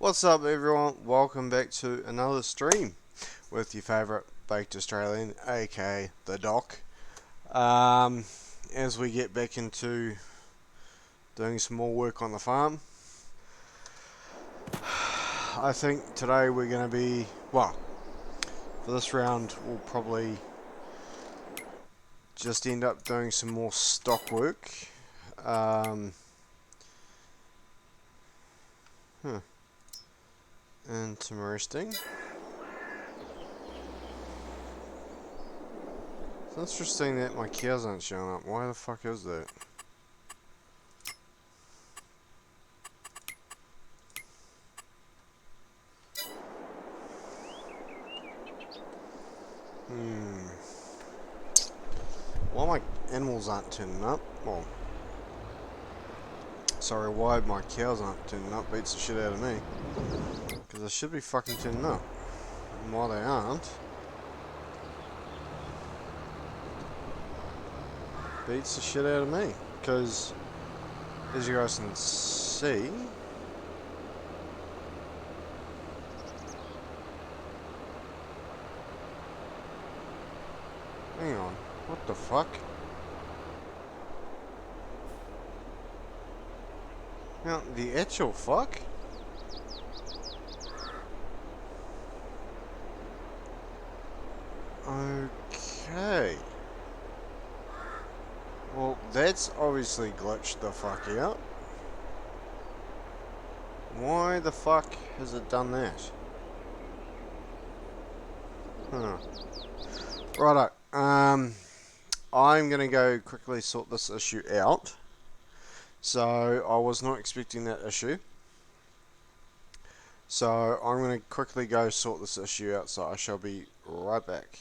What's up, everyone? Welcome back to another stream with your favourite baked Australian, aka the Doc. Um, as we get back into doing some more work on the farm, I think today we're going to be, well, for this round, we'll probably just end up doing some more stock work. Um, huh, and some resting. It's interesting that my cows aren't showing up. Why the fuck is that? Hmm. Why my animals aren't turning up? Well, sorry, why my cows aren't turning up beats the shit out of me. Because they should be fucking turning up. And why they aren't beats the shit out of me. Because, as you guys can see, hang on, what the fuck? Now, the actual fuck? Okay. Well, that's obviously glitched the fuck out. Why the fuck has it done that? Huh. Righto. I'm going to go quickly sort this issue out. So, I was not expecting that issue. So, I'm going to quickly go sort this issue out, so I shall be right back.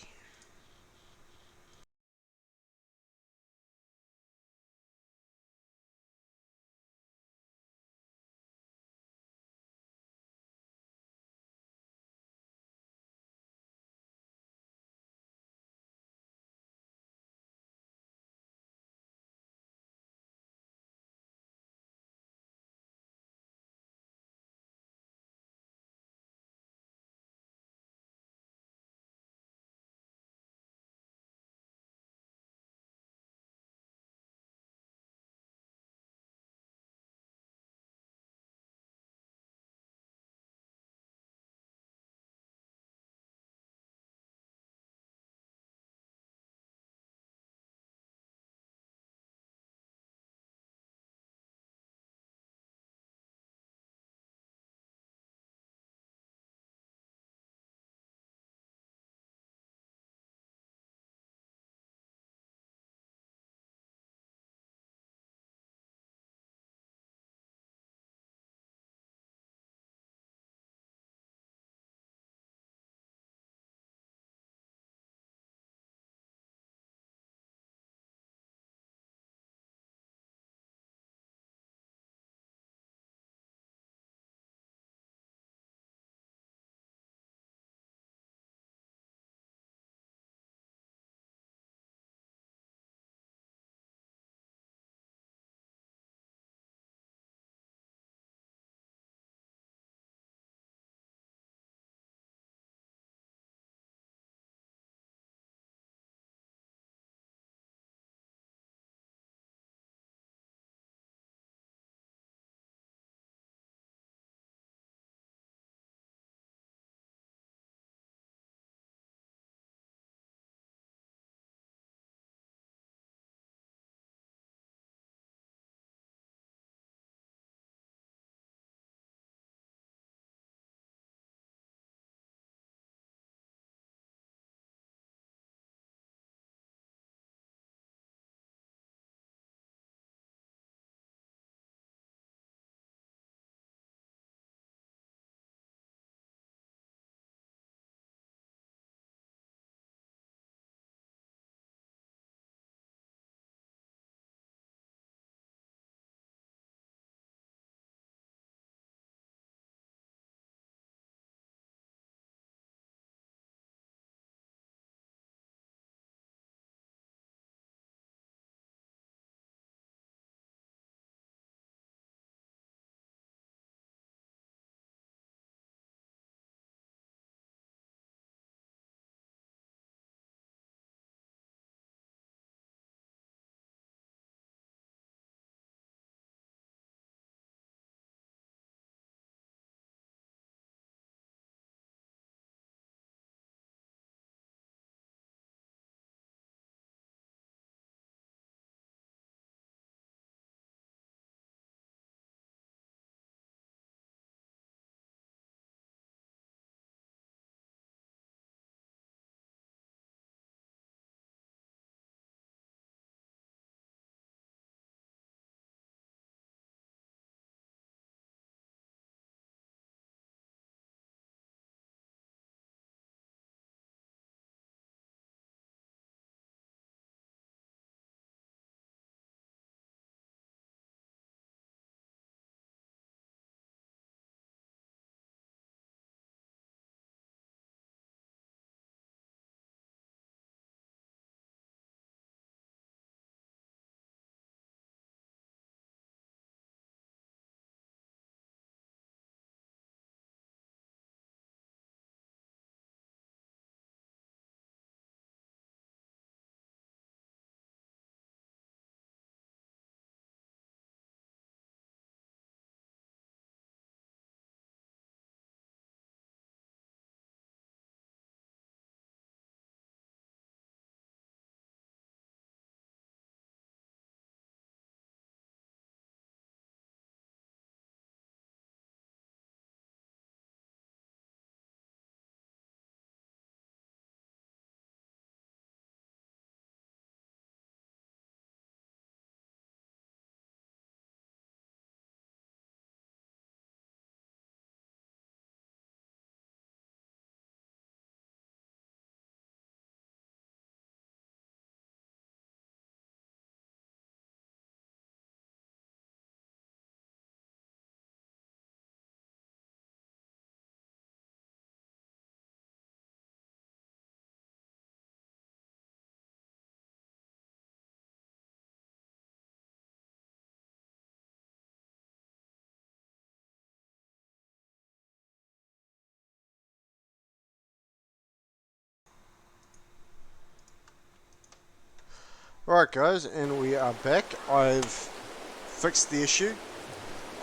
Alright guys, and we are back. I've fixed the issue.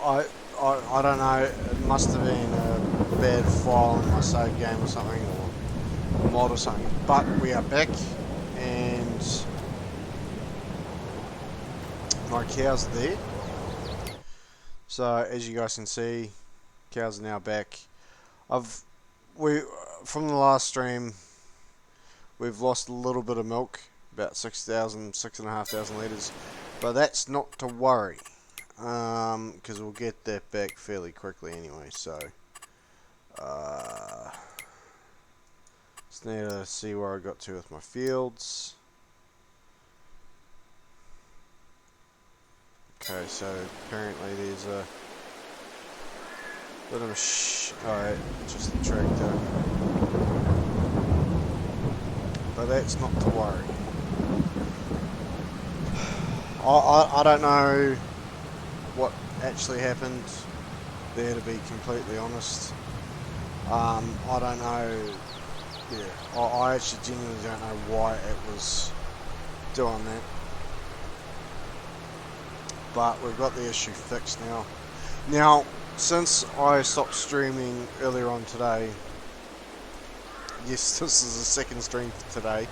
I don't know, it must have been a bad file in my save game or something, or a mod or something. But we are back, and my cows are there. So as you guys can see, cows are now back. From the last stream, we've lost a little bit of milk, about 6,500 litres, but that's not to worry, because we'll get that back fairly quickly anyway. So just need to see where I got to with my fields. Okay, so apparently there's a bit of a alright, just the tractor, but that's not to worry. I don't know what actually happened there, to be completely honest. I don't know. Yeah, I actually genuinely don't know why it was doing that. But we've got the issue fixed now. Now, since I stopped streaming earlier on today, yes, this is the second stream for today,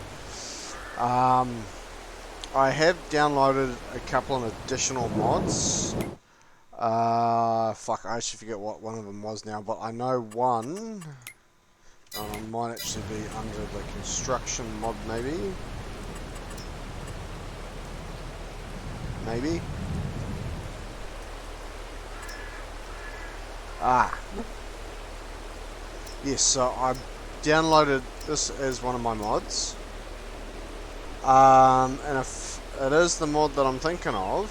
I have downloaded a couple of additional mods. Fuck, I actually forget what one of them was now, but I know one might actually be under the construction mod, maybe. Maybe. Yes, so I downloaded this as one of my mods. And if it is the mod that I'm thinking of,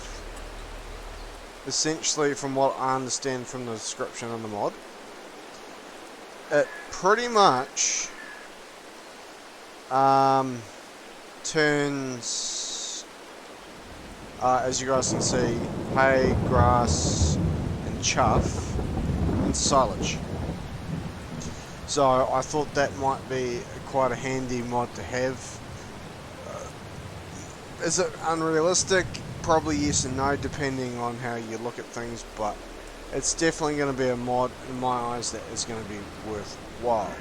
essentially from what I understand from the description of the mod, it pretty much turns, as you guys can see, hay, grass and chaff into silage. So I thought that might be quite a handy mod to have. Is it unrealistic? Probably yes and no, depending on how you look at things, but it's definitely going to be a mod in my eyes that is going to be worthwhile.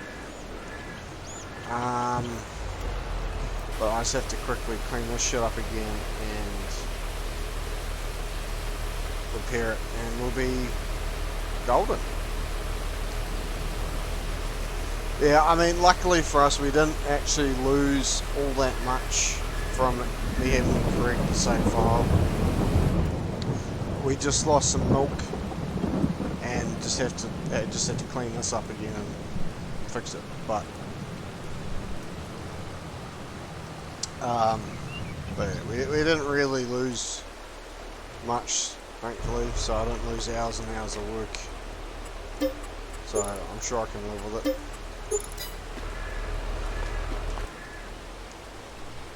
But I just have to quickly clean this shit up again and repair it, and we'll be golden. Yeah, I mean, luckily for us, we didn't actually lose all that much from me having to correct the save file. We just lost some milk, and just have to clean this up again and fix it. But yeah, we didn't really lose much, thankfully. So I don't lose hours and hours of work. So I'm sure I can live with it.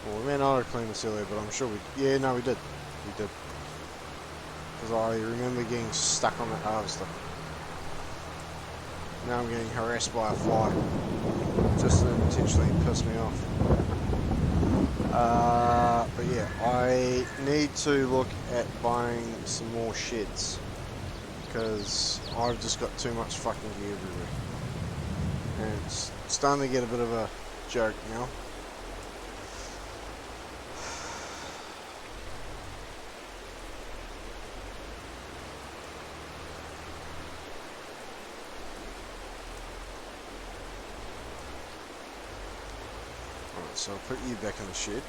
Well, we may not have cleaned this earlier, but I'm sure we... Yeah, no, we did. We did. Because I remember getting stuck on that harvester. Now I'm getting harassed by a fly. Just to intentionally piss me off. But yeah, I need to look at buying some more sheds. Because I've just got too much fucking gear everywhere. And it's starting to get a bit of a joke now. So I'll put you back in the shed.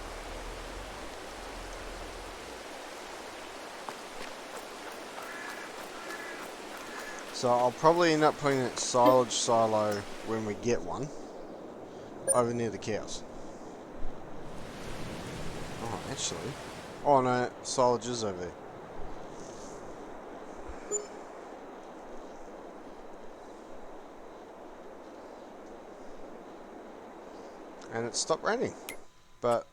So I'll probably end up putting that silage silo when we get one over near the cows. Oh, actually. Oh no, silage is over there. And it stopped raining, but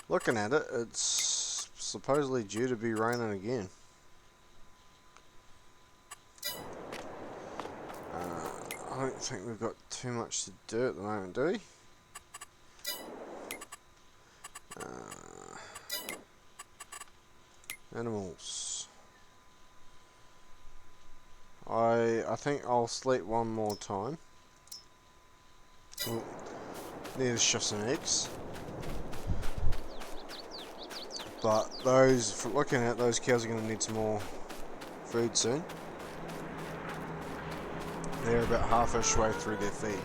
looking at it, it's supposedly due to be raining again. I don't think we've got too much to do at the moment, do we? Animals. I think I'll sleep one more time. Ooh, need to shift some eggs. But those, for looking at those cows, are going to need some more food soon. They're about half-ish way through their feed.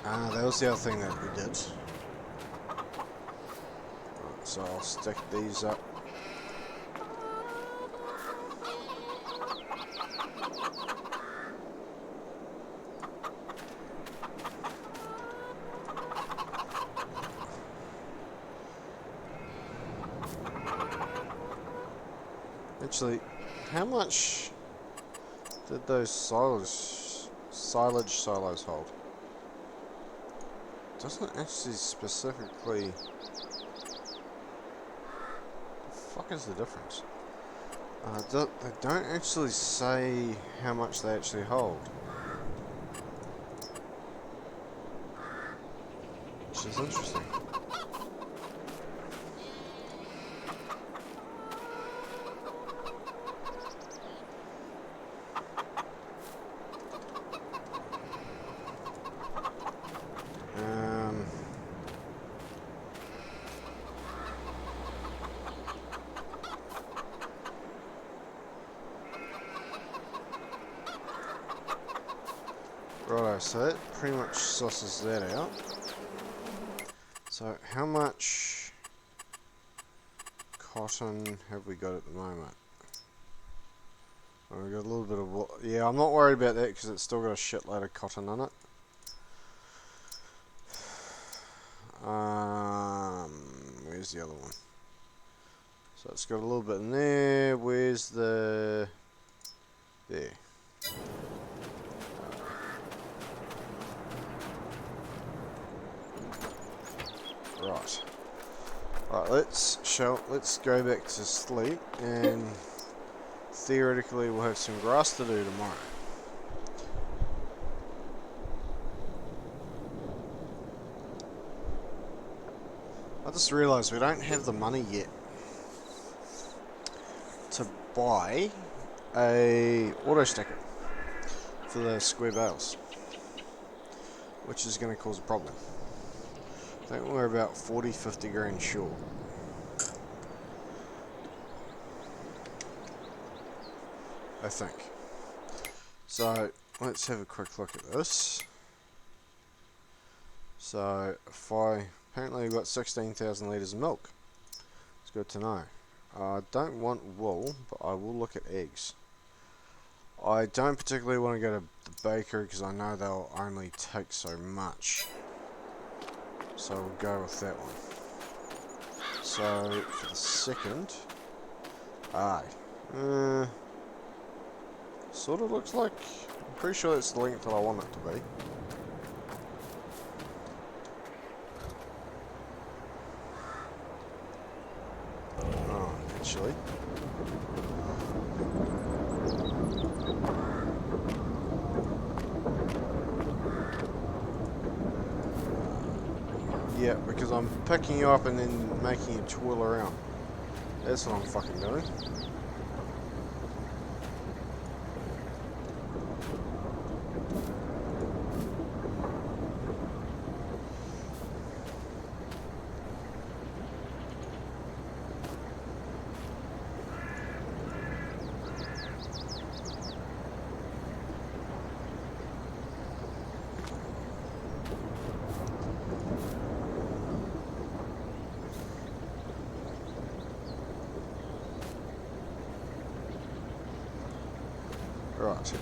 That was the other thing that we did. Right, so I'll stick these up. Actually, how much did those silage silos hold? Doesn't actually specifically. The fuck is the difference? They don't actually say how much they actually hold, which is interesting. Righto, so that pretty much sauces that out. So how much cotton have we got at the moment? Oh, we got a little bit of... Yeah, I'm not worried about that because it's still got a shitload of cotton in it. Where's the other one? So it's got a little bit in there. Where's the... There. Right. Right, let's go back to sleep, and theoretically we'll have some grass to do tomorrow. I just realised we don't have the money yet to buy a auto stacker for the square bales, which is going to cause a problem. I think we're about 40-50 grand short. I think. So let's have a quick look at this. So if apparently we've got 16,000 litres of milk. It's good to know. I don't want wool, but I will look at eggs. I don't particularly want to go to the bakery because I know they'll only take so much. So we'll go with that one. So for the second, sort of looks like, I'm pretty sure it's the length that I want it to be. Oh, actually. Yeah, because I'm picking you up and then making you twirl around. That's what I'm fucking doing. Right.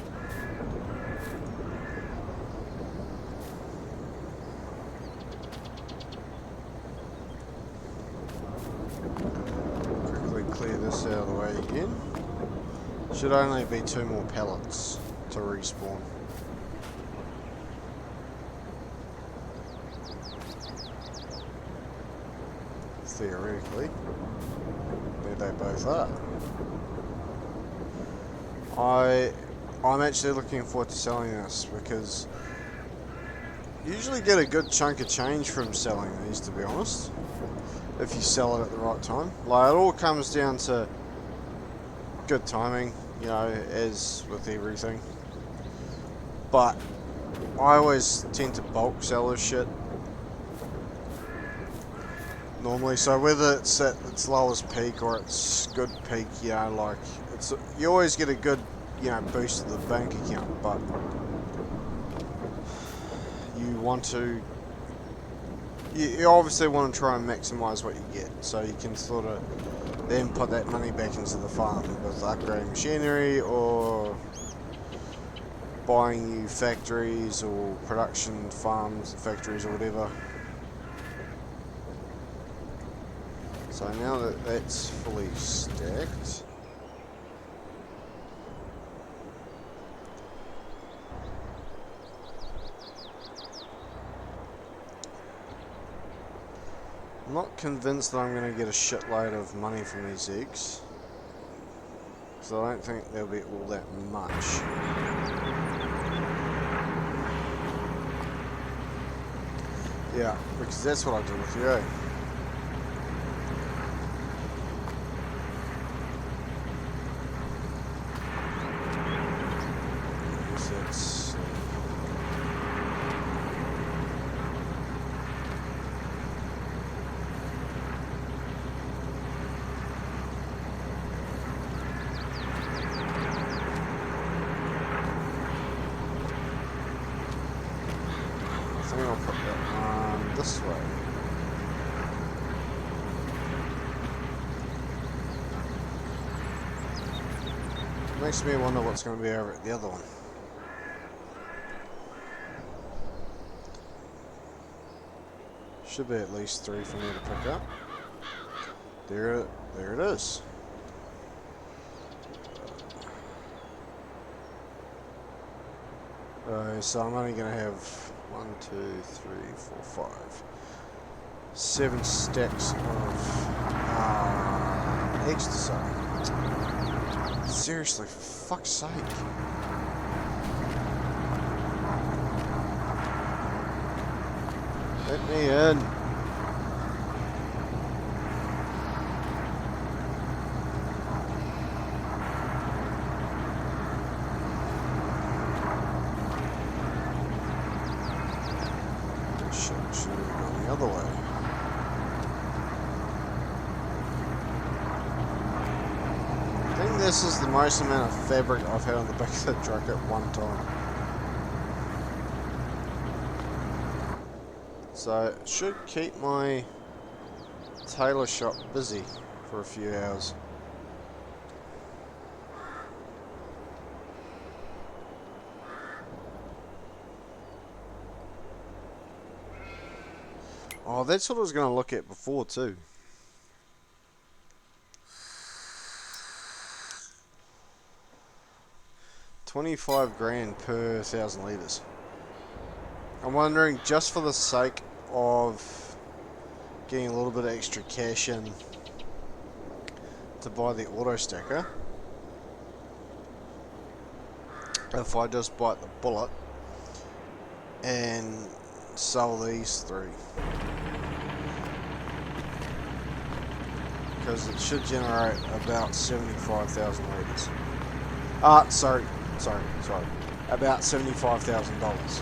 Quickly clear this out of the way again. Should only be 2 more pallets to respawn. Theoretically. There they both are. I'm actually looking forward to selling this because you usually get a good chunk of change from selling these, to be honest. if you sell it at the right time. Like, it all comes down to good timing, you know, as with everything. But I always tend to bulk sell this shit normally. So whether it's at its lowest peak or its good peak, you know, like you always get a good, you know, boost to the bank account. But you want to, you obviously want to try and maximize what you get, so you can sort of then put that money back into the farm with upgrading machinery or buying new factories or production farms, factories or whatever. So now that that's fully stacked, I'm not convinced that I'm going to get a shitload of money from these eggs, so I don't think there'll be all that much. Yeah, because that's what I do with you, eh? That's I think I'll put that one this way. Makes me wonder what's going to be over at the other one. Should be at least 3 for me to pick up. There it is. So I'm only going to have 1, 2, 3, 4, 5, 7 stacks of eggs to sell. Seriously, for fuck's sake. Let me in. Should have gone the other way. I think this is the most amount of fabric I've had on the back of the truck at one time. So it should keep my tailor shop busy for a few hours. Oh, that's what I was going to look at before too. $25 grand per 1,000 litres. I'm wondering, just for the sake of getting a little bit of extra cash in to buy the auto stacker, if I just bite the bullet and sell these 3, because it should generate about 75,000 litres. Sorry, about $75,000.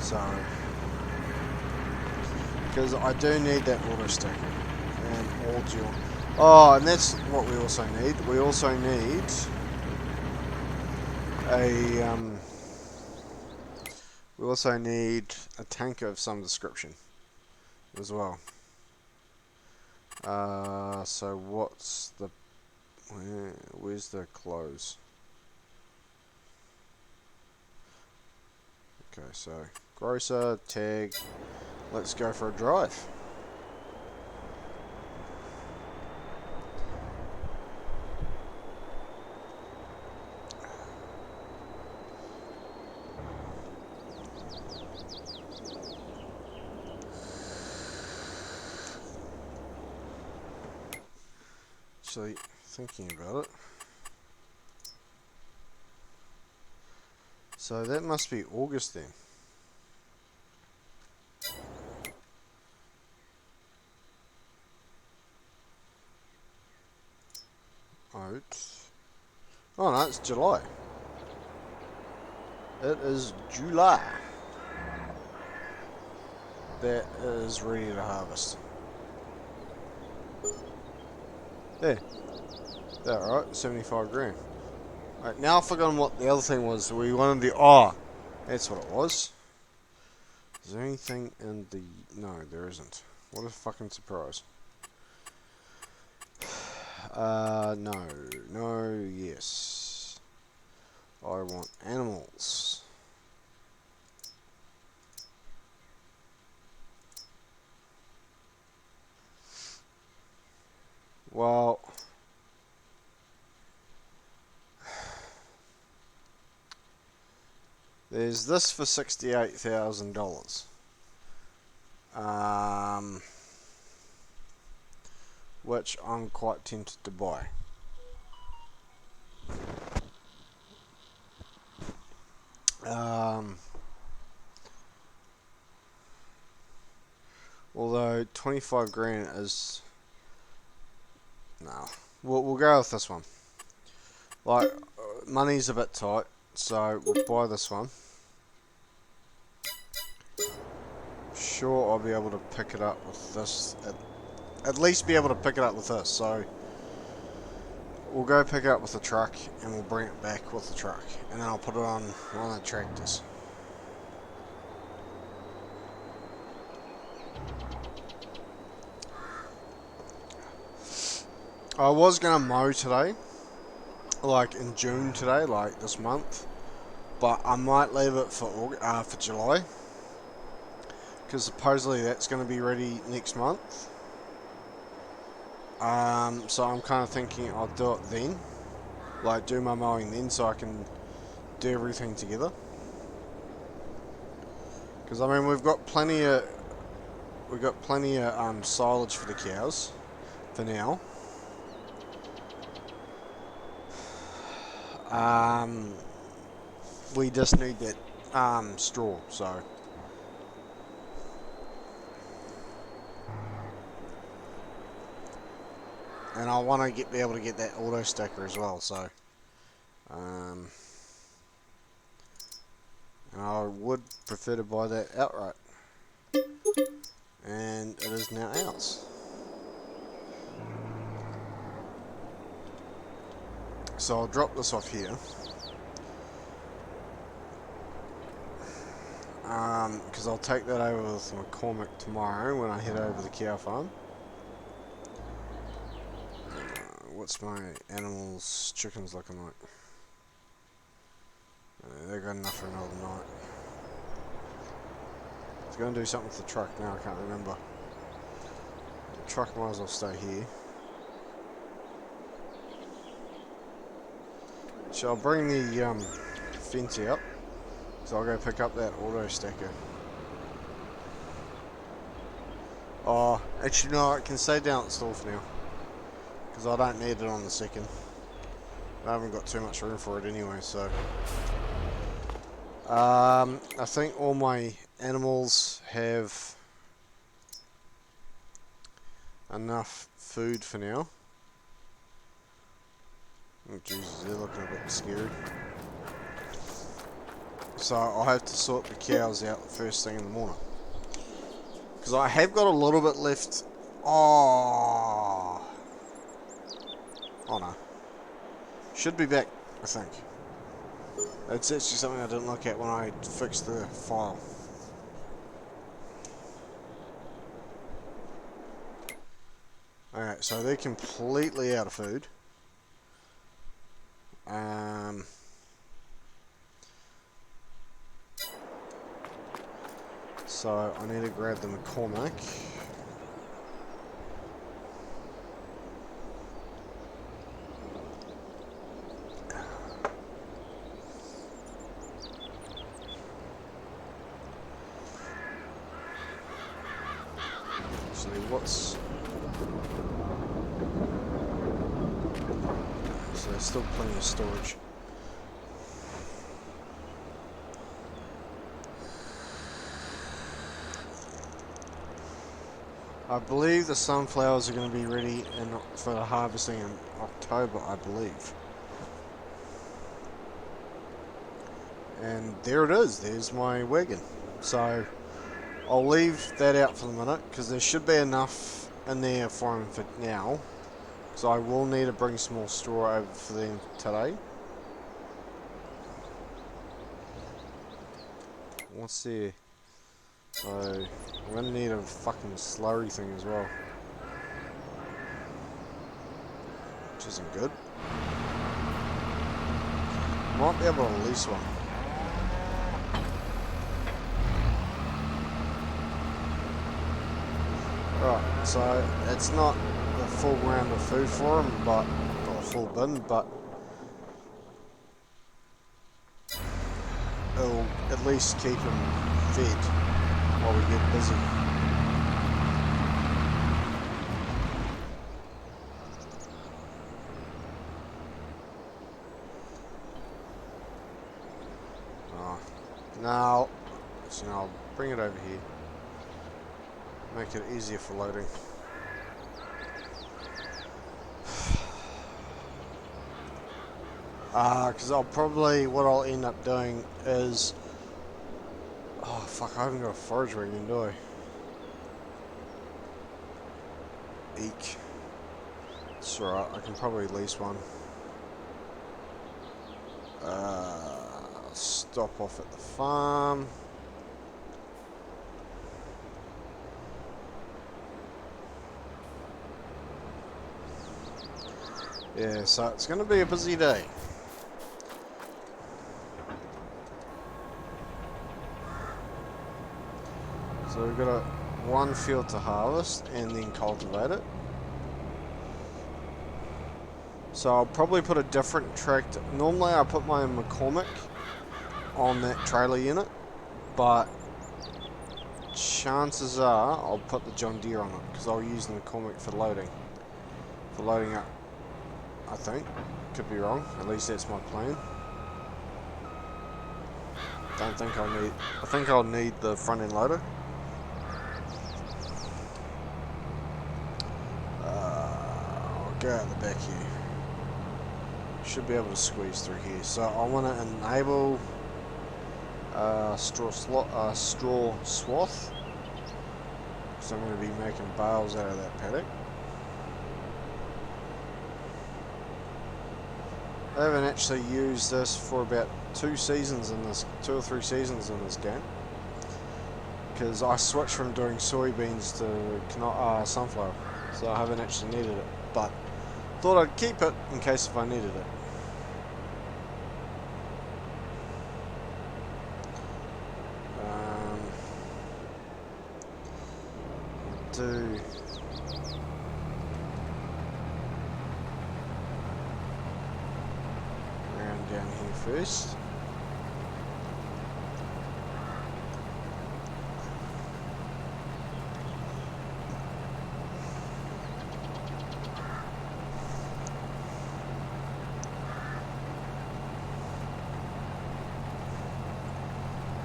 So, because I do need that auto stacker and all dual. Oh, and that's what we also need. We also need a tanker of some description as well. So what's the where's the close? Okay, so grocer, tag, let's go for a drive. Actually, thinking about it. So that must be August then. Oh no, it's July. It is July. That is ready to harvest. There. That right? 75 grand. Right, now I've forgotten what the other thing was. We wanted the... Oh! That's what it was. Is there anything in the... No, there isn't. What a fucking surprise. No. No, yes. I want animals. Well... There's this for $68,000. Which I'm quite tempted to buy. Although 25 grand is... No. We'll go with this one. Like, money's a bit tight, so we'll buy this one. Sure, I'll be able to pick it up with this. At least be able to pick it up with this, so... We'll go pick it up with the truck, and we'll bring it back with the truck. And then I'll put it on one of the tractors. I was going to mow today. Like in June today, like this month. But I might leave it for July. Because supposedly that's going to be ready next month. So I'm kind of thinking I'll do it then. Like do my mowing then so I can do everything together. Because I mean we've got plenty of silage for the cows for now. We just need that straw, so. And I want to be able to get that auto stacker as well, so. And I would prefer to buy that outright. And it is now ours. So I'll drop this off here. Because I'll take that over with McCormick tomorrow when I head over to the cow farm. What's my animals, chickens looking like? They're good enough for another night. I was going to do something with the truck now, I can't remember. The truck might as well stay here. So I'll bring the fence out. So I'll go pick up that auto stacker. Oh, actually no, it can stay down at the store for now. Because I don't need it on the second. I haven't got too much room for it anyway, so. I think all my animals have enough food for now. Oh Jesus, they're looking a bit scary. So I'll have to sort the cows out first thing in the morning. Because I have got a little bit left. Oh no. Should be back, I think. That's actually something I didn't look at when I fixed the file. Alright, so they're completely out of food. So I need to grab the McCormick. Actually, so there's still plenty of storage. I believe the sunflowers are going to be ready for the harvesting in October, I believe. And there it is, there's my wagon. So I'll leave that out for the minute because there should be enough in there for him for now. So I will need to bring some more straw over for them today. What's there? So I'm gonna need a fucking slurry thing as well, which isn't good. Might be able to release one. Right, so it's not a full round of food for him, but not a full bin, but it'll at least keep him fed while we get busy. Now, so now I'll bring it over here. Make it easier for loading. Because what I'll end up doing is, oh fuck, I haven't got a forage wagon, do I? Eek. It's alright, I can probably lease one. Stop off at the farm. Yeah, so it's going to be a busy day. So we've got one field to harvest and then cultivate it. So I'll probably put a different tractor. Normally I put my McCormick on that trailer unit, but chances are I'll put the John Deere on it because I'll use the McCormick for loading up. I think, could be wrong. At least that's my plan. Don't think I'll need. I think I'll need the front end loader. I'll go out the back here. Should be able to squeeze through here. So I want to enable straw swath. So I'm going to be making bales out of that paddock. I haven't actually used this for about 2 or 3 seasons in this game, because I switched from doing soybeans to sunflower, so I haven't actually needed it, but thought I'd keep it in case if I needed it. Down here first.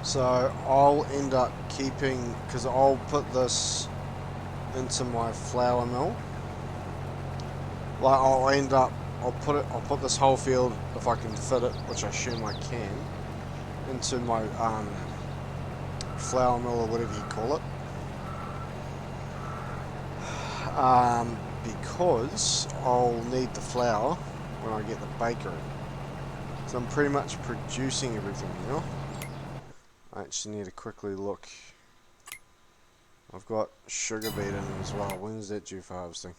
So I'll end up keeping, because I'll put this into my flour mill. Like I'll put this whole field, if I can fit it, which I assume I can, into my flour mill or whatever you call it. Because I'll need the flour when I get the bakery. So I'm pretty much producing everything now. I actually need to quickly look. I've got sugar beet in as well. When's that due for harvesting?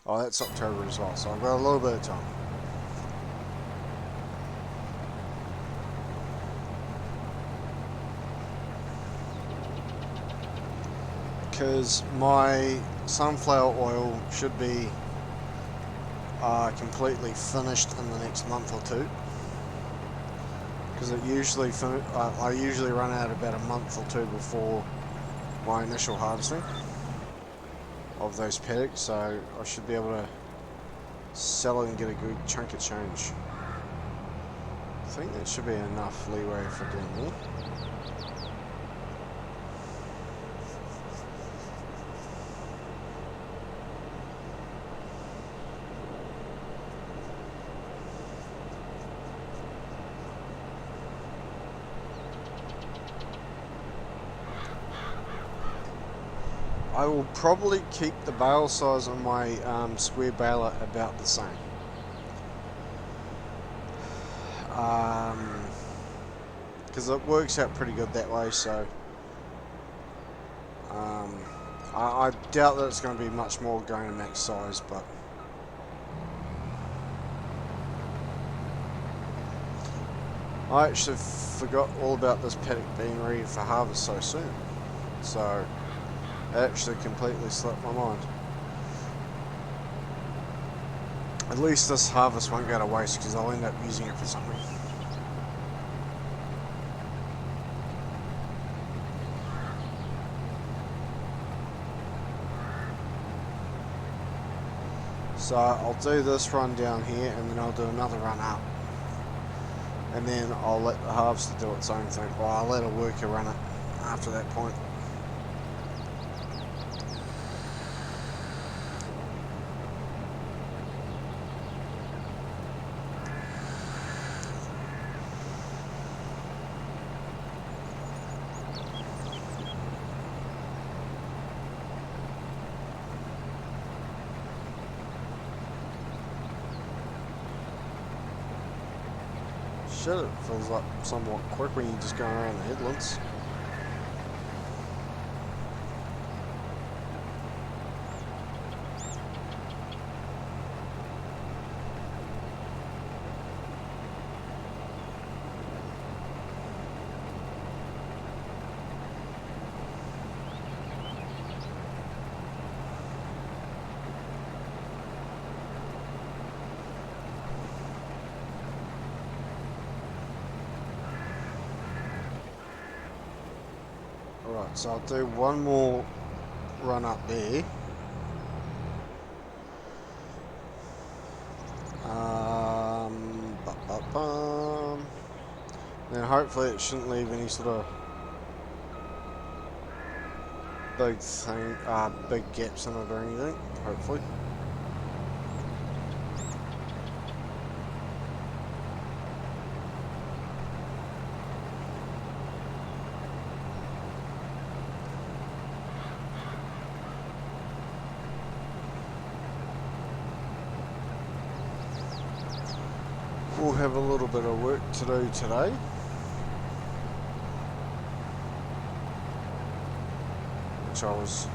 Oh, that's October as well, so I've got a little bit of time. Because my sunflower oil should be completely finished in the next month or two. Because it usually I usually run out about a month or two before my initial harvesting of those paddocks, so I should be able to sell it and get a good chunk of change. I think that should be enough leeway for doing more. I will probably keep the bale size on my square baler about the same. Because it works out pretty good that way, so I doubt that it's going to be much more going to max size, but I actually forgot all about this paddock being ready for harvest so soon, so it actually completely slipped my mind. At least this harvest won't go to waste because I'll end up using it for something. So I'll do this run down here and then I'll do another run up. And then I'll let the harvester do its own thing. Or I'll let a worker run it after that point. Shit, it fills up somewhat quick when you're just going around the headlands. Alright, so I'll do one more run up there. Then hopefully it shouldn't leave any sort of big gaps in it or anything, hopefully. We'll have a little bit of work to do today. Which I was...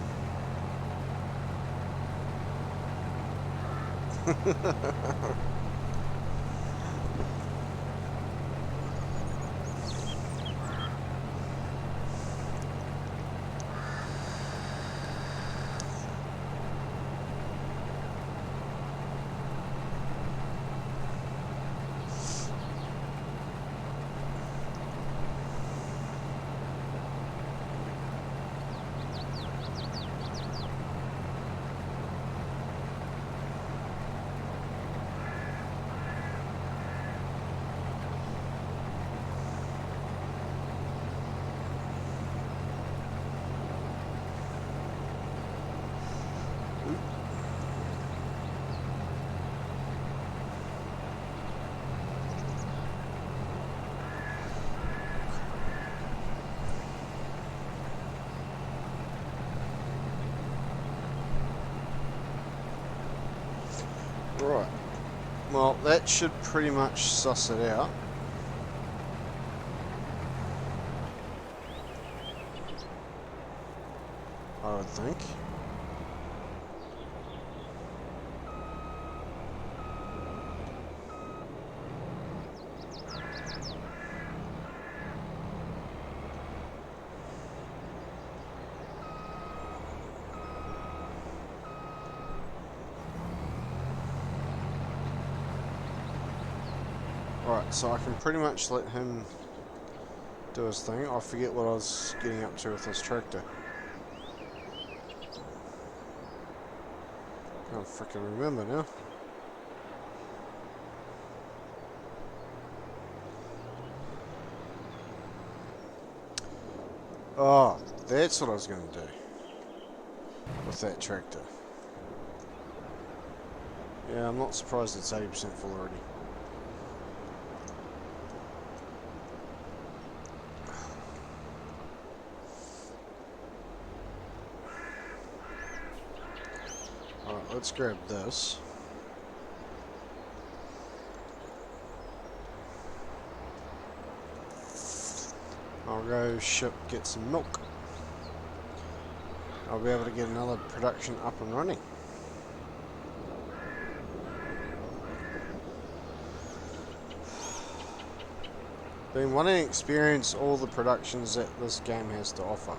Right, well that should pretty much suss it out. I would think. Alright, so I can pretty much let him do his thing. I forget what I was getting up to with this tractor. Can't freaking remember now. Oh, that's what I was going to do with that tractor. Yeah, I'm not surprised it's 80% full already. let's grab this. I'll go get some milk. I'll be able to get another production up and running. Been wanting to experience all the productions that this game has to offer.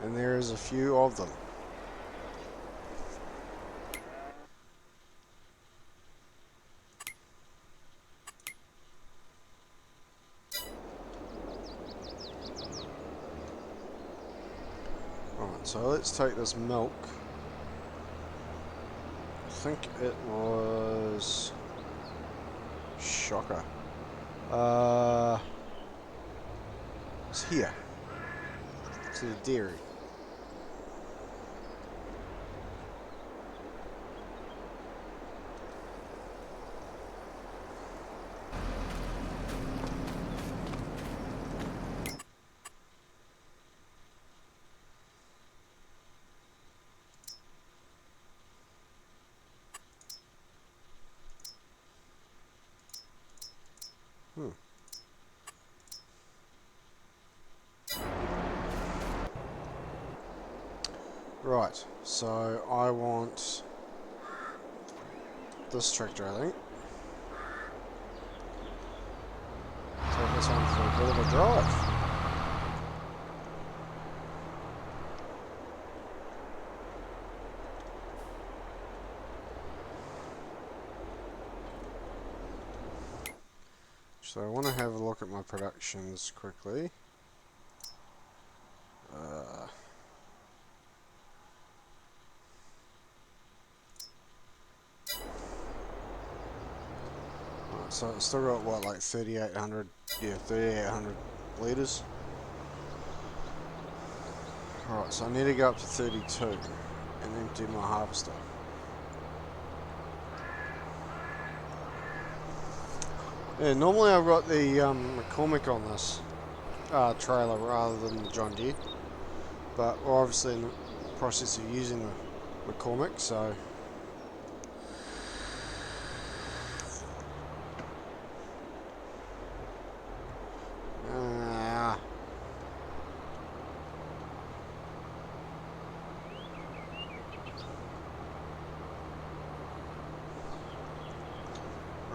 And there is a few of them. Alright, so let's take this milk. I think it was Shocker. It's here. To the dairy. Right, so I want this tractor, I think. Take this one for a bit of a drive. So I want to have a look at my productions quickly. So it's still got what, like 3,800? Yeah, 3,800 litres. Alright, so I need to go up to 32 and empty my harvester. Yeah, normally I've got the McCormick on this trailer rather than the John Deere, but we're obviously in the process of using the McCormick, so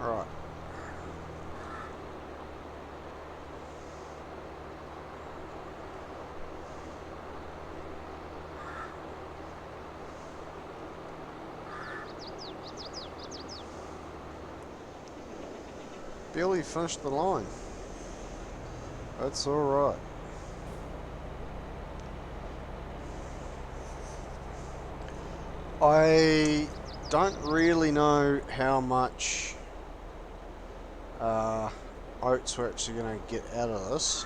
alright. Barely finished the line. That's alright. I don't really know how much oats we're actually going to get out of this.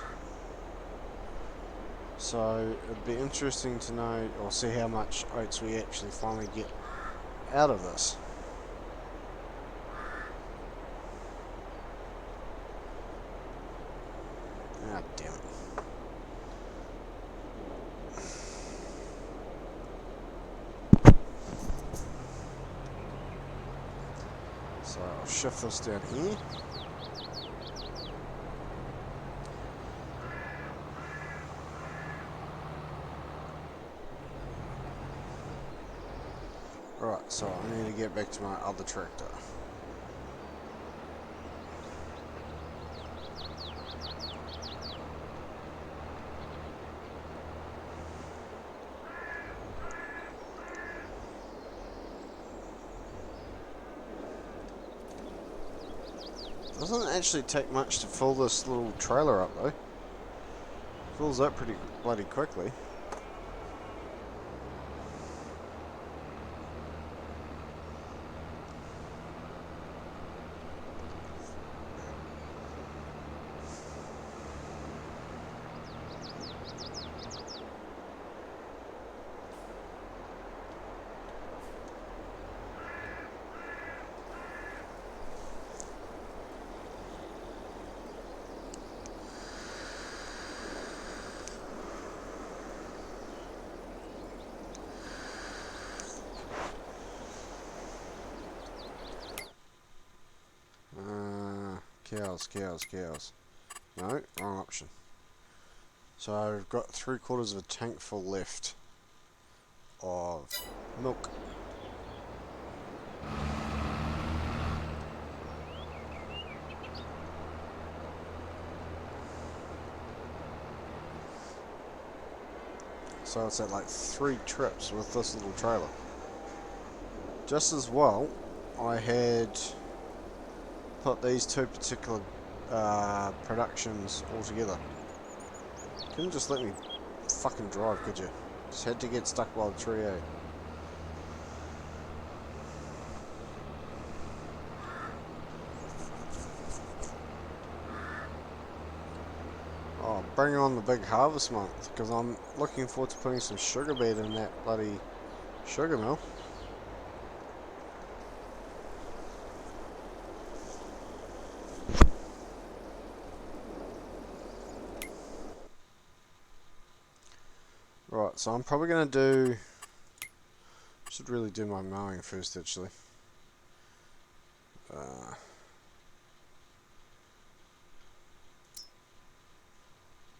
So it'd be interesting to know or see how much oats we actually finally get out of this. Ah, damn it. So I'll shift this down here. Right, so I need to get back to my other tractor. Doesn't actually take much to fill this little trailer up though. Fills up pretty bloody quickly. Cows. No, wrong option. So I've got 3/4 of a tank full left of milk. So it's at like 3 trips with this little trailer. Just as well, I had put these two particular productions all together. Couldn't just let me fucking drive, could you? Just had to get stuck by the tree, eh? Oh, bring on the big harvest month, because I'm looking forward to putting some sugar beet in that bloody sugar mill. Right, so I'm probably going to do... should really do my mowing first, actually.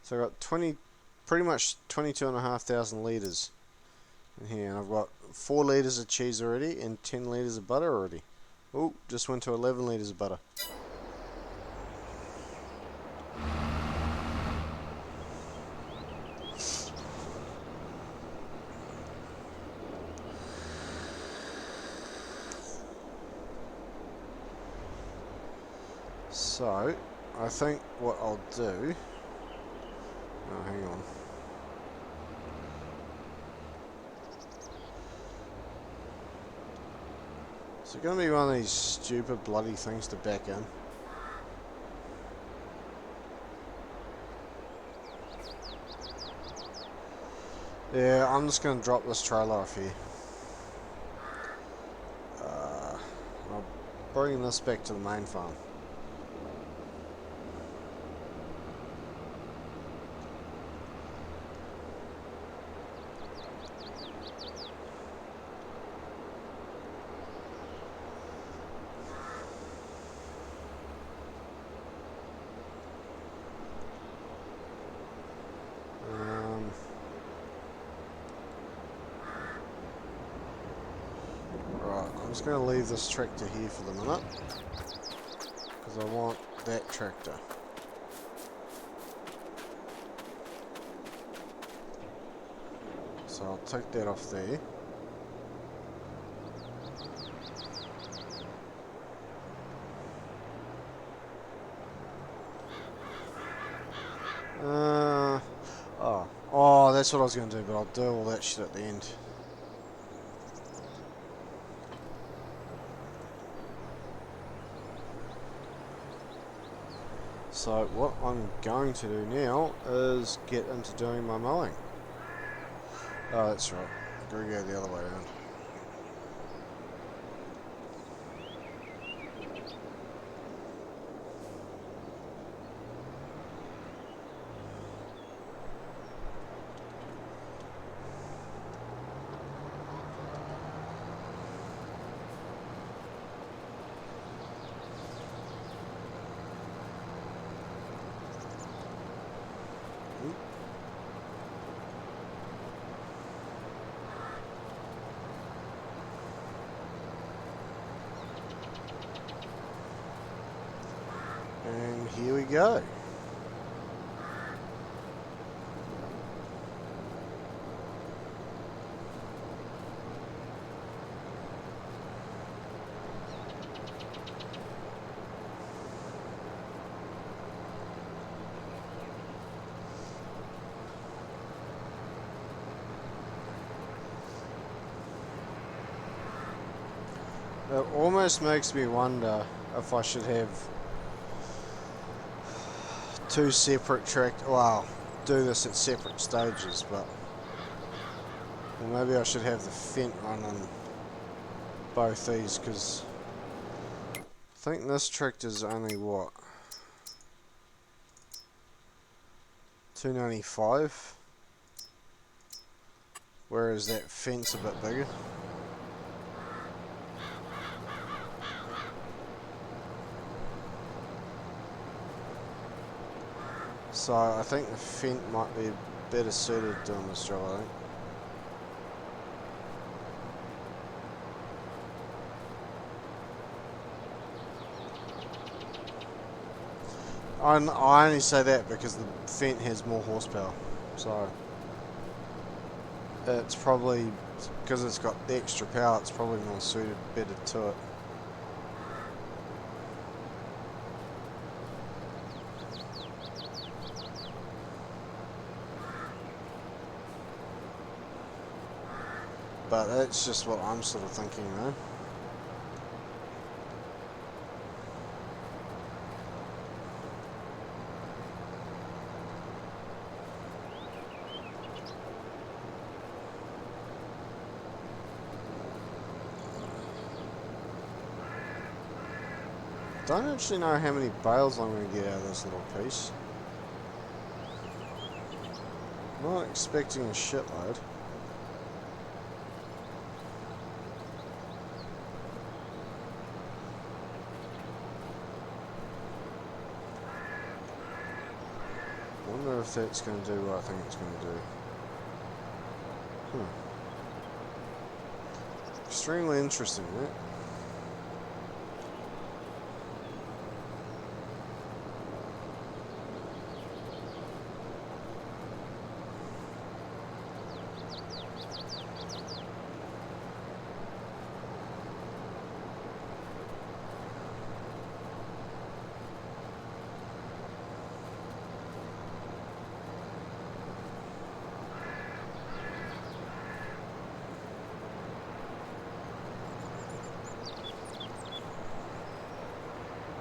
So I've got pretty much 22,500 litres in here, and I've got 4 litres of cheese already and 10 litres of butter already. Oh, just went to 11 litres of butter. So, I think what I'll do... oh, hang on. Is it going to be one of these stupid bloody things to back in? Yeah, I'm just going to drop this trailer off here. I'll bring this back to the main farm. I'm just going to leave this tractor here for the minute, because I want that tractor. So I'll take that off there. Oh, that's what I was going to do, but I'll do all that shit at the end. So what I'm going to do now is get into doing my mowing. Oh, that's right. I've got to go the other way around. And here we go. It almost makes me wonder if I should have 2 separate well, do this at separate stages, but well, maybe I should have the Fendt run on both these, because I think this tractor's only what, 295, whereas that Fendt's a bit bigger. So I think the Fendt might be better suited doing this job, I think. I only say that because the Fendt has more horsepower, so it's probably, because it's got the extra power, it's probably more suited better to it. But that's just what I'm sort of thinking, though. Don't actually know how many bales I'm going to get out of this little piece. Not expecting a shitload. Wonder if that's going to do what I think it's going to do. Extremely interesting, right?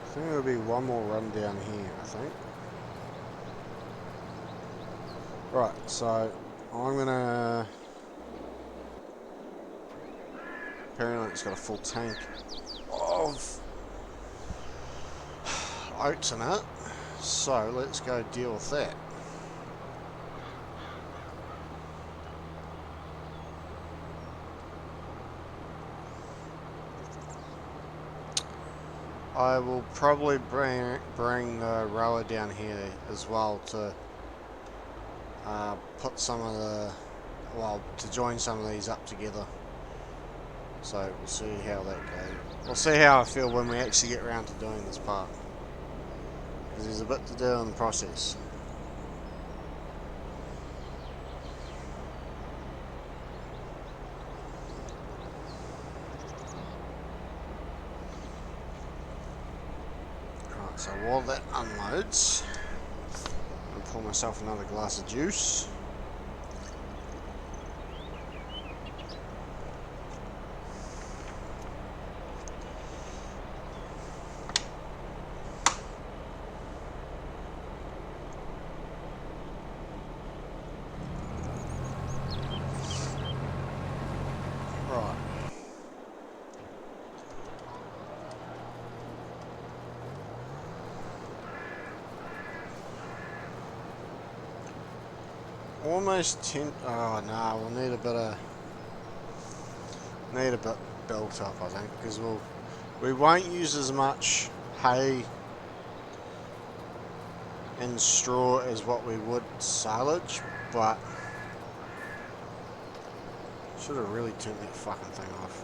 I think there'll be one more run down here, I think. Right, so I'm gonna... Apparently it's got a full tank of oats in it, so let's go deal with that. I will probably bring the rower down here as well to put some of the, well, to join some of these up together. So we'll see how that goes. We'll see how I feel when we actually get around to doing this part, because there's a bit to do in the process. Right, so while that unloads, I'll pour myself another glass of juice. Right. Almost 10. Oh no, we'll need a bit built up, I think, because we won't use as much hay and straw as what we would silage, but should have really turned that fucking thing off.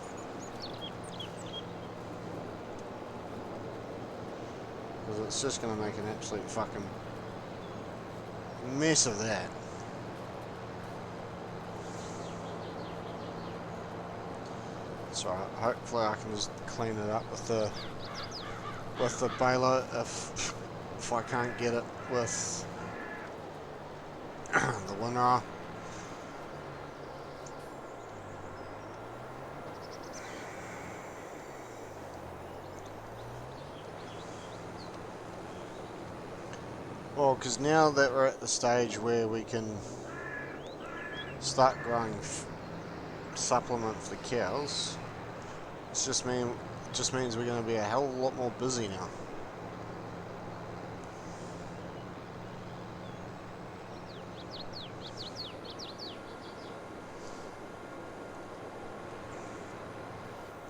Because it's just going to make an absolute fucking mess of that. It's alright, hopefully I can just clean it up with the baler if I can't get it with the winnower. Well, because now that we're at the stage where we can start growing supplement for the cows, it just means we're going to be a hell of a lot more busy now.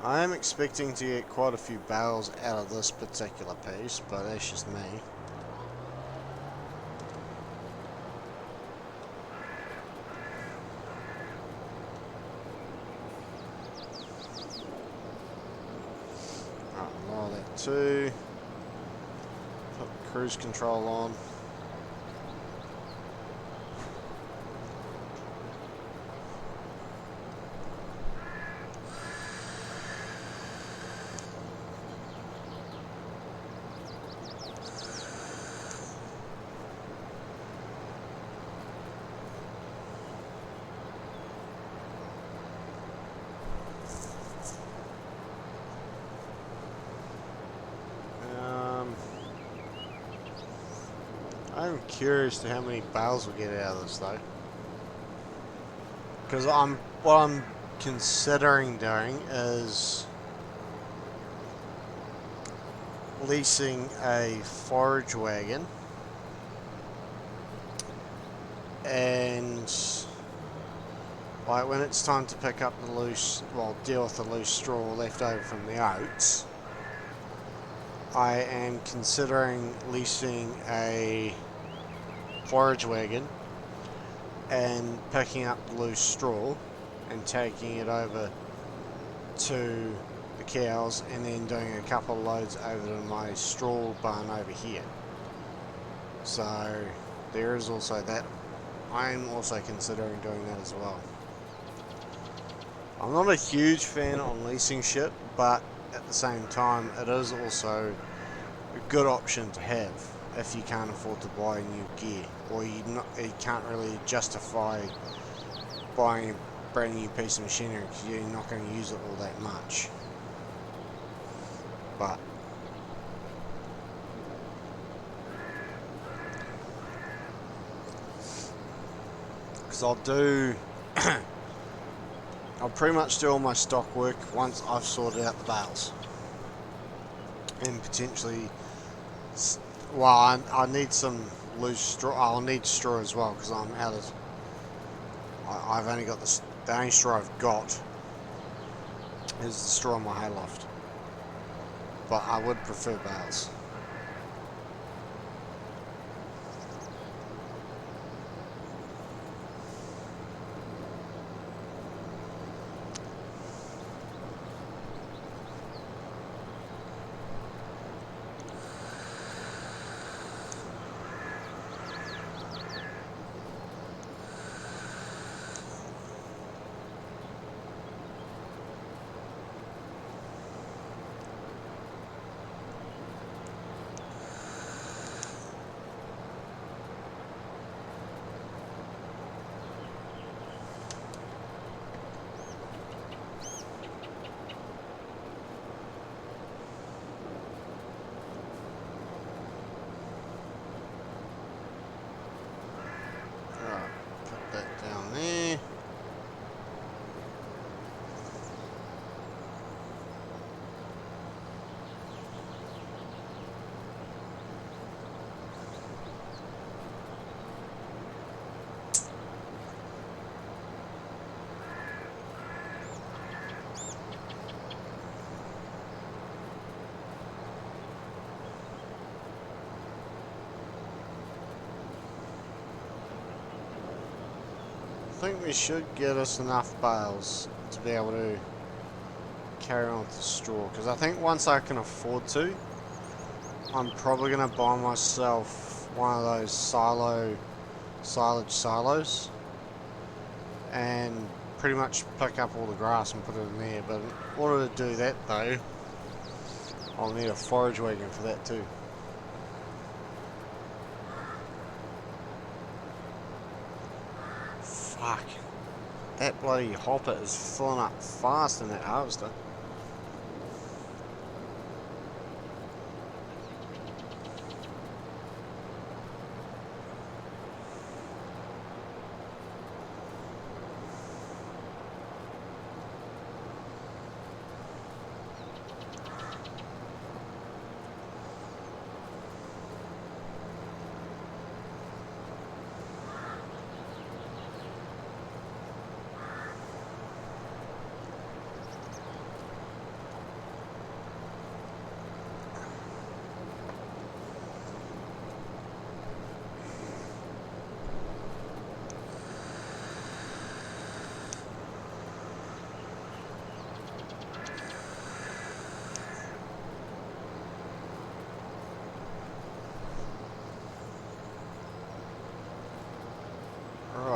I am expecting to get quite a few bales out of this particular piece, but that's just me. 2. Put cruise control on. I'm curious to how many bales we'll get out of this though, because what I'm considering doing is leasing a forage wagon and like when it's time to pick up the loose, well, deal with the loose straw left over from the oats, I am considering leasing a forage wagon and picking up the loose straw and taking it over to the cows and then doing a couple of loads over to my straw barn over here. So there is also that. I'm also considering doing that as well. I'm not a huge fan on leasing shit, but at the same time it is also a good option to have if you can't afford to buy new gear, or you can't really justify buying a brand new piece of machinery because you're not going to use it all that much. But because I'll pretty much do all my stock work once I've sorted out the bales, and potentially, well, I need some loose straw. I'll need straw as well because I'm out of. I've only got the only straw I've got is the straw on my hayloft, but I would prefer bales. Down there. I think we should get us enough bales to be able to carry on with the straw, because I think once I can afford to, I'm probably going to buy myself one of those silage silos and pretty much pick up all the grass and put it in there. But in order to do that though, I'll need a forage wagon for that too. Fuck. That bloody hopper is filling up fast in that harvester.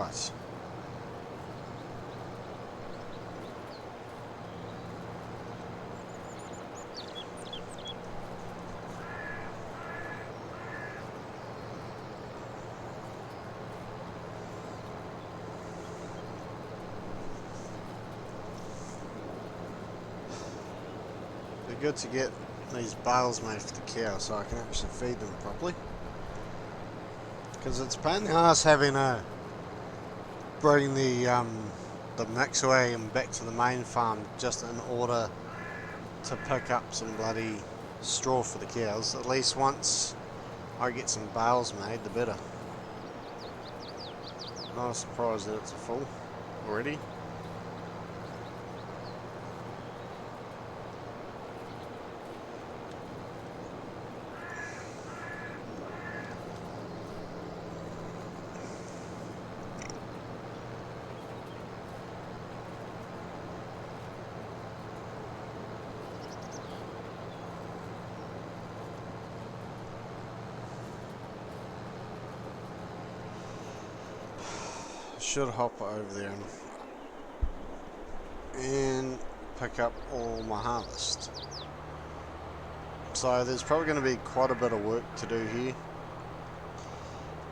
Right. Be good to get these bales made for the cows so I can actually feed them properly. Because it's a pain in the ass having to bring the mix wagon back to the main farm just in order to pick up some bloody straw for the cows. At least once I get some bales made, the better. Not surprised that it's full already. Should hop over there and pick up all my harvest. So there's probably going to be quite a bit of work to do here,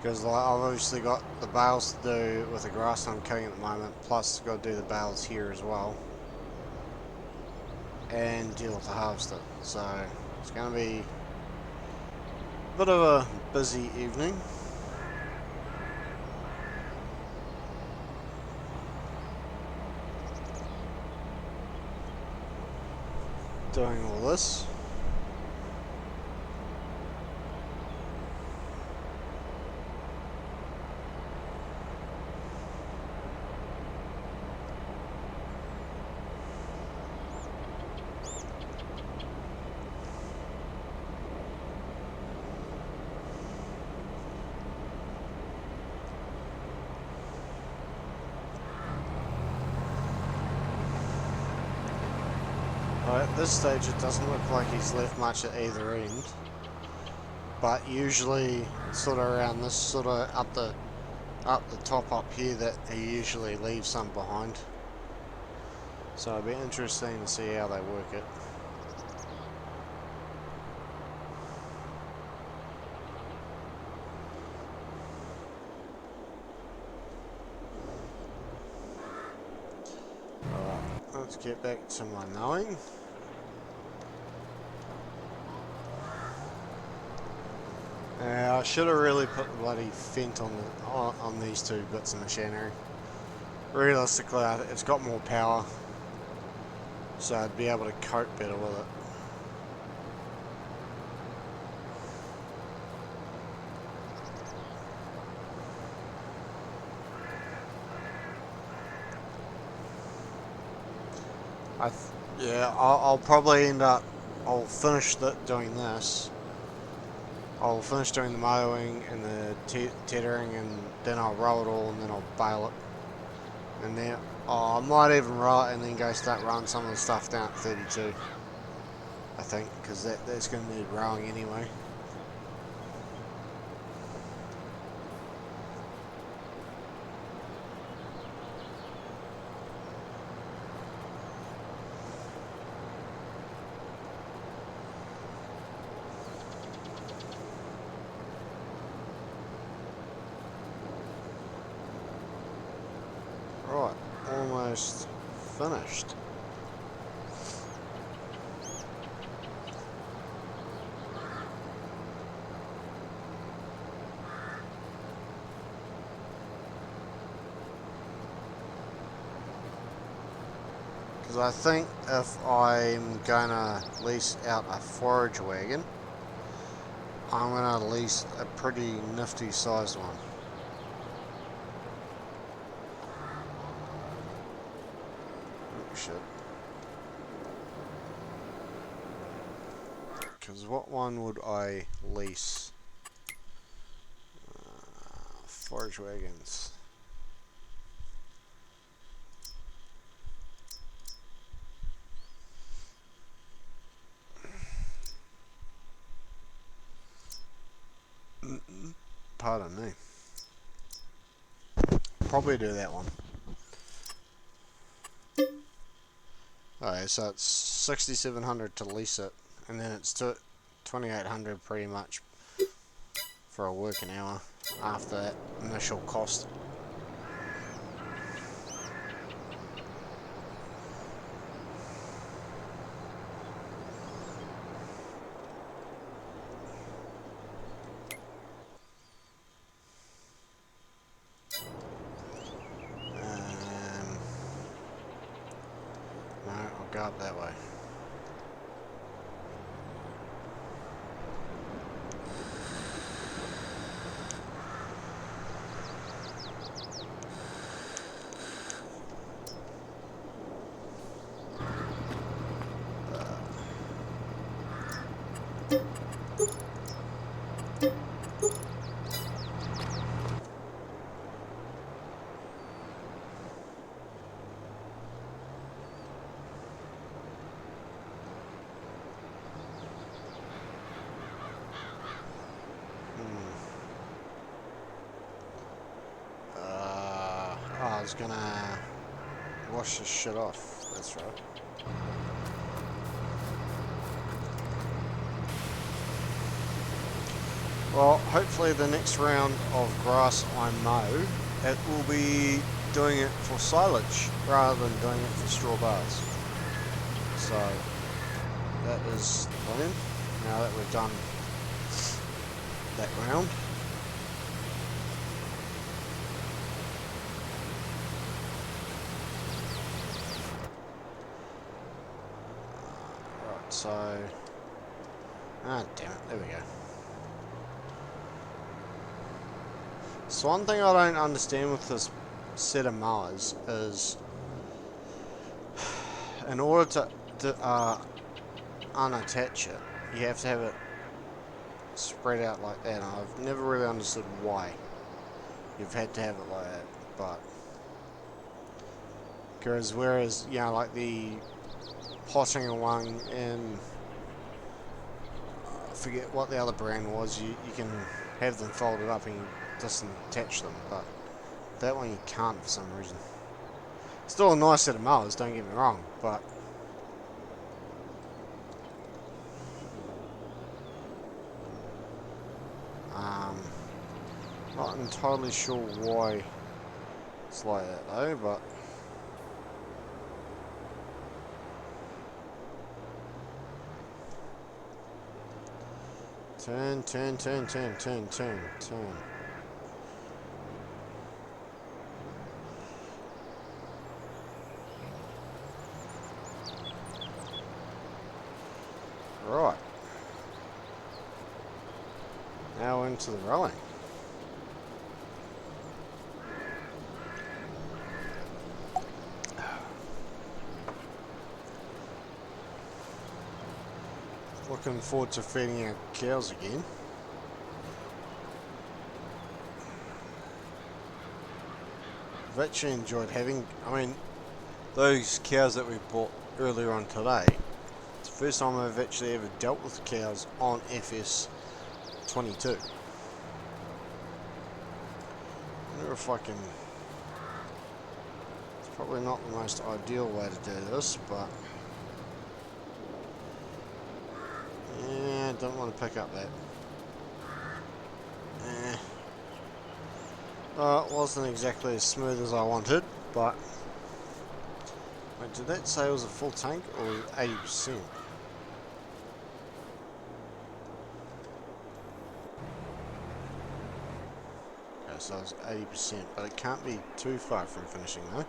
because I've obviously got the bales to do with the grass I'm cutting at the moment, plus got to do the bales here as well, and deal with the harvester. So it's going to be a bit of a busy evening. Doing all this. At this stage it doesn't look like he's left much at either end, but usually sort of around this sort of up the top up here that he usually leaves some behind. So it'll be interesting to see how they work it. Alright, let's get back to my mowing. I should have really put the bloody Fendt on these two bits of machinery. Realistically, it's got more power, so I'd be able to cope better with it. Yeah, I'll probably end up. I'll finish doing this. I'll finish doing the mowing and the tethering, and then I'll roll it all, and then I'll bale it. And then I might even roll it and then go start running some of the stuff down at 32. I think, because that's going to need rowing anyway. Right, almost finished. Because I think if I'm going to lease out a forage wagon, I'm going to lease a pretty nifty sized one. Oh shit. Because what one would I lease? Forage wagons. Pardon me. probably do that one. Okay, so it's 6,700 to lease it, and then it's 2,800 pretty much for a working hour after that initial cost. No, I'll go up that way. I was gonna wash this shit off, that's right. Well, hopefully the next round of grass I mow, it will be doing it for silage rather than doing it for straw bars. So, that is the plan. Now that we've done that round. Right, so... ah, damn it, there we go. So one thing I don't understand with this set of mowers is, in order to unattach it, you have to have it spread out like that, and I've never really understood why you've had to have it like that, but whereas, you know, like the Pottinger one and I forget what the other brand was, you can have them folded up and you just attach them, but that one you can't for some reason. Still a nice set of mowers, don't get me wrong, but not entirely sure why it's like that though, but turn. Right. Now into the rowing. Looking forward to feeding our cows again. I've actually enjoyed having, those cows that we bought earlier on today. It's the first time I've actually ever dealt with cows on FS22. I wonder if I can... it's probably not the most ideal way to do this, but... yeah, don't want to pick up that. It wasn't exactly as smooth as I wanted, but... wait, did that say it was a full tank or 80%? Okay, so it's 80%, but it can't be too far from finishing though.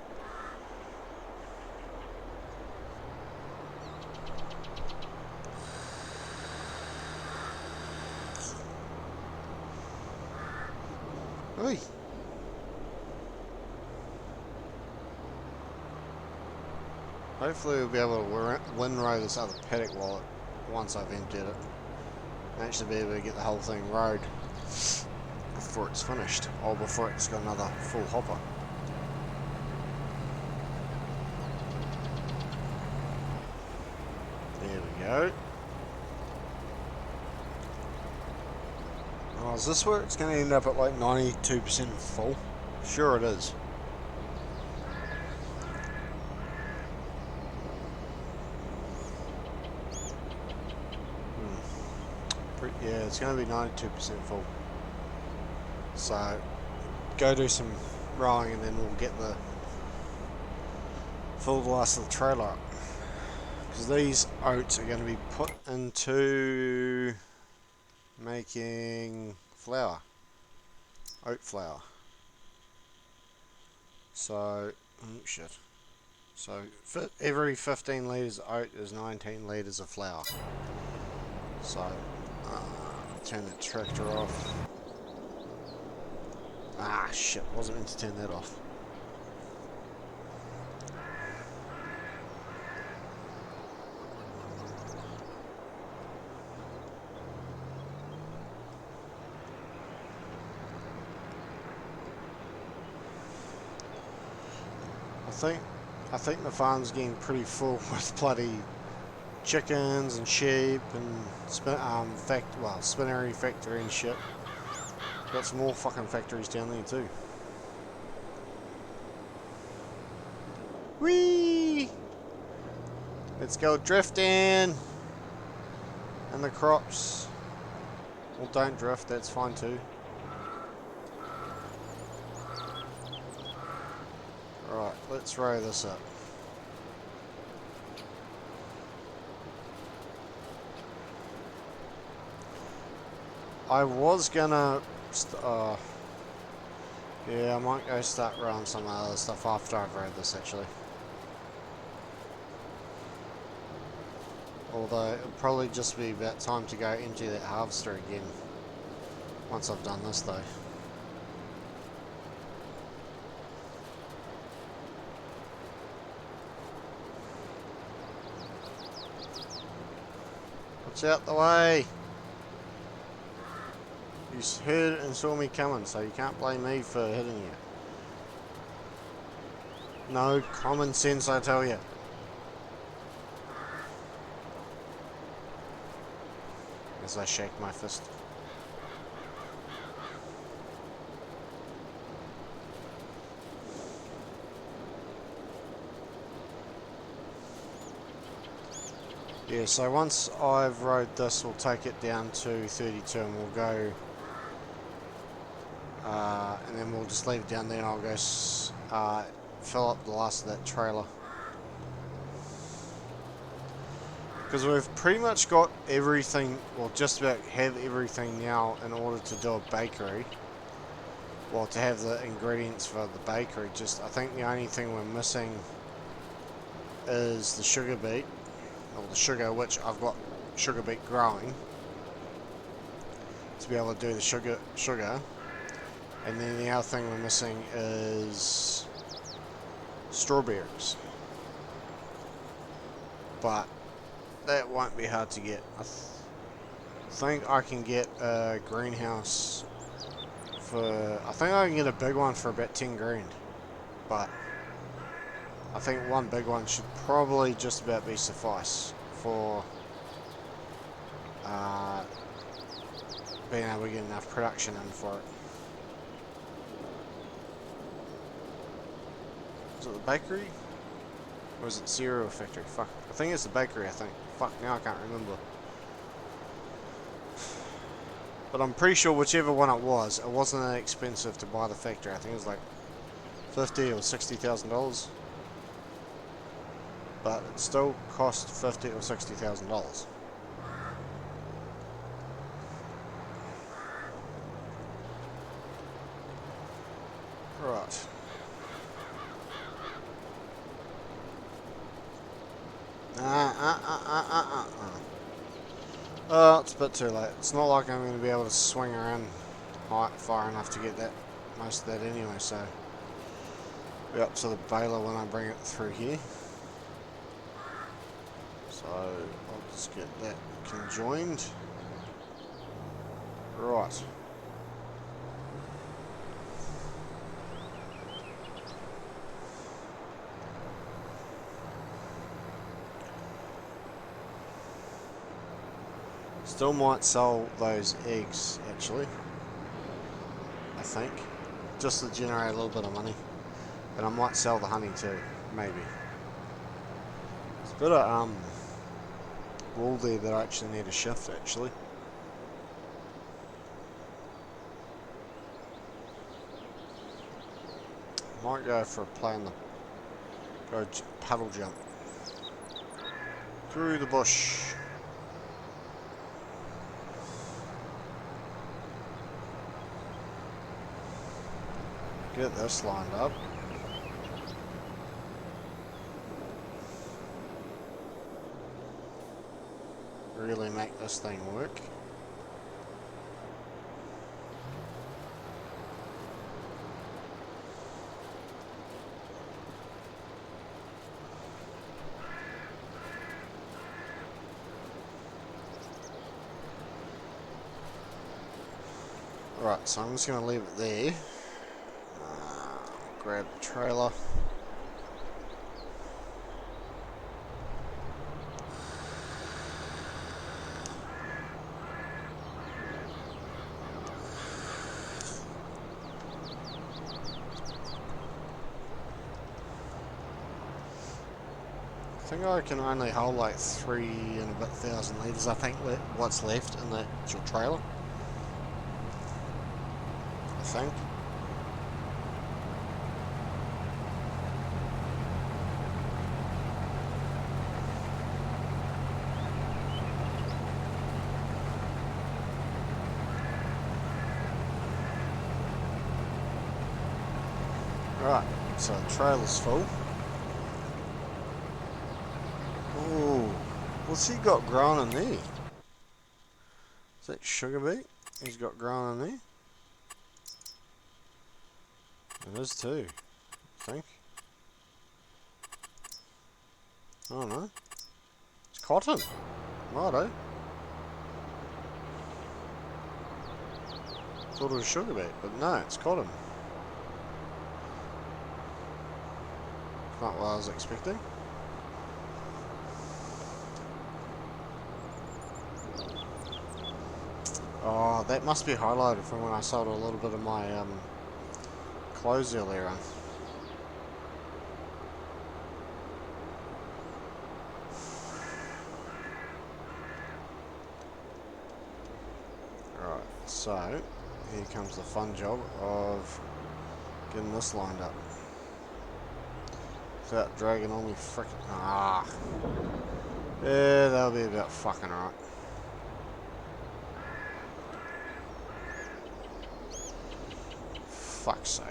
Oi! Hopefully we'll be able to windrow this other paddock once I've emptied it. And actually be able to get the whole thing rowed before it's finished, or before it's got another full hopper. There we go. Oh, is this where it's going to end up at like 92% full? Sure it is. Yeah, it's going to be 92% full. So, go do some rowing and then we'll get the full last of the trailer up. Because these oats are going to be put into making flour. Oat flour. So, oh shit. So, every 15 litres of oat is 19 litres of flour. So, turn the tractor off. Ah, shit, wasn't meant to turn that off. I think the farm's getting pretty full with bloody chickens and sheep and spinnery factory and shit. Got some more fucking factories down there too. Whee! Let's go drifting in the crops. Well, don't drift, that's fine too. Right, let's row this up. I was gonna, yeah, I might go start rowing some other stuff after I've rowed this actually. Although it'll probably just be about time to go empty that harvester again once I've done this though. Watch out the way! You heard and saw me coming, so you can't blame me for hitting you. No common sense, I tell you. As I shake my fist. Yeah, so once I've rowed this, we'll take it down to 32 and we'll go, and then we'll just leave it down there and I'll go fill up the last of that trailer. Because we've pretty much got everything, well just about have everything now in order to do a bakery. Well, to have the ingredients for the bakery, just I think the only thing we're missing is the sugar beet. Or the sugar, which I've got sugar beet growing to be able to do the sugar, and then the other thing we're missing is strawberries, but that won't be hard to get. I think I can get a greenhouse for, I think I can get a big one for about 10 grand, but I think one big one should probably just about be suffice for being able to get enough production in for it. Is it the bakery? Or is it cereal factory? Fuck. I think it's the bakery, I think. Fuck, now I can't remember. But I'm pretty sure whichever one it wasn't that expensive to buy the factory. I think it was like $50,000 or $60,000. But it still cost $50,000 or $60,000. Right. Oh, it's a bit too late. It's not like I'm going to be able to swing around far enough to get that most of that anyway, so be up to the baler when I bring it through here. So I'll just get that conjoined. Right. Still might sell those eggs, actually. I think. Just to generate a little bit of money. And I might sell the honey too, maybe. It's a bit of wool there that I actually need to shift, actually. Might go for a play on the paddle jump through the bush. Get this lined up. Really make this thing work. Right, so I'm just going to leave it there. Grab the trailer. I think I can only hold like 3,000 litres, I think, what's left in that actual trailer. I think. Right, so the trailer's full. Ooh, what's he got growing in there? Is that sugar beet he's got growing in there? It is too, I think. I don't know. It's cotton. Righto. Thought it was sugar beet, but no, it's cotton. Not what I was expecting. Oh, that must be highlighted from when I sold a little bit of my clothes earlier on. Alright, so here comes the fun job of getting this lined up. Without dragging all my frickin'... Yeah, that'll be about fucking right. Fuck's sake.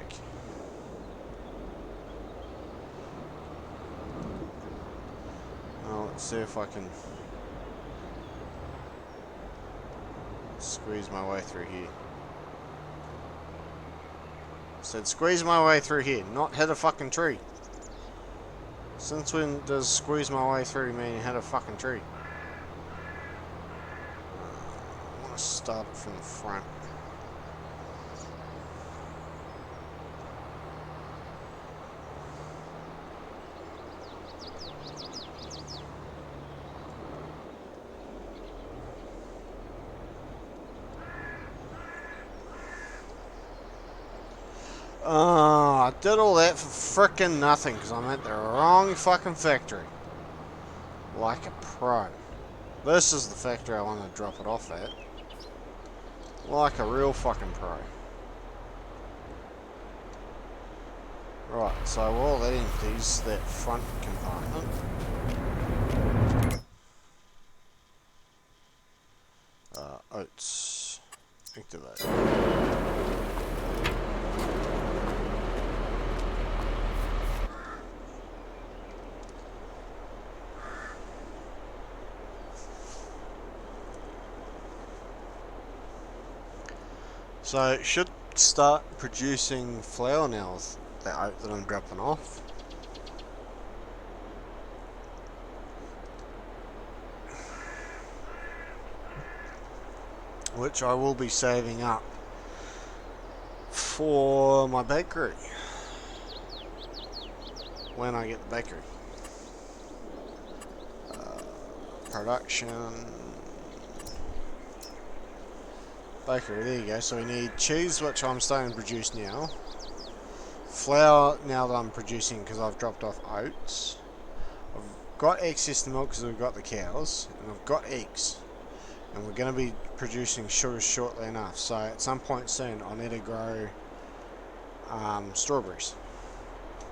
Well, let's see if I can squeeze my way through here. Said squeeze my way through here, not hit a fucking tree. Since when does squeeze my way through mean hit a fucking tree? I want to start it from the front. I did all that for frickin' nothing because I'm at the wrong fucking factory. Like a pro. This is the factory I want to drop it off at. Like a real fucking pro. Right, so while that empties that front compartment, oats activate. So it should start producing flour now, that oat that I'm dropping off. Which I will be saving up for my bakery. When I get the bakery. Production. Bakery, there you go. So we need cheese, which I'm starting to produce now. Flour, now that I'm producing because I've dropped off oats. I've got excess milk because we've got the cows. And I've got eggs. And we're going to be producing sugar shortly enough. So at some point soon, I'll need to grow strawberries.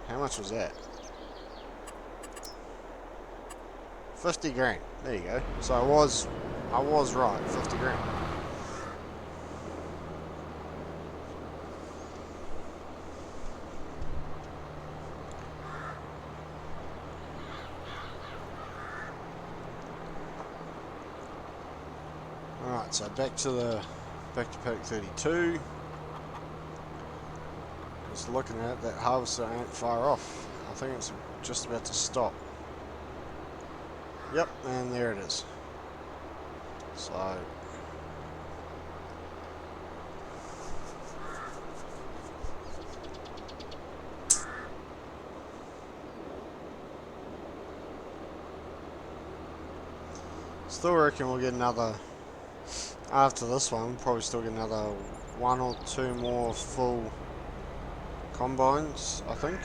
How much was that? 50 grand. There you go. So I was right. 50 grand. Alright, so back to Paddock 32. Just looking at it, that harvester ain't far off. I think it's just about to stop. Yep, and there it is. So still reckon we'll get another, after this one, we'll probably still get another 1 or 2 more full combines, I think.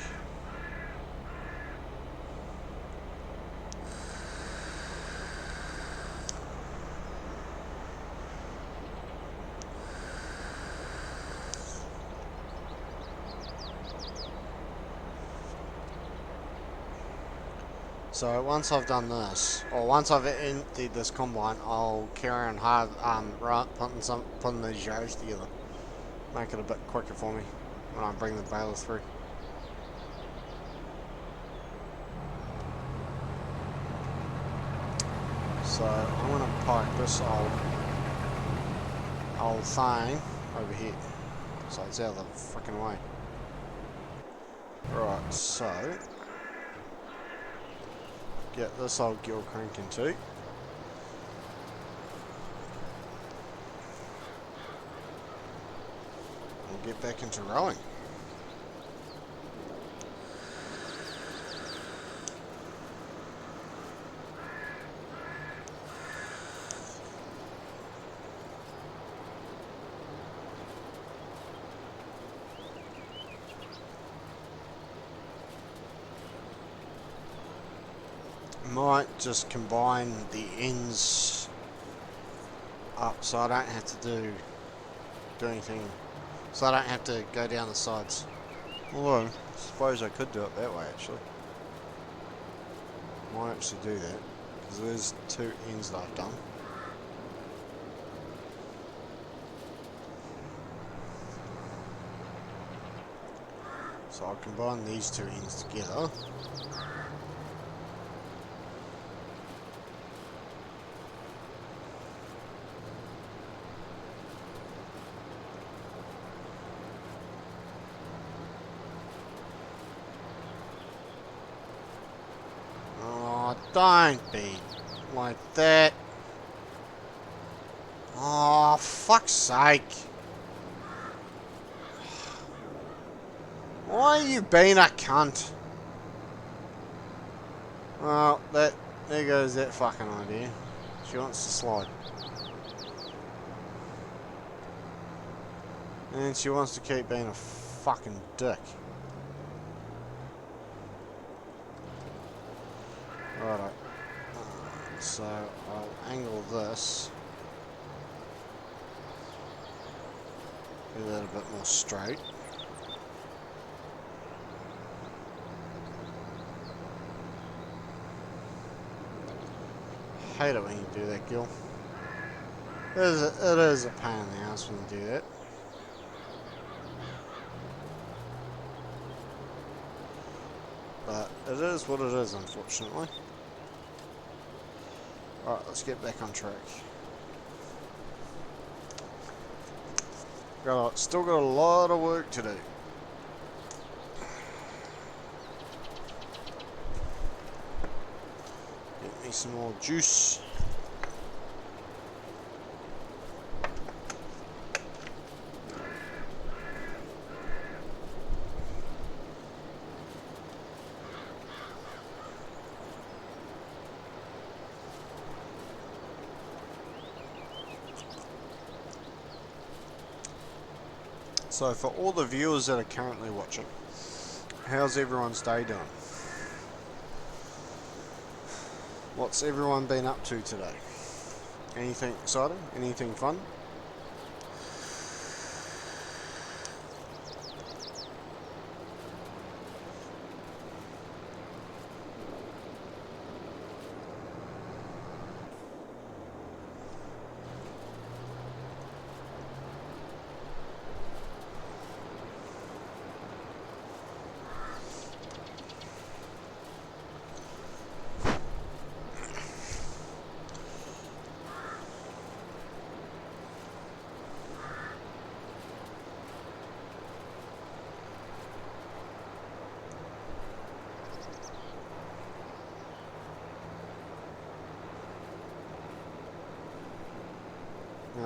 So once I've done this, or once I've emptied this combine, I'll carry on putting these rows together. Make it a bit quicker for me when I bring the baler through. So I'm going to park this old thing over here, so it's out of the freaking way. Right, so get this old gill cranking too. And get back into rowing. Might just combine the ends up so I don't have to do anything, so I don't have to go down the sides. Although, I suppose I could do it that way actually. Might actually do that, because there's 2 ends that I've done. So I'll combine these 2 ends together. Don't be like that. Oh, fuck's sake. Why are you being a cunt? Well, there goes that fucking idea. She wants to slide. And she wants to keep being a fucking dick. Righto. So I'll angle this. Get that a bit more straight. Hate it when you do that, Gil. It is a pain in the ass when you do that. But it is what it is, unfortunately. Alright, let's get back on track. Still got a lot of work to do. Get me some more juice. So for all the viewers that are currently watching, how's everyone's day doing? What's everyone been up to today? Anything exciting? Anything fun?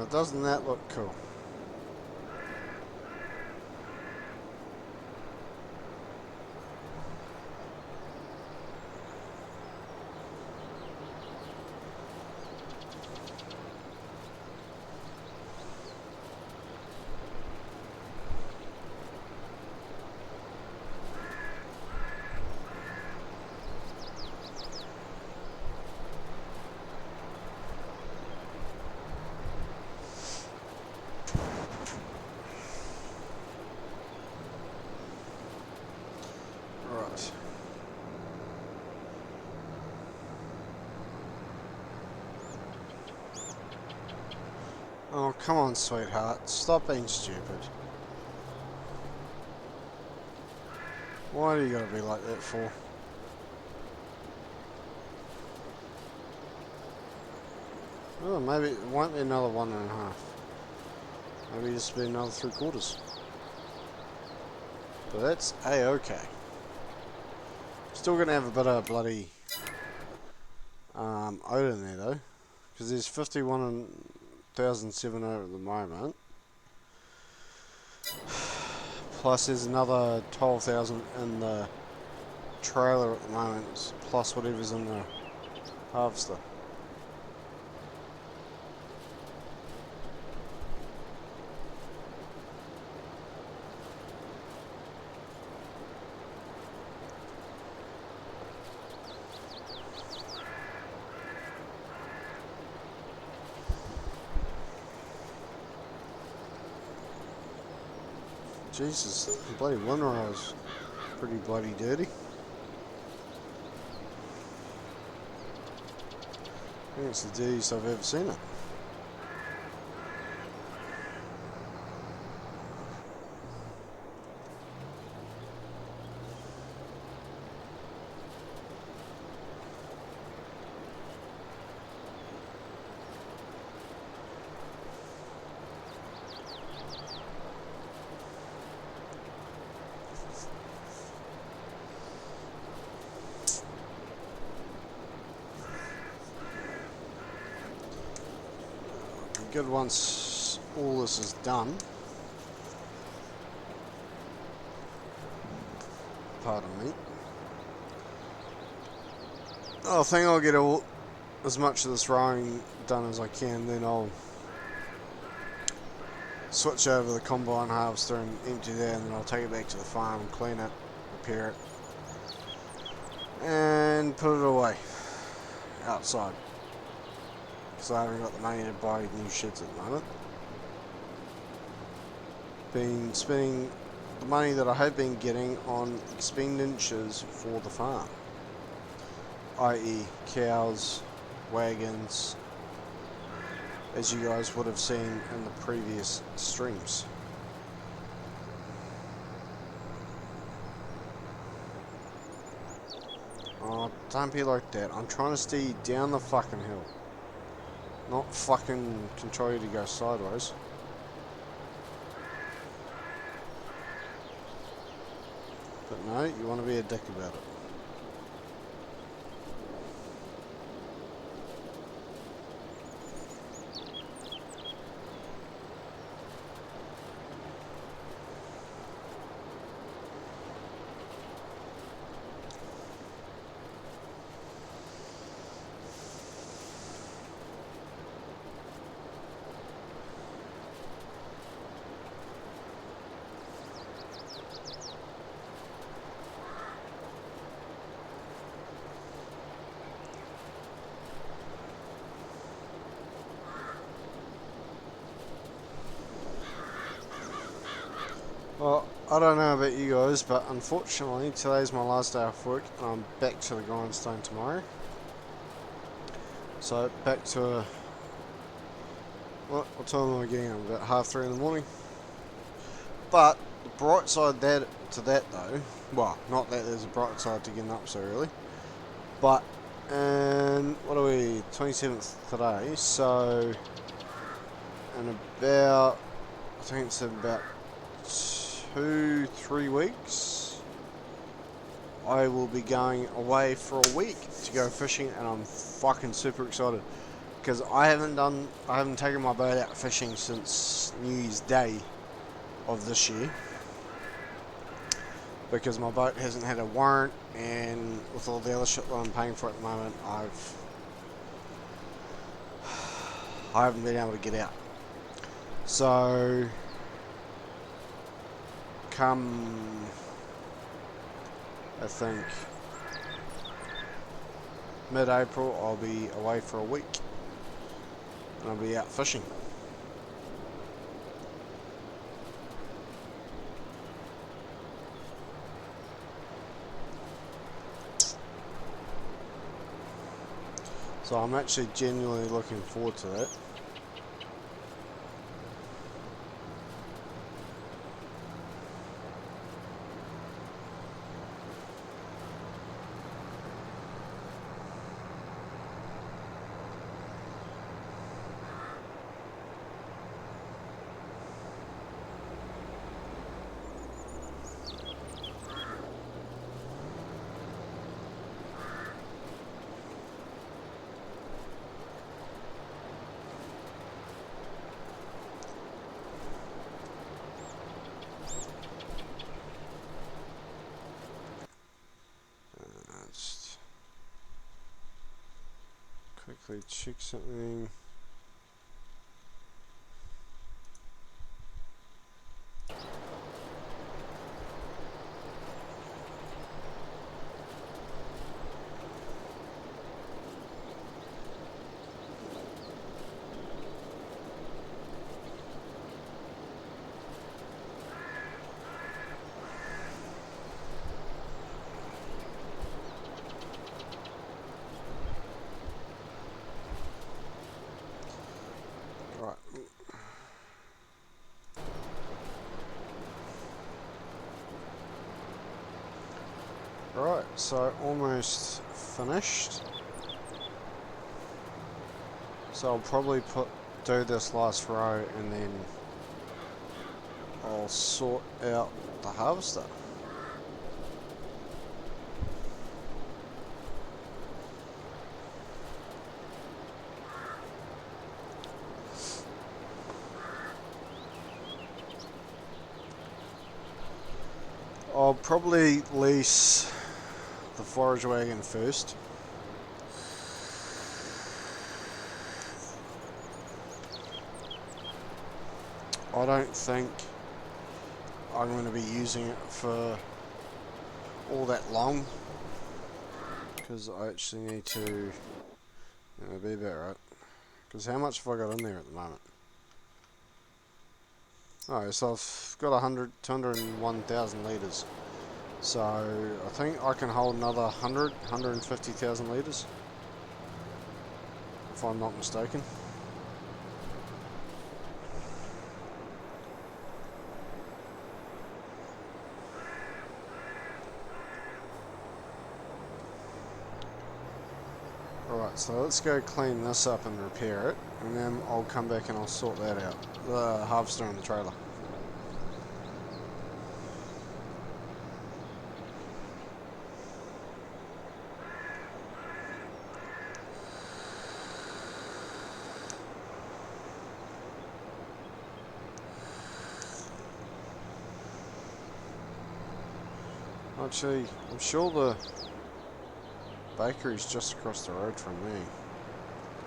Now doesn't that look cool? Right. Oh, come on, sweetheart. Stop being stupid. Why do you gotta be like that for? Oh, maybe it won't be another 1.5. Maybe just be another 3/4. But that's a-okay. Still gonna have a bit of bloody oat in there though, because there's 51,700 at the moment. Plus there's another 12,000 in the trailer at the moment, plus whatever's in the harvester. Jesus, the bloody Winrow is pretty bloody dirty. I think it's the dirtiest I've ever seen it. Good once all this is done. Pardon me. I think I'll get as much of this rowing done as I can, then I'll switch over the combine harvester and empty that, and then I'll take it back to the farm and clean it, repair it, and put it away outside. So I haven't got the money to buy new sheds at the moment. Been spending the money that I have been getting on expenditures for the farm, i.e. cows, wagons, as you guys would have seen in the previous streams. Oh, don't be like that. I'm trying to steer you down the fucking hill. Not fucking control you to go sideways. But no, you want to be a dick about it. Well, I don't know about you guys, but unfortunately today's my last day off work and I'm back to the grindstone tomorrow. So back to what time am I getting up? About 3:30 in the morning. But the bright side to that though, well, not that there's a bright side to getting up so early, but what are we, 27th today, so in about, I think it's about 2-3 weeks, I will be going away for a week to go fishing, and I'm fucking super excited. because I haven't taken my boat out fishing since New Year's Day of this year, because my boat hasn't had a warrant, and with all the other shit that I'm paying for at the moment, I haven't been able to get out. So come, I think, mid-April, I'll be away for a week and I'll be out fishing. So I'm actually genuinely looking forward to that. Just quickly check something. Right, so almost finished. So I'll probably do this last row and then I'll sort out the harvester. I'll probably lease the forage wagon first. I don't think I'm going to be using it for all that long, because I actually need to, be about right. Because how much have I got in there at the moment? Oh, so I've got 201,000 litres. So I think I can hold another 150,000 litres, if I'm not mistaken. Alright, so let's go clean this up and repair it, and then I'll come back and I'll sort that out. The harvester and the trailer. Actually, I'm sure the bakery's just across the road from me.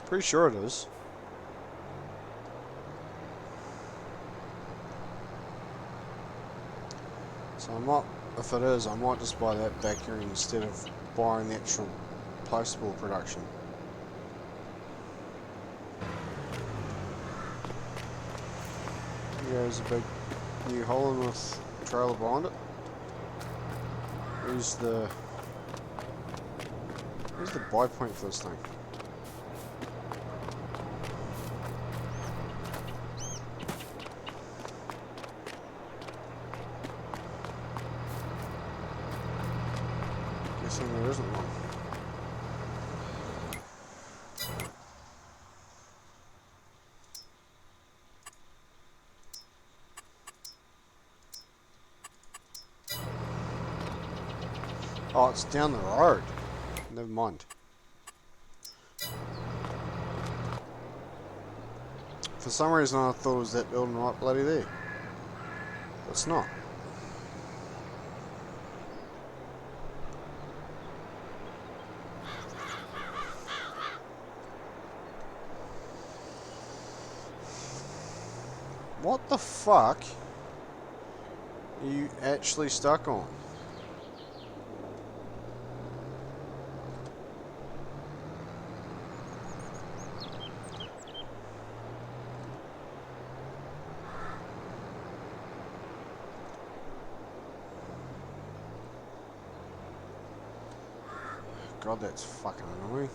Pretty sure it is. So I might, if it is, I might just buy that bakery instead of buying the actual postable production. There's a big New Holland with a trailer behind it. Where's the buy point for this thing? Guessing there isn't one. Oh, it's down the road. Never mind. For some reason I thought it was that building right bloody there. It's not. What the fuck are you actually stuck on? God, that's fucking annoying.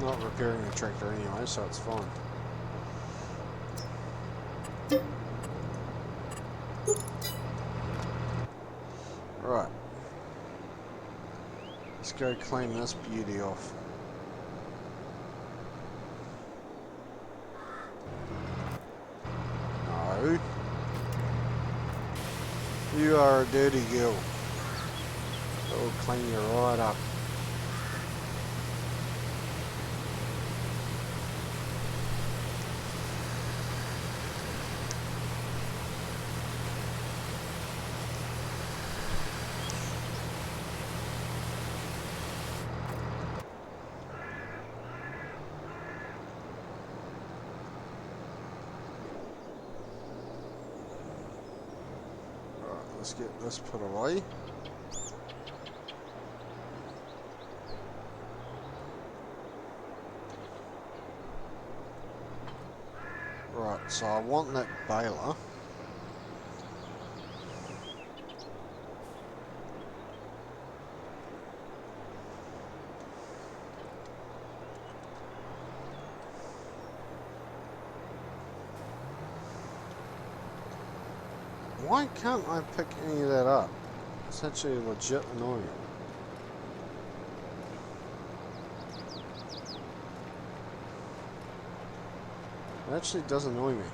Not repairing the tractor anyway, so it's fine. Right. Let's go clean this beauty off. No. You are a dirty girl. That will clean you right up. Let's get this put away. Right, so I want that baler. Why can't I pick any of that up? It's actually legit annoying. It actually does annoy me.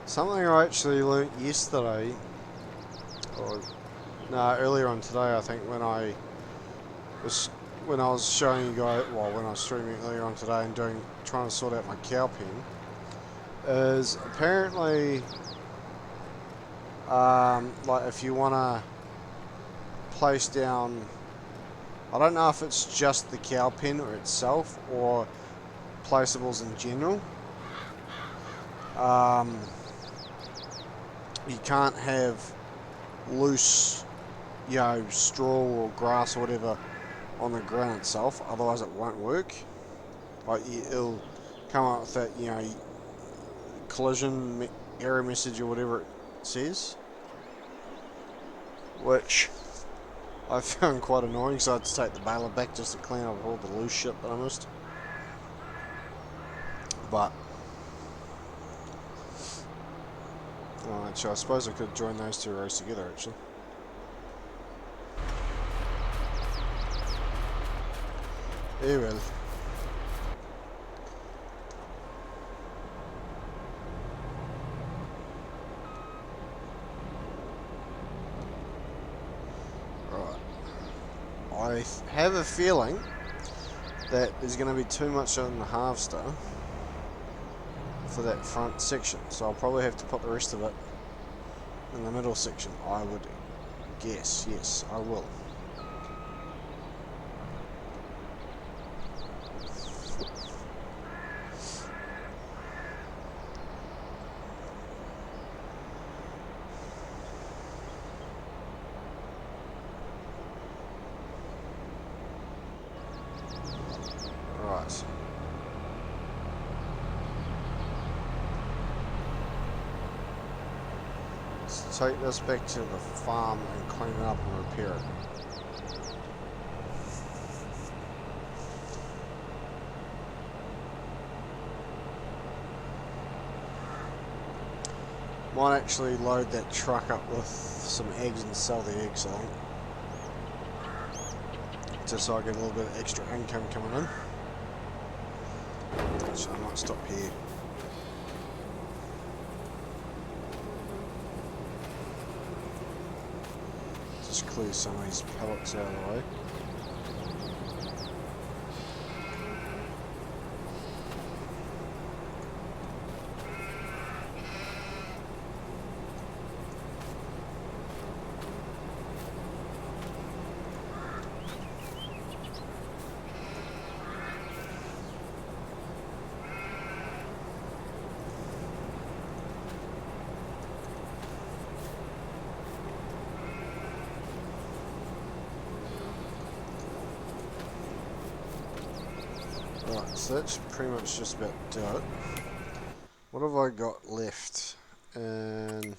Something I actually learnt yesterday, or no, earlier on today, I think, when I was showing you guys, well, when I was streaming earlier on today and trying to sort out my cow pen, is apparently, like if you want to place down, I don't know if it's just the cow pen or itself or placeables in general. You can't have loose, straw or grass or whatever on the ground itself, otherwise it won't work. Like, it'll come up with that, collision error message or whatever it says, which I found quite annoying, so I had to take the baler back just to clean up all the loose shit that I missed. But actually, I suppose I could join those two rows together, actually. Eh well. Right. I have a feeling that there's going to be too much on the harvester for that front section, so I'll probably have to put the rest of it in the middle section, I would guess. Yes, I will. Right. Let's take this back to the farm and clean it up and repair it. Might actually load that truck up with some eggs and sell the eggs, I think. Just so I get a little bit of extra income coming in. So I might stop here. Just clear some of these pellets out of the way. Right, so that's pretty much just about do it. What have I got left in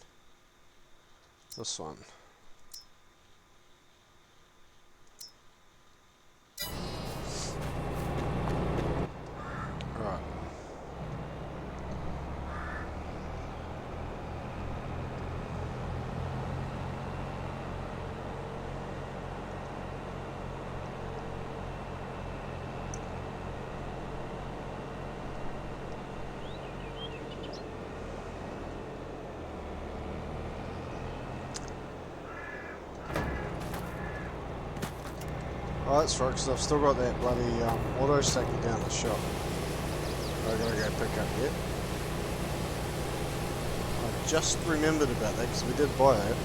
this one? Right. Oh, that's right, because I've still got that bloody auto stacker down the shop. I gotta go pick up yet. I just remembered about that because we did buy that.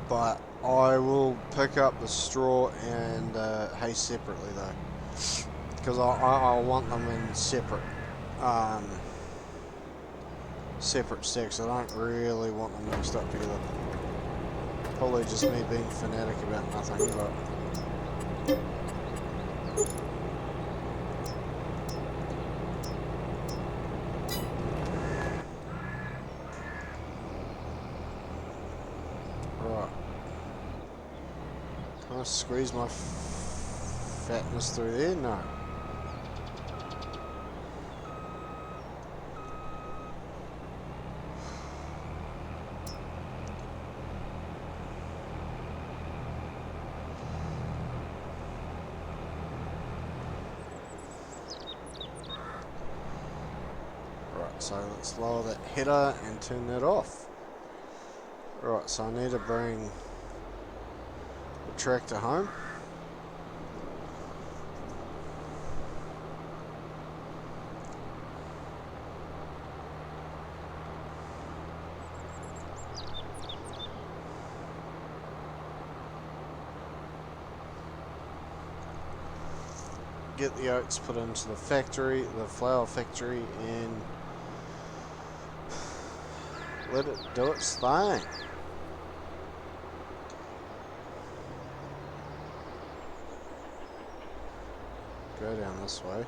But I will pick up the straw and hay separately though, because I want them in separate separate stacks. I don't really want them mixed up together. Probably just me being fanatic about nothing, but right. Can I squeeze my fatness through there? No. Right, so let's lower that header and turn that off. Right, so I need to bring the tractor home. Get the oats put into the factory, the flour factory, and let it do its thing. Go down this way.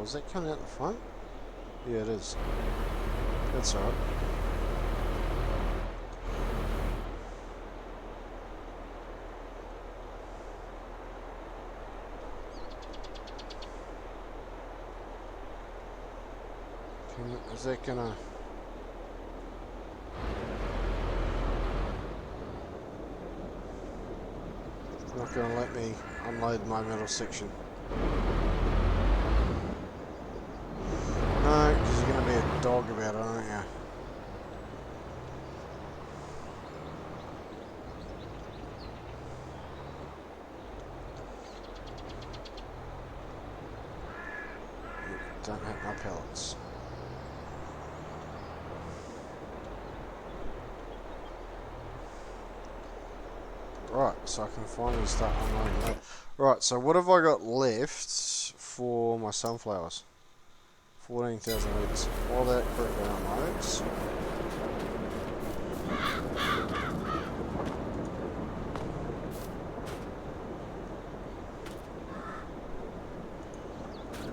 Is that coming out the front? Yeah, it is. That's alright. Is that gonna... Not gonna let me unload my middle section. No, because you're gonna be a dog about it, aren't you? Don't hit my pellets. so I can finally start unloading that. Right, so what have I got left for my sunflowers? 14,000 litres. While that quickly unloads.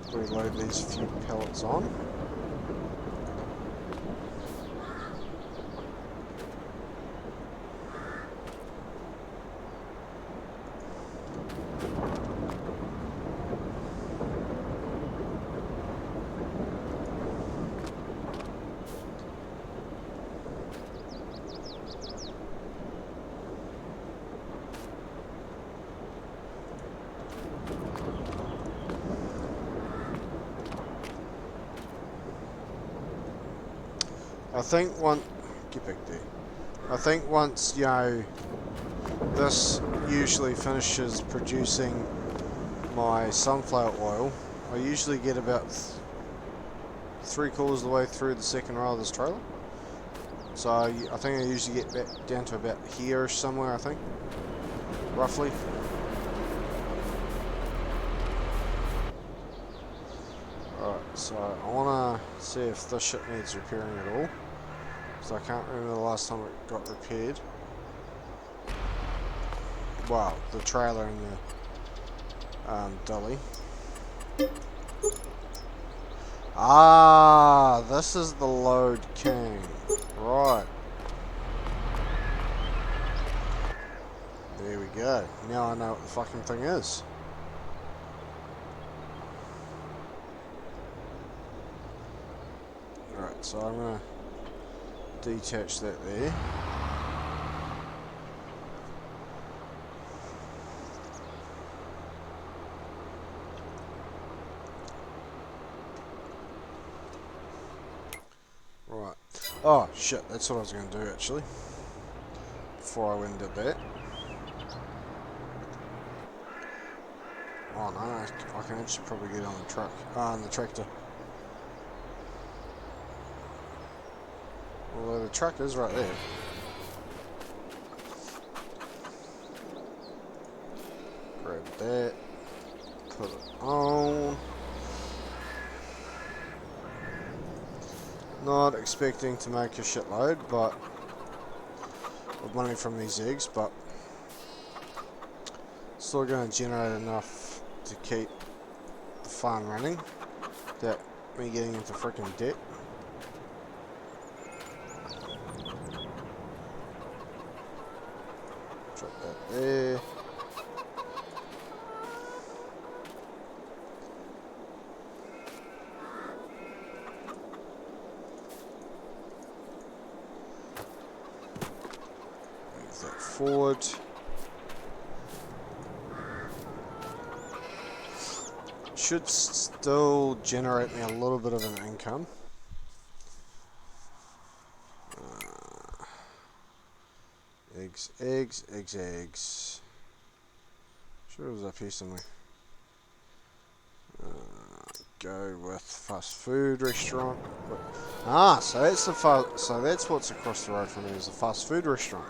Quickly load these few pellets on. I think get back there. I think once, you know, this usually finishes producing my sunflower oil, I usually get about 3/4 of the way through the second row of this trailer. So I think I usually get back down to about here somewhere, I think, roughly. Alright, so I want to see if this shit needs repairing at all. So I can't remember the last time it got repaired. Wow, the trailer and the dolly. Ah, this is the load king. Right. There we go. Now I know what the fucking thing is. Right, so I'm gonna detach that there. Right. Oh shit, that's what I was gonna do actually. Before I went and did that. Oh no, I can actually probably get on the truck. On the tractor. Although the truck is right there. Grab that. Put it on. Not expecting to make a shitload, but of money from these eggs, but still going to generate enough to keep the farm running without me getting into freaking debt. Drop that there. Move that forward. Should still generate me a little bit of an income. Eggs. Sure it was up here somewhere. Go with fast food restaurant. Ah, so that's so that's what's across the road from me is a fast food restaurant.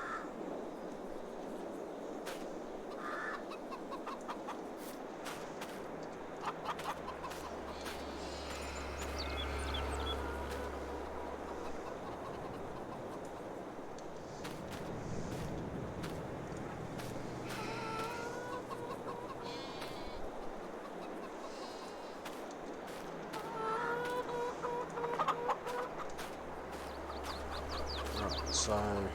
So and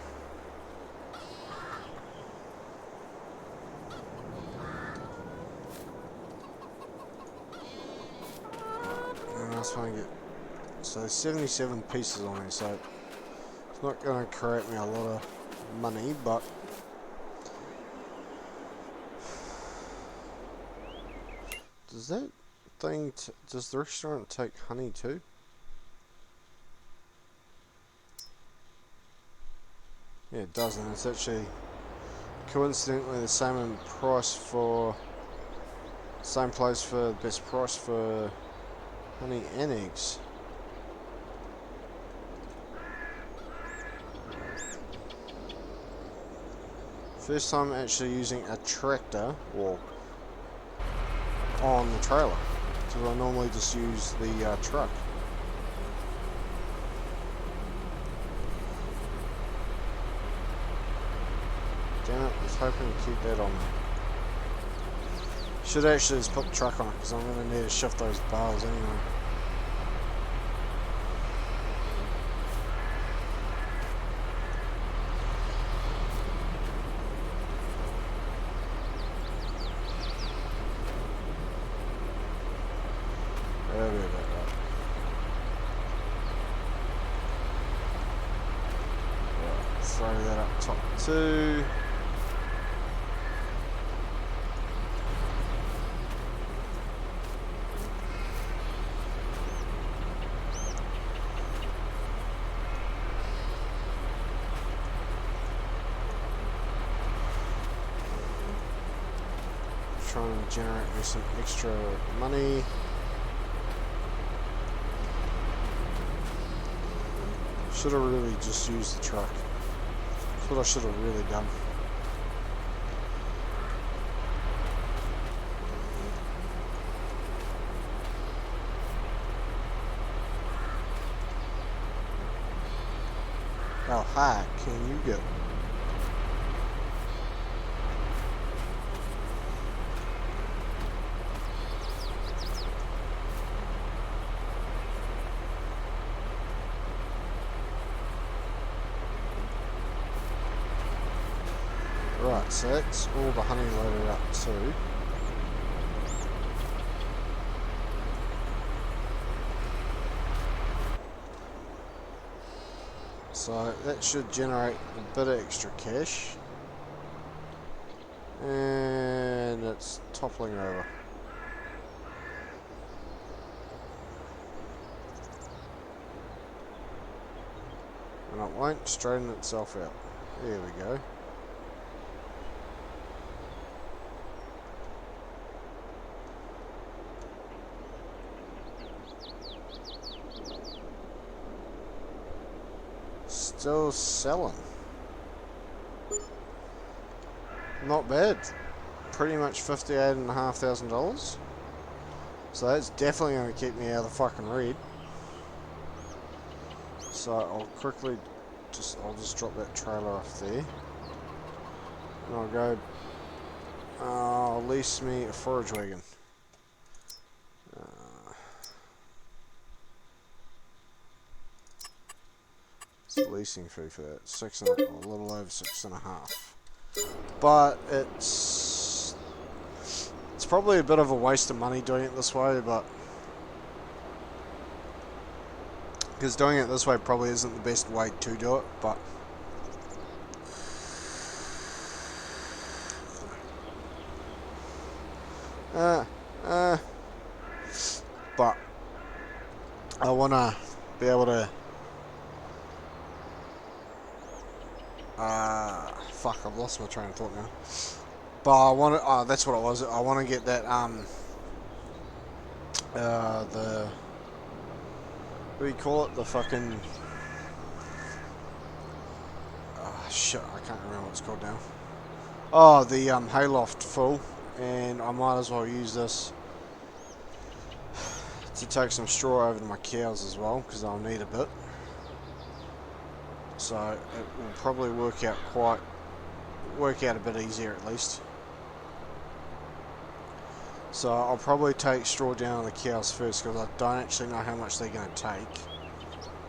I just want to get 77 pieces on here, so it's not going to create me a lot of money, but does that thing does the restaurant take honey too? Yeah, it does, and it's actually coincidentally the same in price for same place for best price for honey and eggs. First time actually using a tractor or on the trailer, because I normally just use the truck. Damn it, I was hoping to keep that on there. Should actually just put the truck on it, because I'm going to need to shift those bars anyway. That'll be about right. Right, throw that up top too. Trying to generate me some extra money. Should have really just used the truck. That's what I should have really done. How high can you go? Right, so that's all the honey loaded up too. So that should generate a bit of extra cash. And it's toppling over. And it won't straighten itself out. There we go. Still selling. Not bad. Pretty much $58,500. So that's definitely going to keep me out of the fucking red. So I'll quickly I'll just drop that trailer off there. And I'll go lease me a forage wagon. It's a leasing fee for that. A little over 6.5. But it's probably a bit of a waste of money doing it this way, but because doing it this way probably isn't the best way to do it, but but I want to be able to fuck, I've lost my train of thought now. But I want to, that's what it was. I want to get that, the, what do you call it? The fucking, shit, I can't remember what it's called now. Oh, the, hayloft full, and I might as well use this to take some straw over to my cows as well, because I'll need a bit. So it will probably work out a bit easier at least. So I'll probably take straw down on the cows first, because I don't actually know how much they're going to take.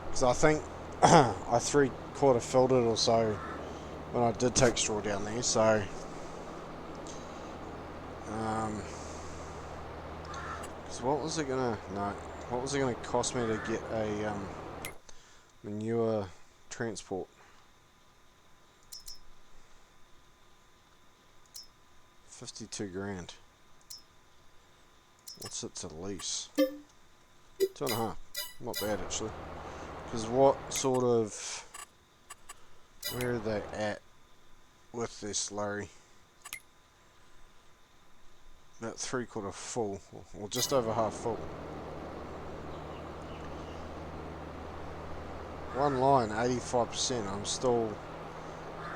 Because I think I 3/4 filled it or so when I did take straw down there. So because what was it gonna cost me to get a manure transport? 52 grand. What's it to lease? 2.5. Not bad actually. Because what sort of, where are they at with this slurry? About 3/4 full, or just over half full. One line, 85%. I'm still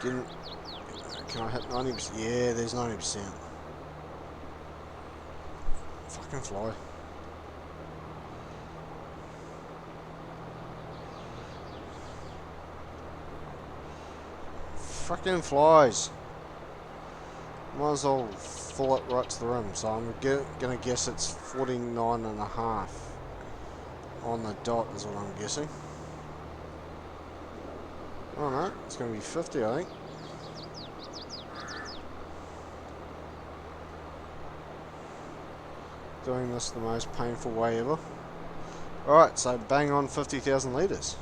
getting, Can I hit 90%? Yeah, there's 90%. Fucking fly. Fucking flies. Might as well fall it right to the rim. So I'm gonna guess it's 49.5 on the dot is what I'm guessing. Oh no, it's gonna be 50 I think. Doing this the most painful way ever. Alright, so bang on 50,000 litres.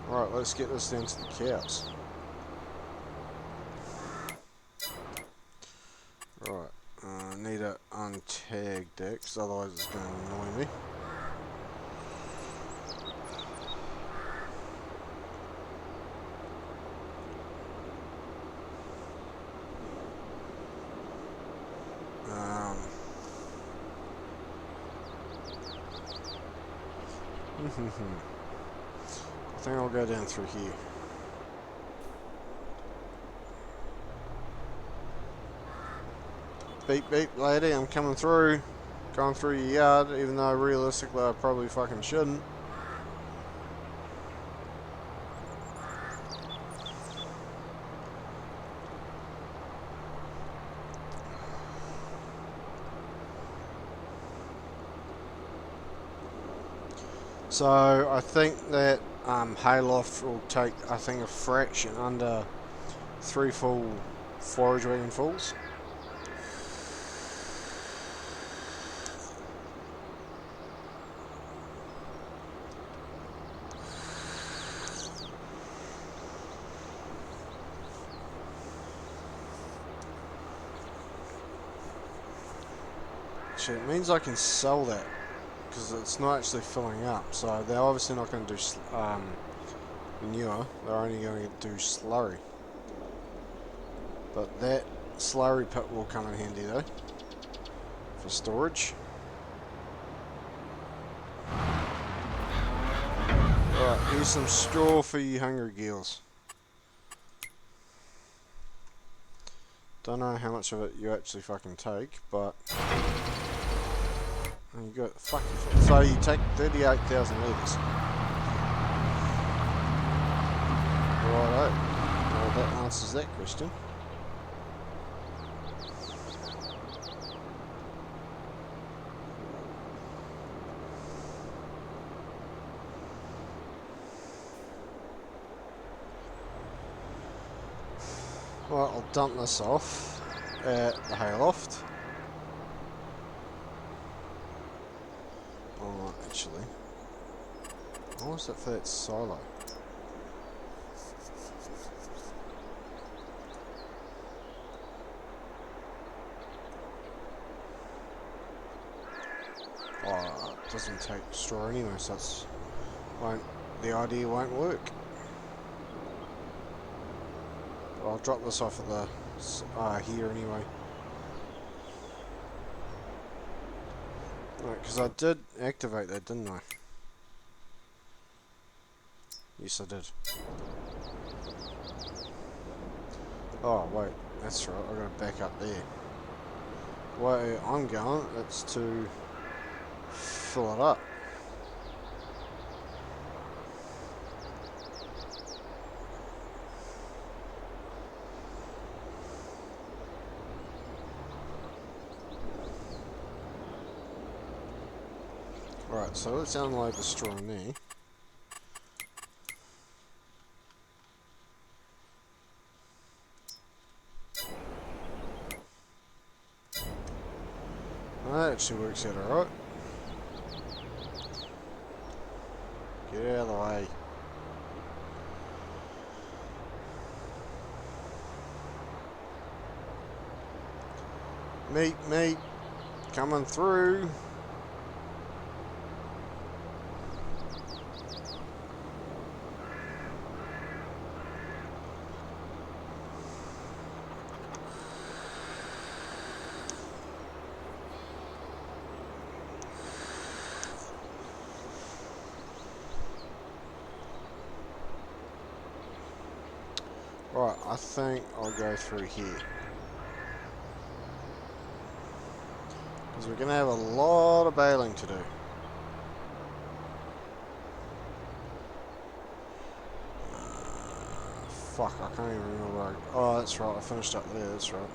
Alright, let's get this down to the cows. Right, I need to untag that, because otherwise it's going to annoy me. I think I'll go down through here. Beep beep lady, I'm coming through. Going through your yard, even though realistically I probably fucking shouldn't. So I think that hayloft will take, I think, a fraction under 3 full forage wagon fulls. So it means I can sell that because it's not actually filling up. So they're obviously not going to do manure. They're only going to do slurry. But that slurry pit will come in handy though for storage. Alright, here's some straw for you hungry gills. Don't know how much of it you actually fucking take, but you got fuck you. So you take 38,000 litres. Righto. Well, that answers that question. Well, I'll dump this off at the hayloft. Oh, actually, what was it for that silo? Oh, it doesn't take straw anyway, so that's the idea won't work. I'll drop this off at the here anyway. Right, because I did activate that, didn't I? Yes, I did. Oh wait, that's right. I got to back up there. The way I'm going, it's to fill it up. Right, so let's unload the straw in there. That actually works out alright. Get out of the way. Meat, coming through. think I'll go through here. Because we're going to have a lot of baling to do. Fuck, I can't even remember where oh, that's right, I finished up there, that's right.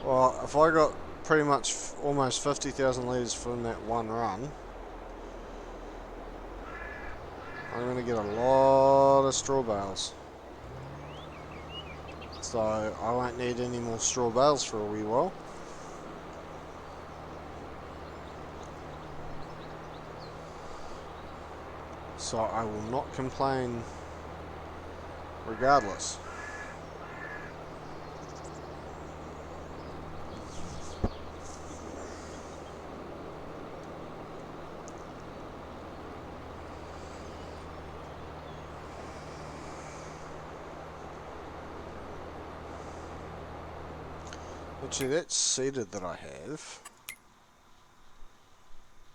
Well, if I got pretty much almost 50,000 litres from that one run, I'm going to get a lot of straw bales. So I won't need any more straw bales for a wee while. So I will not complain regardless. Actually, that seeded that I have.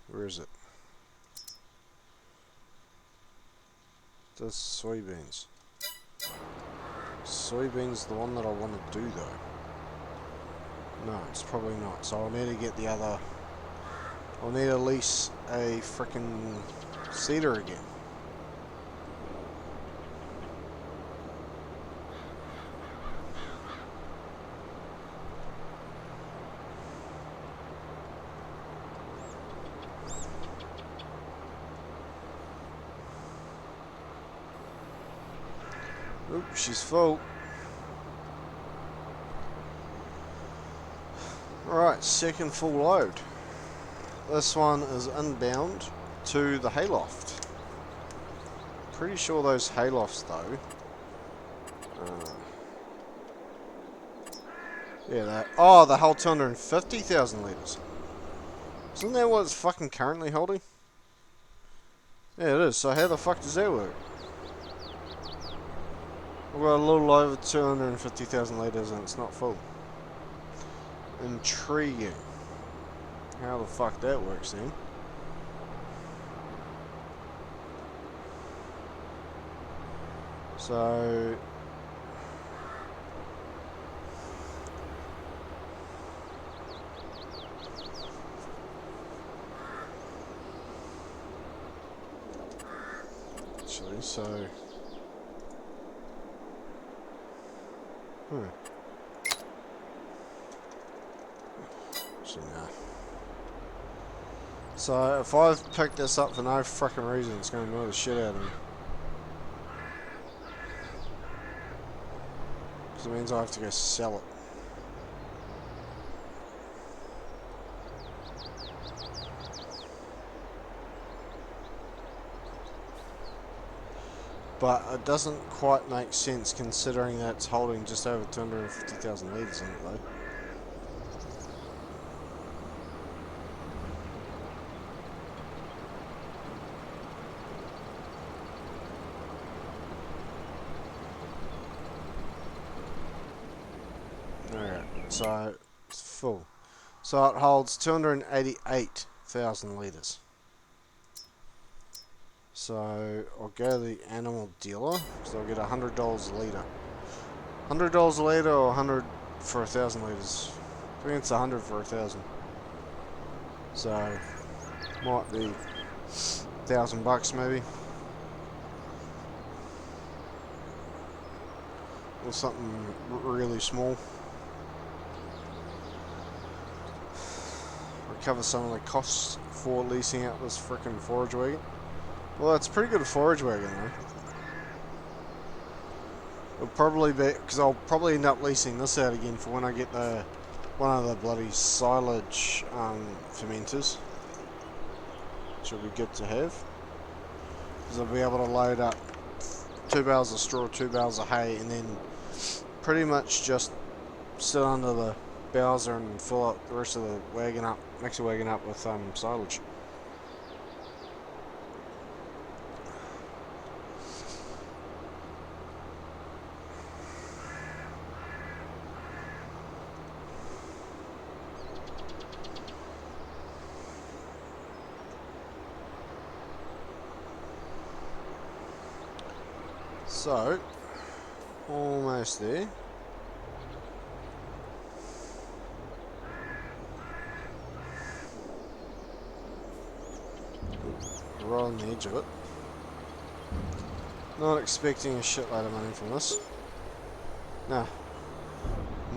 Where is it? That's soybeans. Soybeans the one that I want to do though. No, it's probably not. So I'll need to get the other. I'll need to lease a frickin' seeder again. Oop, she's full. Alright, second full load. This one is inbound to the hayloft. Pretty sure those haylofts though. Yeah, that. Oh, the whole 250,000 litres. Isn't that what it's fucking currently holding? Yeah, it is. So how the fuck does that work? We've got a little over 250,000 litres and it's not full. Intriguing. How the fuck that works then. So... actually, so... Actually, no. So, if I've picked this up for no frickin' reason, it's going to annoy the shit out of me. Because it means I have to go sell it. But it doesn't quite make sense considering that it's holding just over 250,000 litres in it though. Alright, so it's full. So it holds 288,000 litres. So I'll go to the animal dealer, because I'll get $100 a litre. $100 a litre or 100 for 1,000 litres? I think it's 100 for 1,000. So might be $1,000 maybe. Or something really small. Recover some of the costs for leasing out this frickin' forage wagon. Well, it's pretty good a forage wagon though. It'll probably be, because I'll probably end up leasing this out again for when I get the one of the bloody silage fermenters. Which will be good to have. Because I'll be able to load up 2 bales of straw, 2 bales of hay, and then pretty much just sit under the bowser and fill up the rest of the wagon up, mix the wagon up with silage. So, almost there. Right on the edge of it. Not expecting a shitload of money from this. No.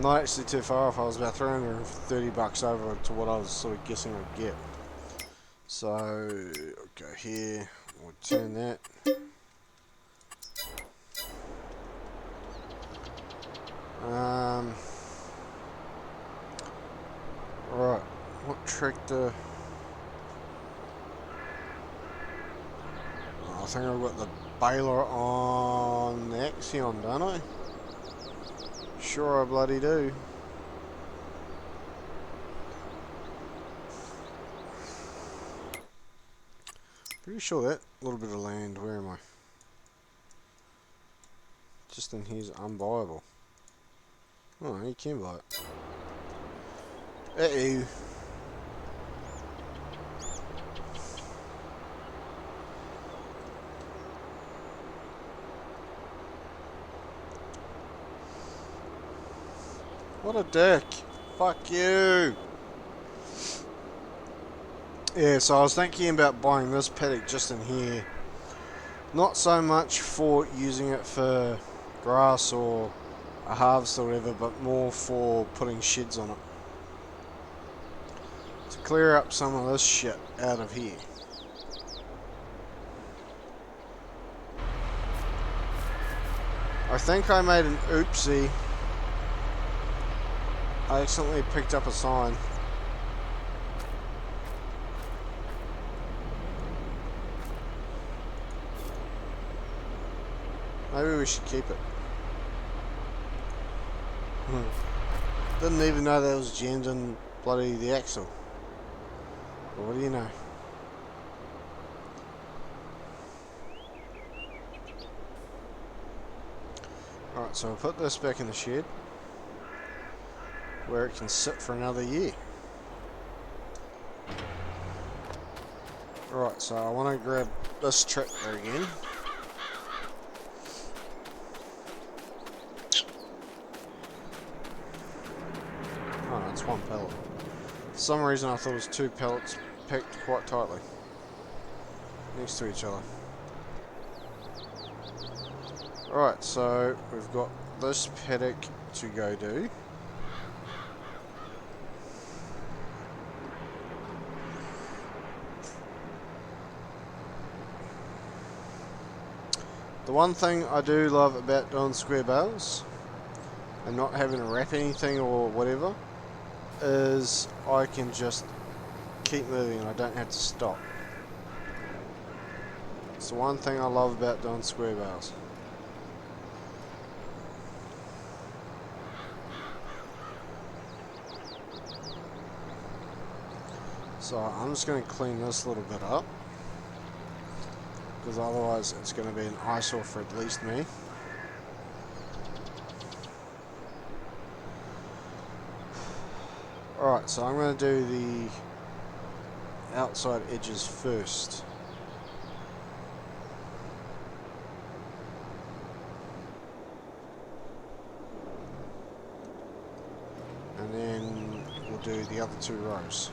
Not actually too far off. I was about 330 bucks over to what I was sort of guessing I'd get. So, I'll go here. We'll turn that. Right. What tractor? Oh, I think I've got the baler on the Axion, don't I? Sure I bloody do. Pretty sure that little bit of land, where am I? Just in here's unbuyable. Oh, you can buy it. Uh-oh. What a dick. Fuck you. Yeah, so I was thinking about buying this paddock just in here. Not so much for using it for grass or a harvest or whatever, but more for putting sheds on it. To clear up some of this shit out of here. I think I made an oopsie. I accidentally picked up a sign. Maybe we should keep it. Didn't even know that was jammed in bloody the axle. But what do you know? Alright, so I'll put this back in the shed where it can sit for another year. Right, so I want to grab this tractor again. Oh no, it's one pallet. For some reason I thought it was two pallets packed quite tightly next to each other. Right, so we've got this paddock to go do. The one thing I do love about doing square bales and not having to wrap anything or whatever is I can just keep moving and I don't have to stop. It's the one thing I love about doing square bales. So I'm just going to clean this little bit up, because otherwise it's going to be an eyesore for at least me. Alright, so I'm going to do the outside edges first. And then we'll do the other two rows.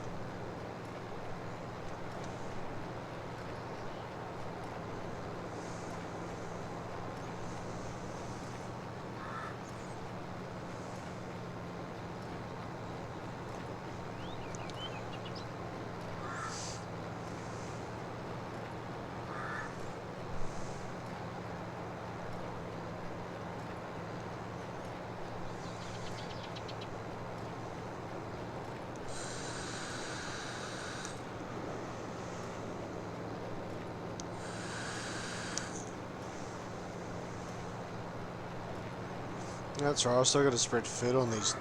That's right, I've still got to spread food on these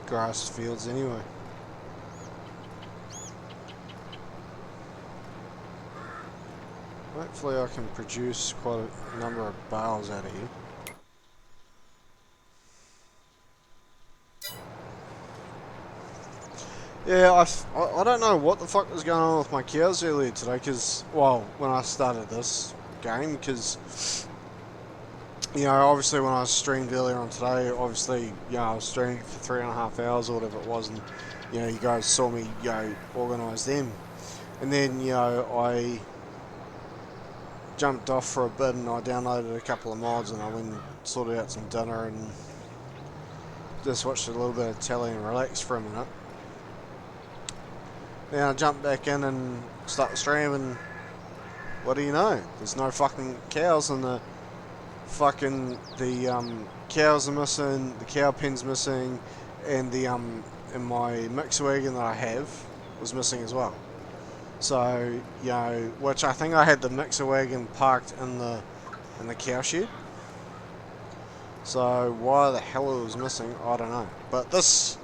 grass fields anyway. Hopefully I can produce quite a number of bales out of here. Yeah, I don't know what the fuck was going on with my cows earlier today, because, well, when I started this game, because you know, obviously when I streamed earlier on today, obviously, you know, I was streaming for 3.5 hours or whatever it was, and, you know, you guys saw me, you know, organise them. And then, you know, I jumped off for a bit and I downloaded a couple of mods and I went and sorted out some dinner and just watched a little bit of telly and relaxed for a minute. Then I jumped back in and start the stream and what do you know? There's no fucking cows in the the cows are missing, the cow pen's missing, and and my mixer wagon that I have was missing as well. So, you know, which I think I had the mixer wagon parked in the cow shed. So why the hell it was missing, I don't know. But this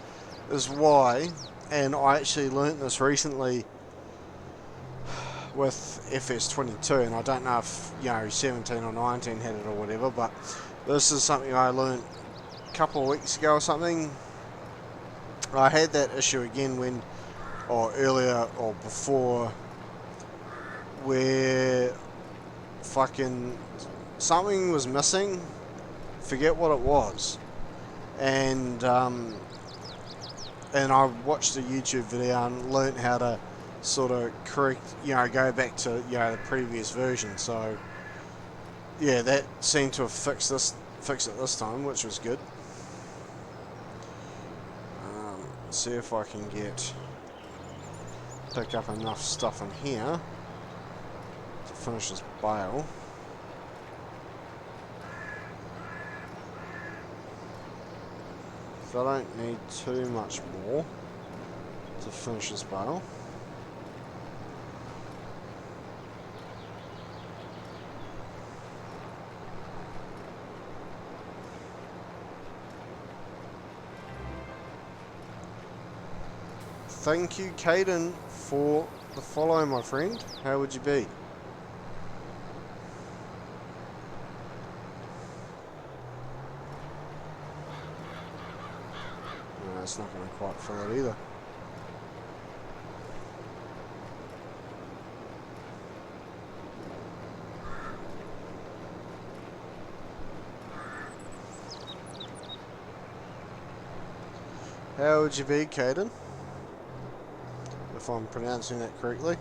is why, and I actually learnt this recently with FS22, and I don't know if, you know, 17 or 19 had it or whatever, but this is something I learnt a couple of weeks ago or something. I had that issue again when, or earlier or before, where fucking something was missing, forget what it was, and I watched a YouTube video and learnt how to sort of correct, you know, go back to, you know, the previous version. So yeah, that seemed to have fixed it this time, which was good. See if I can pick up enough stuff in here to finish this bale. So I don't need too much more to finish this bale. Thank you, Caden, for the follow, my friend. How would you be? No, it's not going to quite fill it either. How would you be, Caden? If I'm pronouncing that correctly.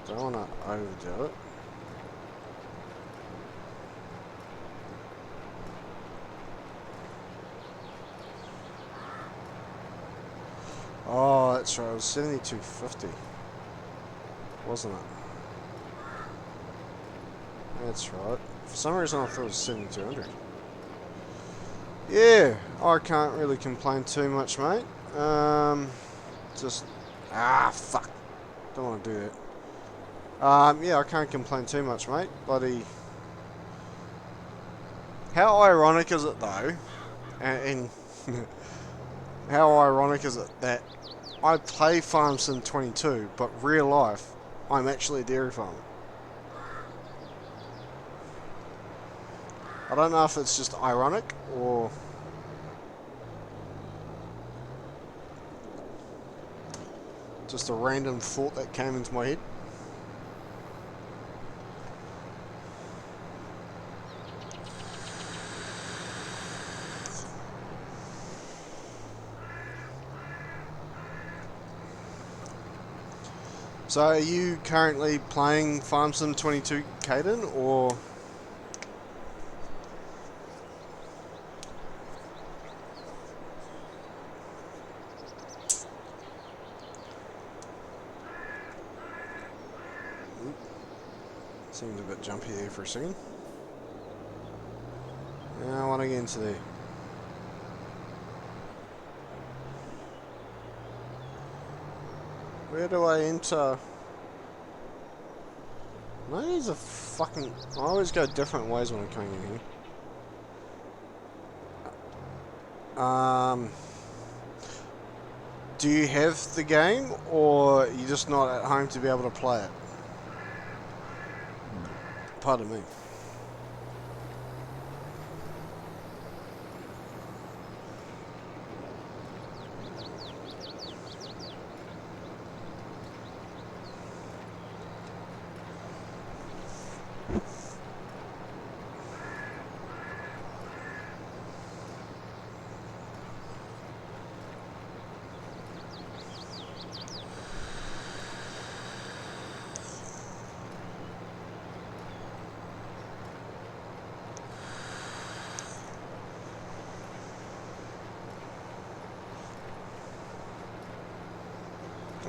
Don't want to overdo it. Oh, that's right, it was 72.50, wasn't it? That's right. For some reason I thought it was 7,200. Yeah, I can't really complain too much, mate. Just... fuck. Don't want to do that. Yeah, I can't complain too much, mate. Bloody... How ironic is it, though? And how ironic is it that I play Farm Sim 22, but real life, I'm actually a dairy farmer. I don't know if it's just ironic or just a random thought that came into my head. So are you currently playing Farm Sim 22, Caden, or... Seems a bit jumpy there for a second. Now I want to get into there. Where do I enter? No, these are fucking... I always go different ways when I'm coming in here. Do you have the game, or are you just not at home to be able to play it? Pardon me.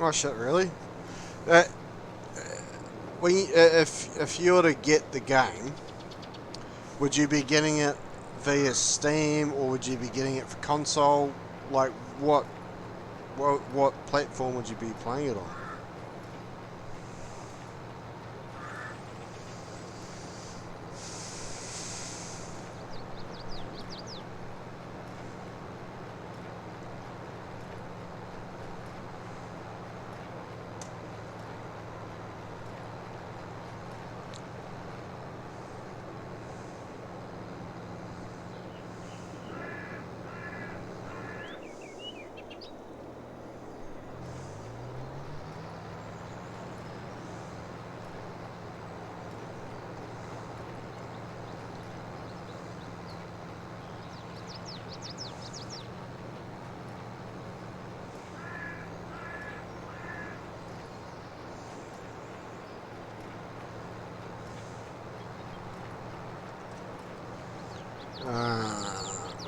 Oh shit, really? Uh, when you, if you were to get the game, would you be getting it via Steam or would you be getting it for console? Like what platform would you be playing it on?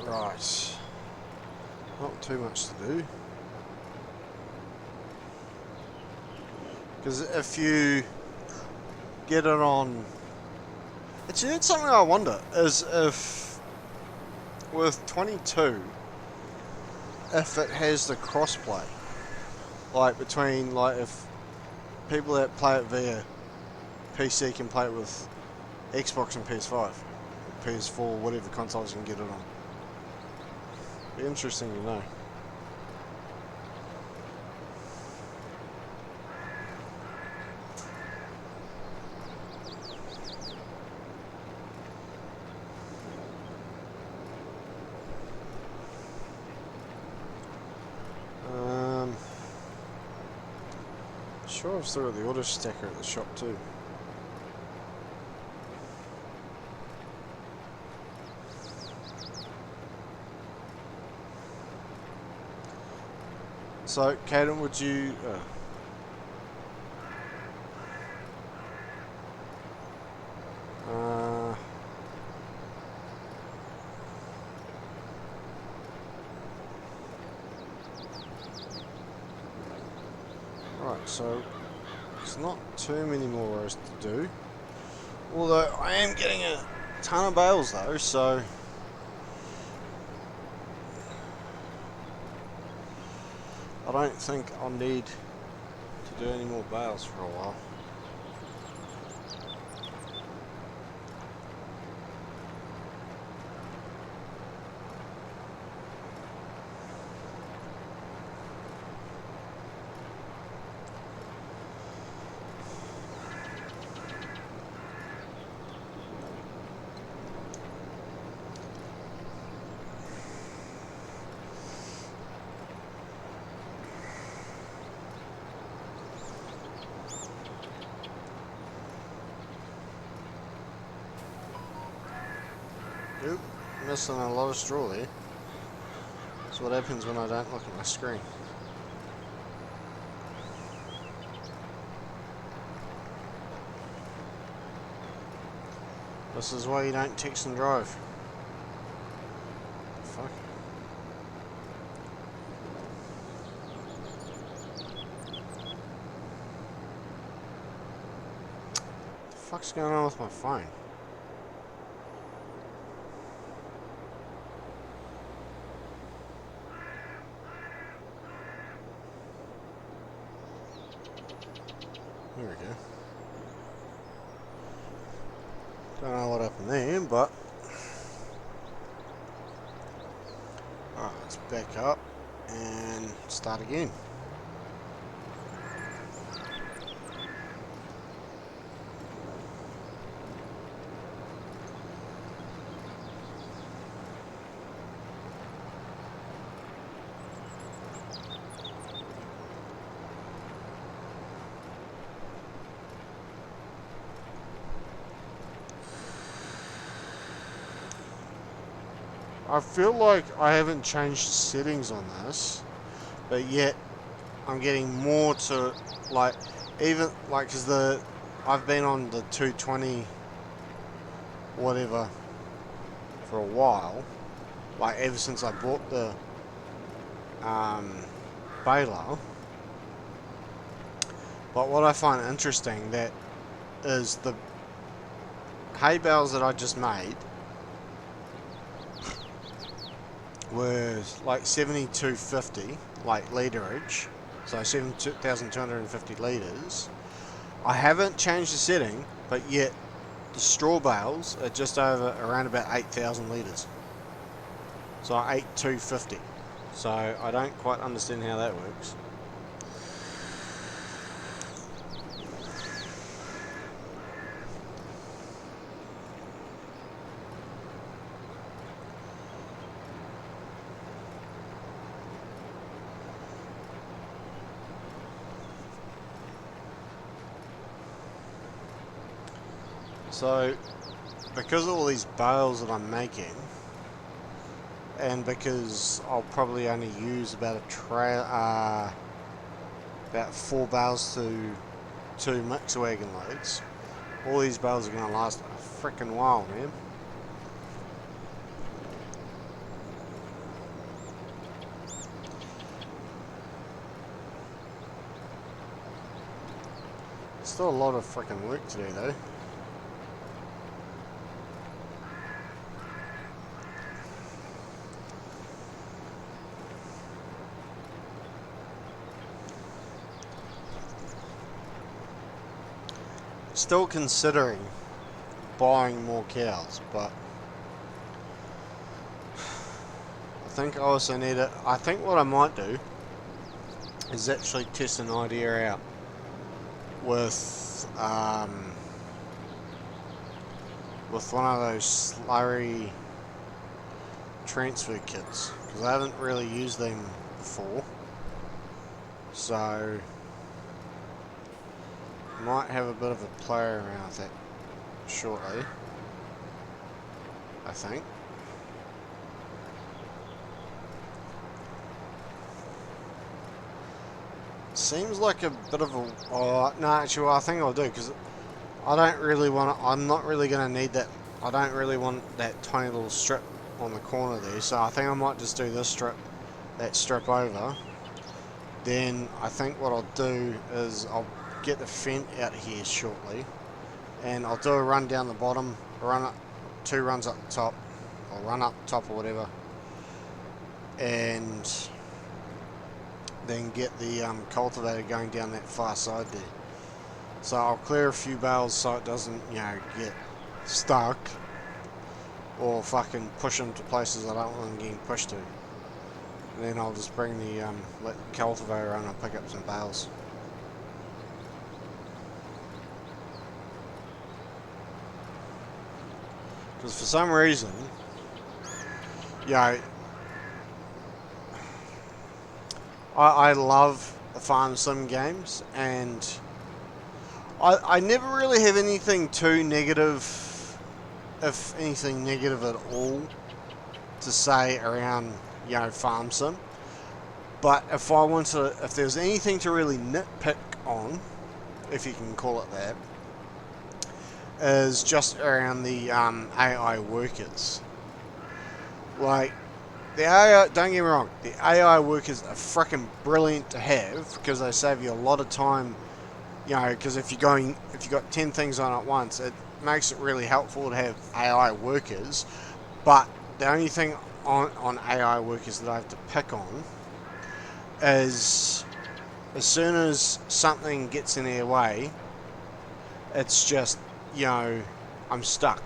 Right. Not too much to do. Because if you get it on... Actually, that's something I wonder, is if with 22, if it has the crossplay. Like, between, like, if people that play it via PC can play it with Xbox and PS5, PS4, whatever consoles you can get it on. Be interesting to know. Sure, I've still got the auto stacker at the shop too. So, Caden, would you... right, so there's not too many more rows to do. Although I am getting a ton of bales though, so... I don't think I'll need to do any more bales for a while. Oop, missing a lot of straw there. That's what happens when I don't look at my screen. This is why you don't text and drive. Fuck. What the fuck's going on with my phone? There we go. Don't know what happened there, but... Alright, let's back up and start again. I feel like I haven't changed the settings on this, but yet I'm getting more to, like, even, like, because I've been on the 220 whatever for a while, like, ever since I bought the baler. But what I find interesting that is the hay bales that I just made were like 7250 like literage, so 7,250 litres. I haven't changed the setting, but yet the straw bales are just over around about 8,000 litres, so 8,250. So I don't quite understand how that works. So, because of all these bales that I'm making, and because I'll probably only use about about 4 bales to 2 mixer wagon loads, all these bales are going to last a freaking while, man. Still a lot of freaking work to do though. Still considering buying more cows, but I think I also need it. I think what I might do is actually test an idea out with one of those slurry transfer kits, because I haven't really used them before, so might have a bit of a play around with it shortly, I think. Seems like a bit of a... Oh, no, actually, well, I think I'll do, because I don't really want to... I'm not really going to need that... I don't really want that tiny little strip on the corner there, so I think I might just do this strip, that strip over. Then I think what I'll do is I'll get the fence out here shortly, and I'll do a run down the bottom, run up, 2 runs up the top, or run up top or whatever, and then get the cultivator going down that far side there. So I'll clear a few bales so it doesn't, you know, get stuck or fucking push them to places I don't want them getting pushed to. And then I'll just bring the let the cultivator run and pick up some bales. Because for some reason, yeah, I love the farm sim games, and I never really have anything too negative, if anything negative at all, to say around, you know, farm sim. But if I want to, if there's anything to really nitpick on, if you can call it that, is just around the AI workers. Like, the AI, don't get me wrong, the AI workers are freaking brilliant to have because they save you a lot of time. You know, because if you've got 10 things on at once, it makes it really helpful to have AI workers. But the only thing on AI workers that I have to pick on is as soon as something gets in their way, it's just, you know, I'm stuck.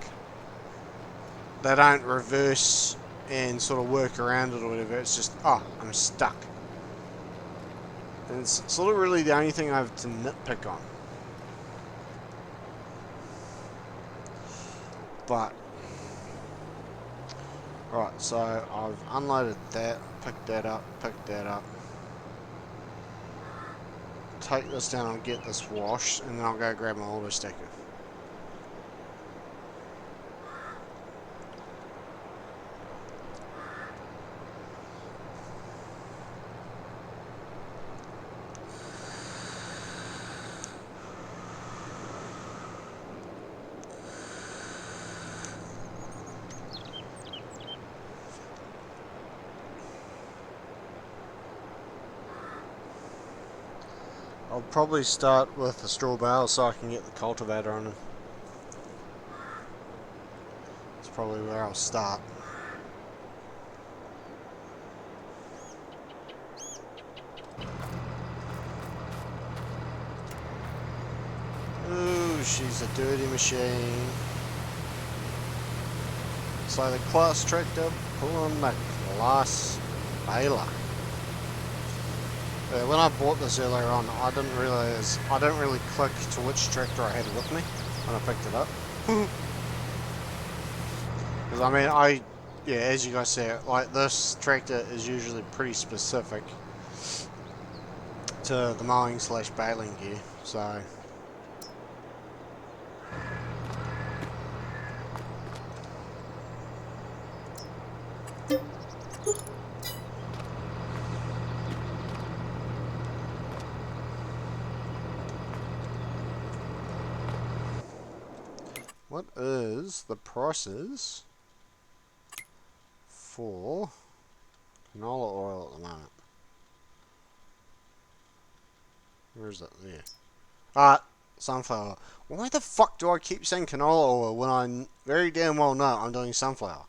They don't reverse and sort of work around it or whatever. It's just, oh, I'm stuck. And it's sort of really the only thing I have to nitpick on. But, right, so I've unloaded that, picked that up. Take this down and get this washed, and then I'll go grab my auto stacker. I'll probably start with the straw bale so I can get the cultivator on. That's probably where I'll start. Ooh, she's a dirty machine. So the class tractor pulling the class baler. When I bought this earlier on, I didn't really click to which tractor I had with me when I picked it up. Because I mean, yeah, as you guys say, like this tractor is usually pretty specific to the mowing / baling gear, so. What is the prices for canola oil at the moment? Where is it? There. Sunflower. Why the fuck do I keep saying canola oil when I very damn well know I'm doing sunflower?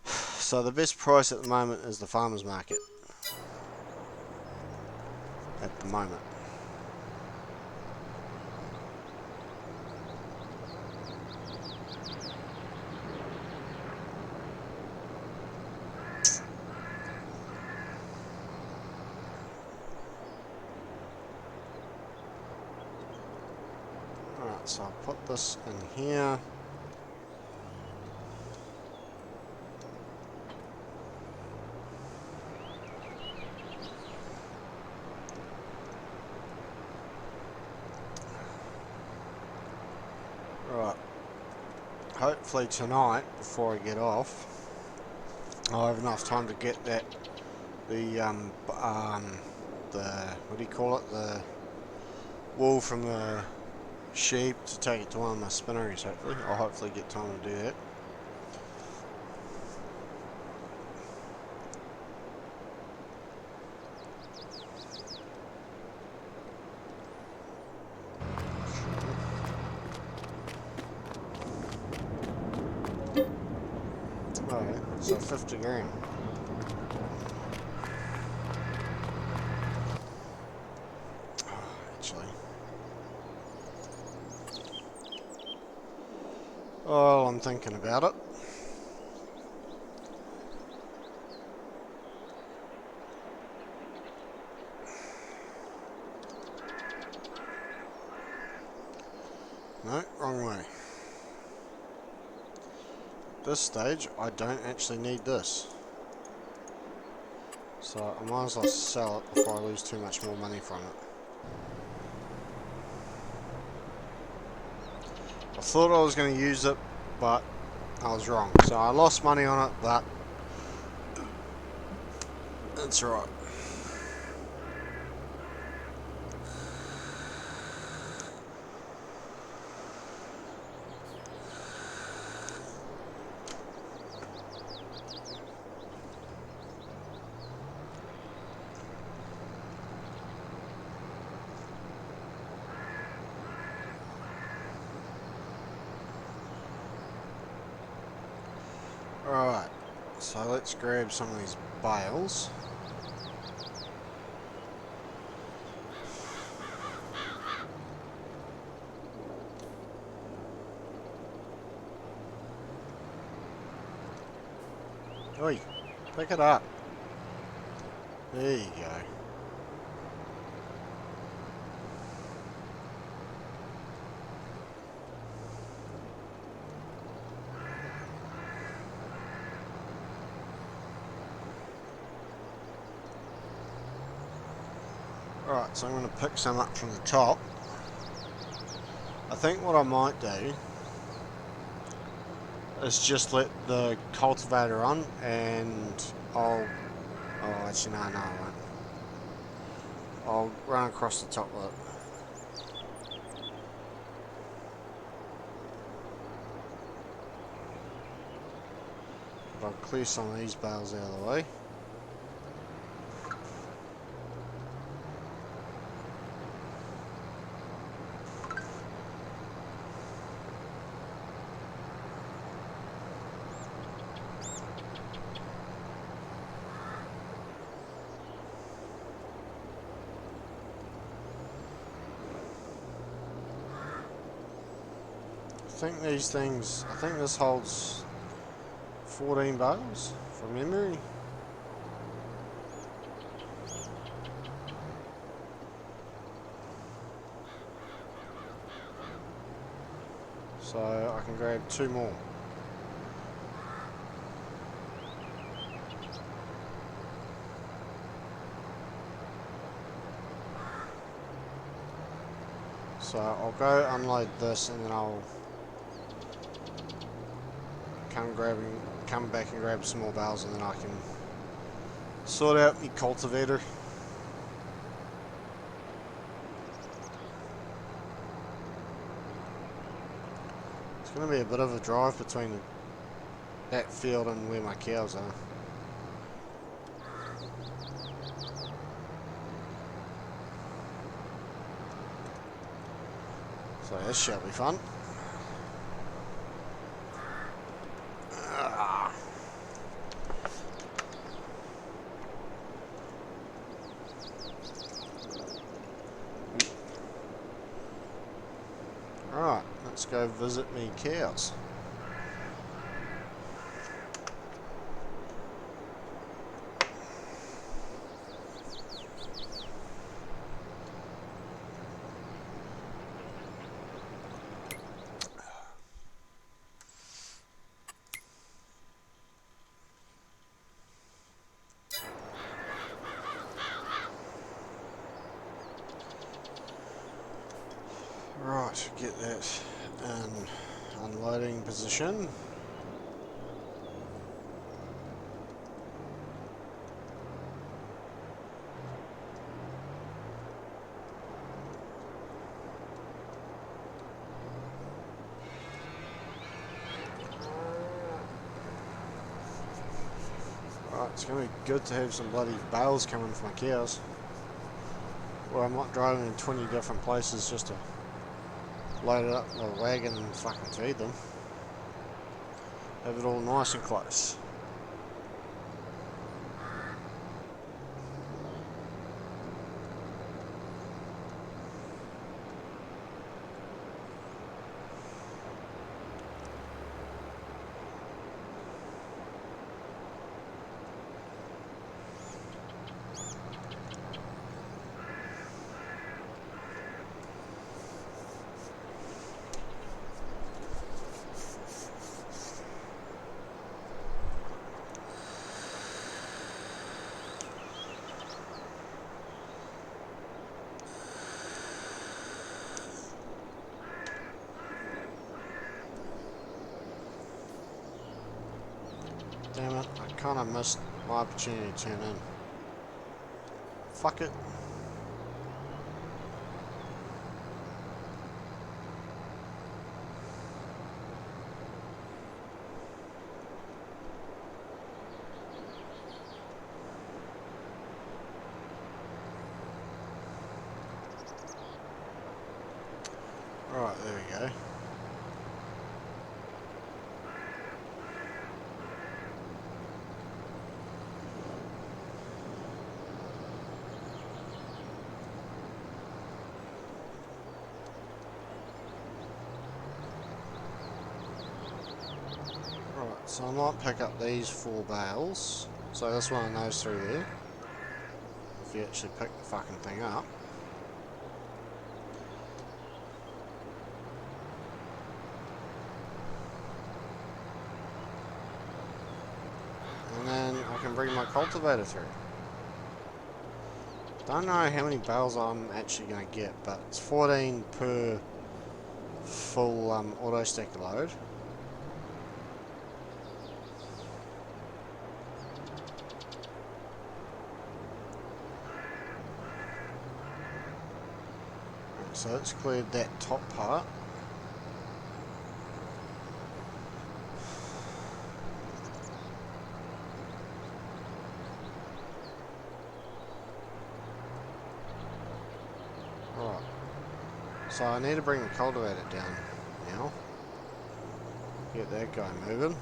So the best price at the moment is the farmer's market. At the moment. Alright, so I'll put this in here. Right. Hopefully tonight, before I get off, I'll have enough time to get that, what do you call it, the wool from the sheep to take it to one of my spinneries, hopefully. I'll hopefully get time to do that. Alright, so 50 grand. Actually. Oh, I'm thinking about it. No, wrong way. At this stage, I don't actually need this. So I might as well sell it before I lose too much more money from it. I thought I was going to use it, but I was wrong. So I lost money on it, but it's right. Alright, so let's grab some of these bales. Oi, pick it up. There you go. Alright, so I'm going to pick some up from the top. I think what I might do is just let the cultivator on and I'll... Oh, actually no, I won't. I'll run across the top with it. But I'll clear some of these bales out of the way. think these things, I think this holds 14 bales from memory. So I can grab 2 more. So I'll go unload this and then I'll come back and grab some more bales, and then I can sort out my cultivator. It's going to be a bit of a drive between that field and where my cows are. So this shall be fun. Alright, let's go visit me cows. Right, get that in unloading position. Right, it's going to be good to have some bloody bales coming for my cows. Or I'm not driving in 20 different places just to load it up in the wagon and fucking feed them. Have it all nice and close. Damn it, I kind of missed my opportunity to turn in. Fuck it. Right, there we go. Right, so I might pick up these 4 bales. So this one and those 3 there. If you actually pick the fucking thing up. And then I can bring my cultivator through. Don't know how many bales I'm actually going to get, but it's 14 per full auto stack load. So it's cleared that top part. Right. So I need to bring the cultivator down now. Get that guy moving.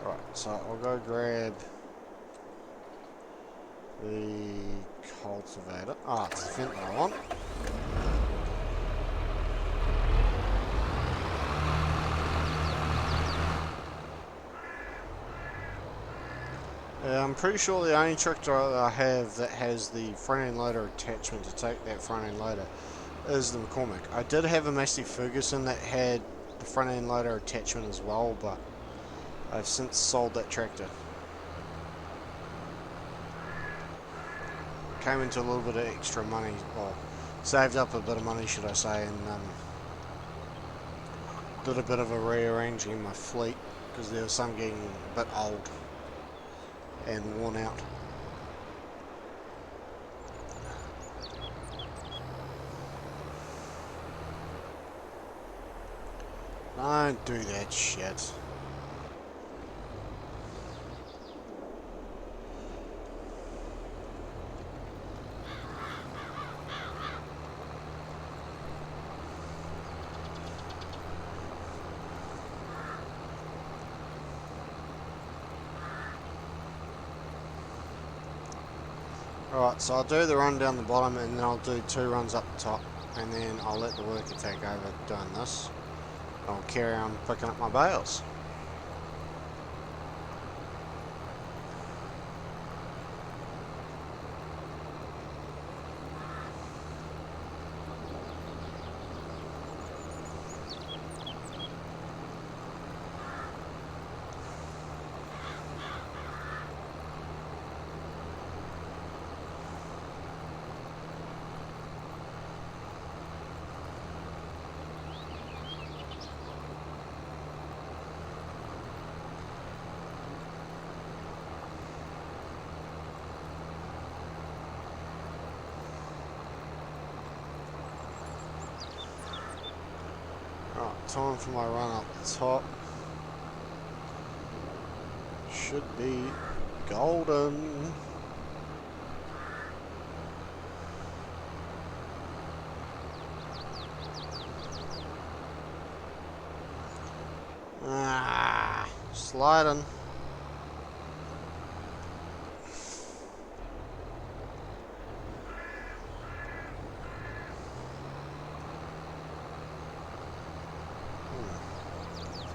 Right, so I'll go grab the cultivator. Ah, it's the flint that I want. I'm pretty sure the only tractor I have that has the front end loader attachment to take that front end loader is the McCormick. I did have a Massey Ferguson that had the front end loader attachment as well, but I've since sold that tractor. Came into a little bit of extra money, well, saved up a bit of money, should I say, and did a bit of a rearranging in my fleet because there was some getting a bit old and worn out. Don't do that shit. Alright, so I'll do the run down the bottom and then I'll do 2 runs up the top, and then I'll let the worker take over doing this. I'll carry on picking up my bales. Alright, time for my run up the top. Should be golden. Ah, sliding.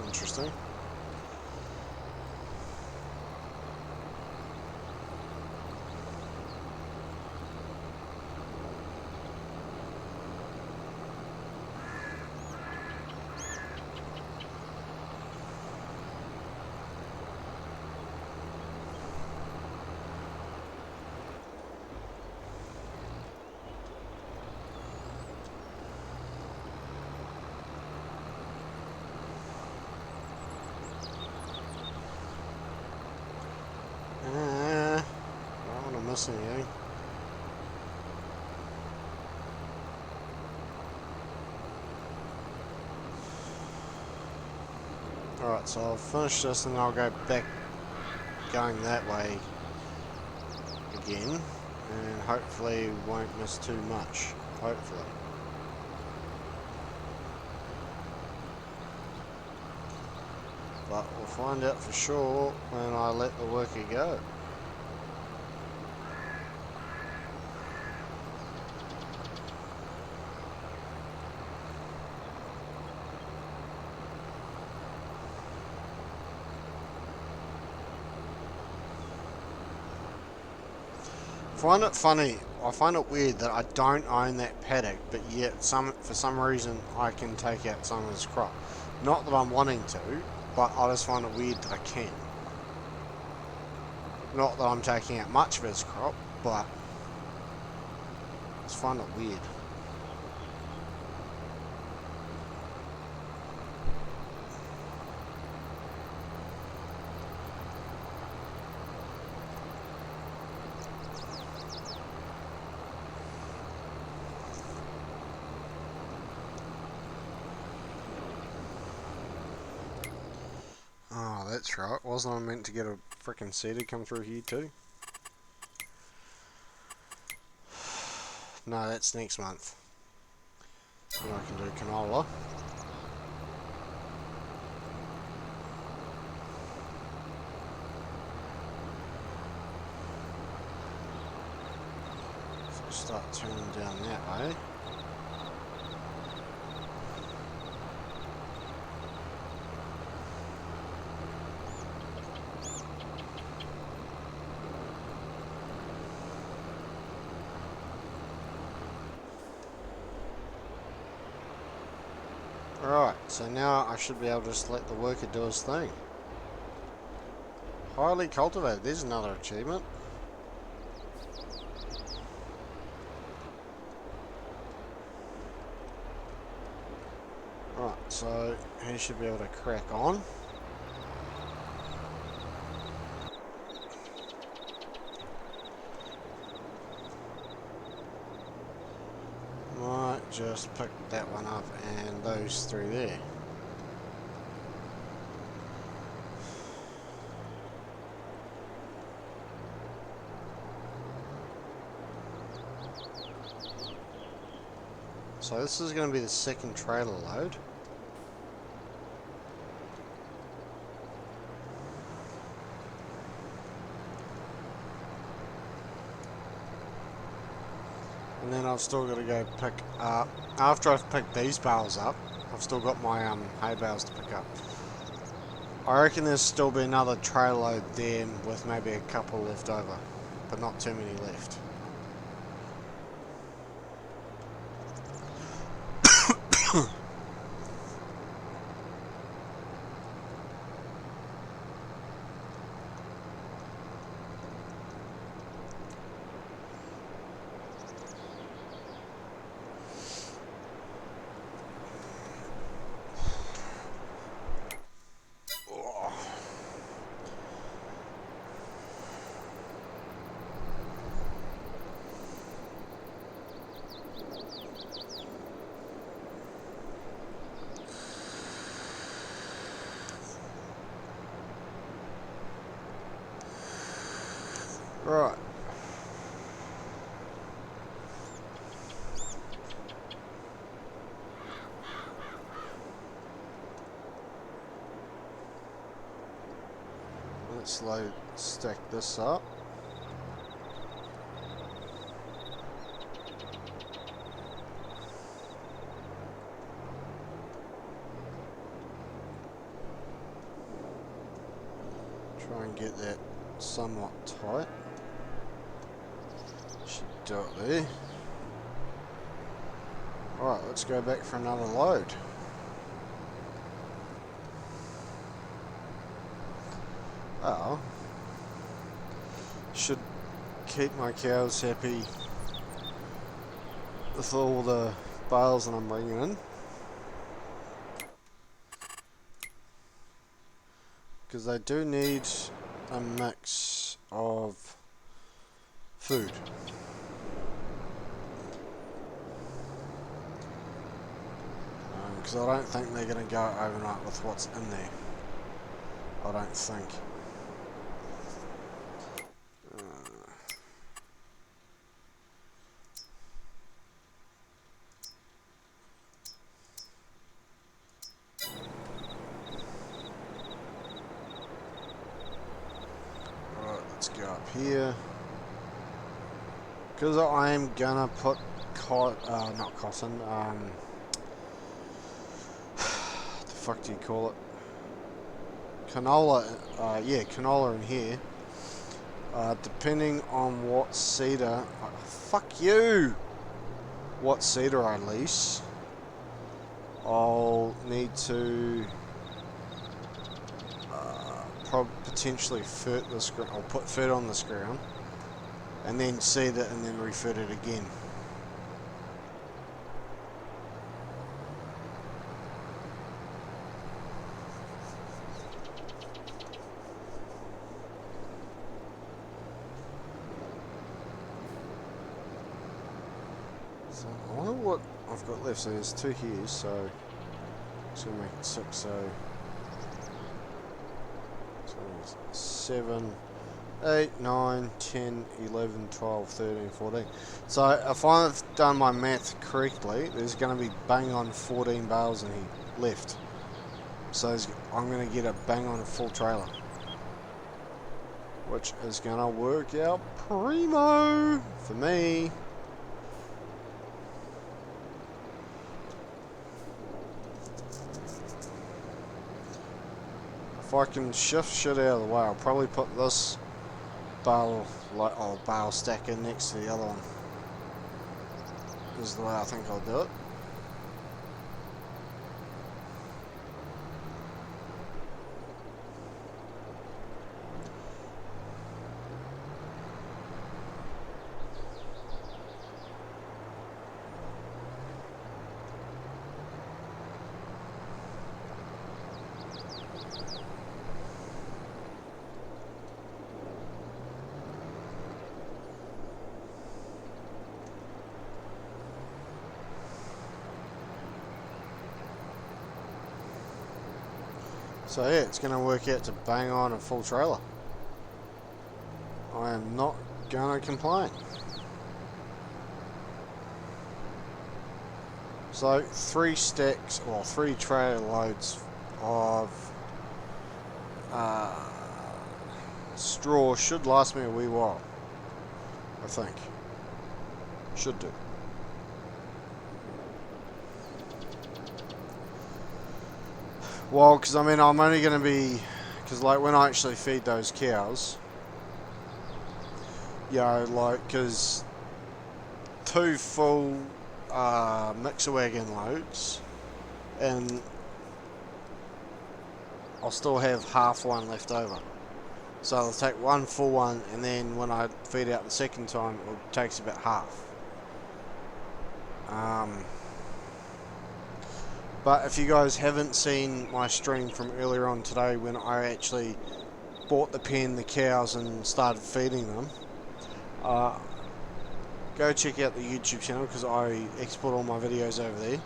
Interesting. Don't want to miss anything. Alright, so I'll finish this and I'll go back going that way again, and hopefully won't miss too much. Hopefully. But we'll find out for sure when I let the worker go. I find it weird that I don't own that paddock, but yet for some reason I can take out some of his crop. Not that I'm wanting to, but I just find it weird that I can. Not that I'm taking out much of his crop, but I just find it weird. Oh, that's right. Wasn't I meant to get a frickin' seeder come through here too? No, that's next month. Then I can do canola. start turning down that way. Alright, so now I should be able to just let the worker do his thing. Highly cultivated, there's another achievement. Right, so he should be able to crack on. Might just pick that one up and those three there. So this is going to be the second trailer load. And then I've still got to go pick up, after I've picked these bales up, I've still got my hay bales to pick up. I reckon there's still be another trailer load there with maybe a couple left over, but not too many left. Right. Let's stack this up. Try and get that somewhat tight. Should do it there. Alright, let's go back for another load. Oh. Should keep my cows happy with all the bales that I'm bringing in. Because they do need a mix of food. Because I don't think they're going to go overnight with what's in there. I don't think. Alright, let's go up here. Because I am going to put not cotton, what the fuck do you call it? Canola, yeah, canola in here. Depending on what cedar, fuck you! What cedar I lease, I'll need to potentially fert this ground. I'll put fert on this ground, and then seed it, and then refert it again. So I wonder what I've got left. So there's 2 here, so it's going to make it 6. So 7, 8, 9, 10, 11, 12, 13, 14. So if I've done my math correctly, there's going to be bang on 14 bales in here left. So I'm going to get a bang on a full trailer, which is going to work out primo for me. if I can shift shit out of the way, I'll probably put this bale, bale stack in next to the other one. This is the way I think I'll do it. So yeah, it's going to work out to bang on a full trailer. I am not going to complain. So 3 stacks, or 3 trailer loads of straw should last me a wee while, I think. Should do. Well, because I mean, I'm only going to be, because like when I actually feed those cows, you know, like, because 2 full mixer wagon loads, and I'll still have half one left over. So I'll take 1 full one, and then when I feed out the second time, it takes about half. But if you guys haven't seen my stream from earlier on today when I actually bought the pen, the cows, and started feeding them, go check out the YouTube channel because I export all my videos over there.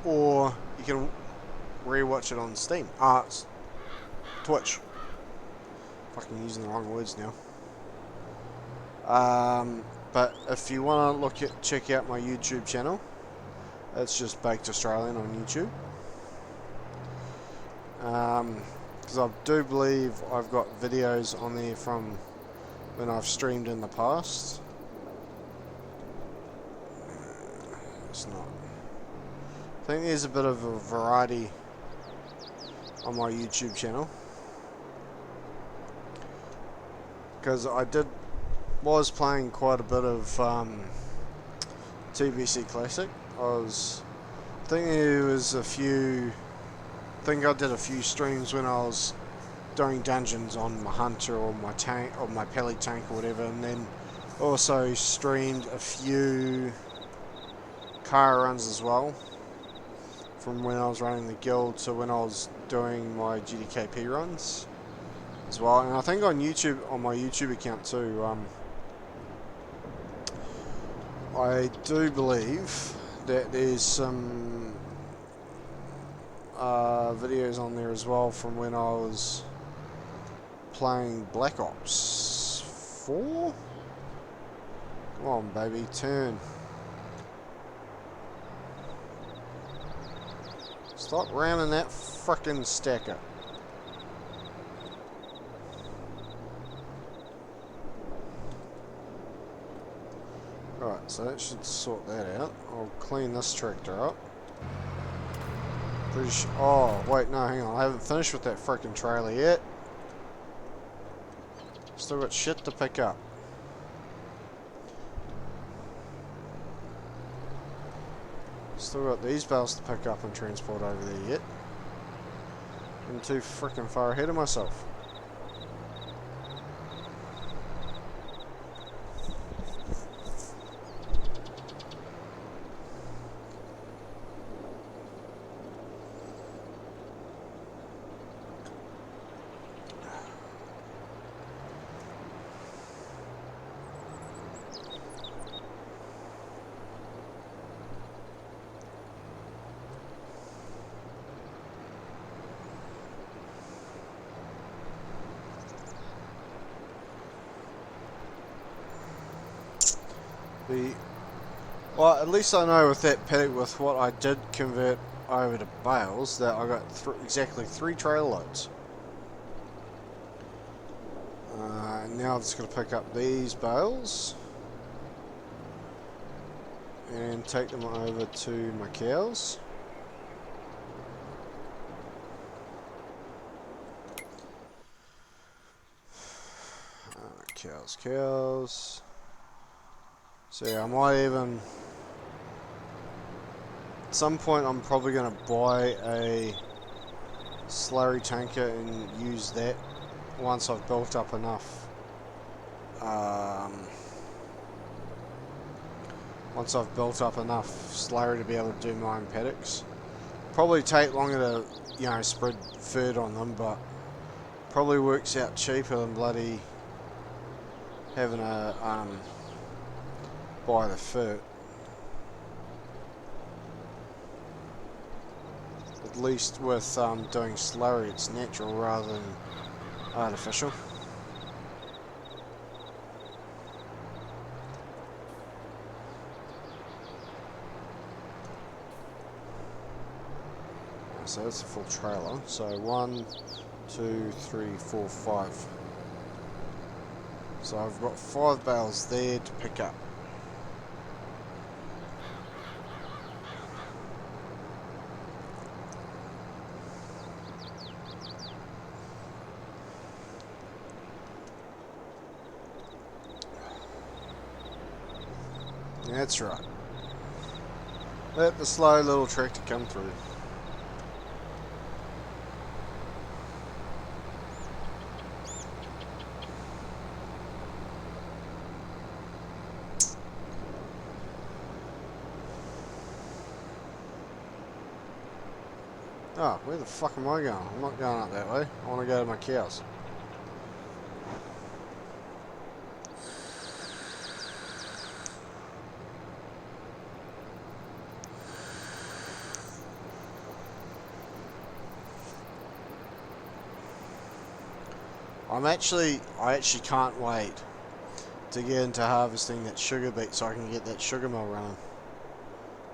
Or you can rewatch it on Steam. Twitch. Fucking using the wrong words now. But if you want to check out my YouTube channel, it's just Baked Australian on YouTube. Because I do believe I've got videos on there from when I've streamed in the past. It's not. I think there's a bit of a variety on my YouTube channel. Because I was playing quite a bit of TBC Classic. I think there was a few. I think I did a few streams when I was doing dungeons on my hunter or my tank or my pally tank or whatever, and then also streamed a few car runs as well. From when I was running the guild to when I was doing my GDKP runs as well, and I think on YouTube, on my YouTube account too. I do believe that there's some videos on there as well from when I was playing Black Ops 4. Come on, baby, turn. Stop ramming that frickin' stacker. Alright, so that should sort that out. I'll clean this tractor up. Pretty sure. Oh, wait, no, hang on. I haven't finished with that frickin' trailer yet. Still got shit to pick up. Still got these bales to pick up and transport over there yet. I'm too frickin' far ahead of myself. Well, at least I know with that paddock, with what I did convert over to bales, that I got exactly 3 trailer loads. Now I'm just going to pick up these bales and take them over to my cows. cows. So yeah, I might even... At some point I'm probably going to buy a slurry tanker and use that once I've built up enough. Once I've built up enough slurry to be able to do my own paddocks. Probably take longer to, you know, spread fert on them, but probably works out cheaper than bloody having a buy the fert. At least with doing slurry, it's natural rather than artificial. So that's a full trailer. So 1, 2, 3, 4, 5. So I've got 5 bales there to pick up. That's right. Let the slow little tractor come through. Oh, where the fuck am I going? I'm not going up that way. I want to go to my cows. I actually can't wait to get into harvesting that sugar beet so I can get that sugar mill running.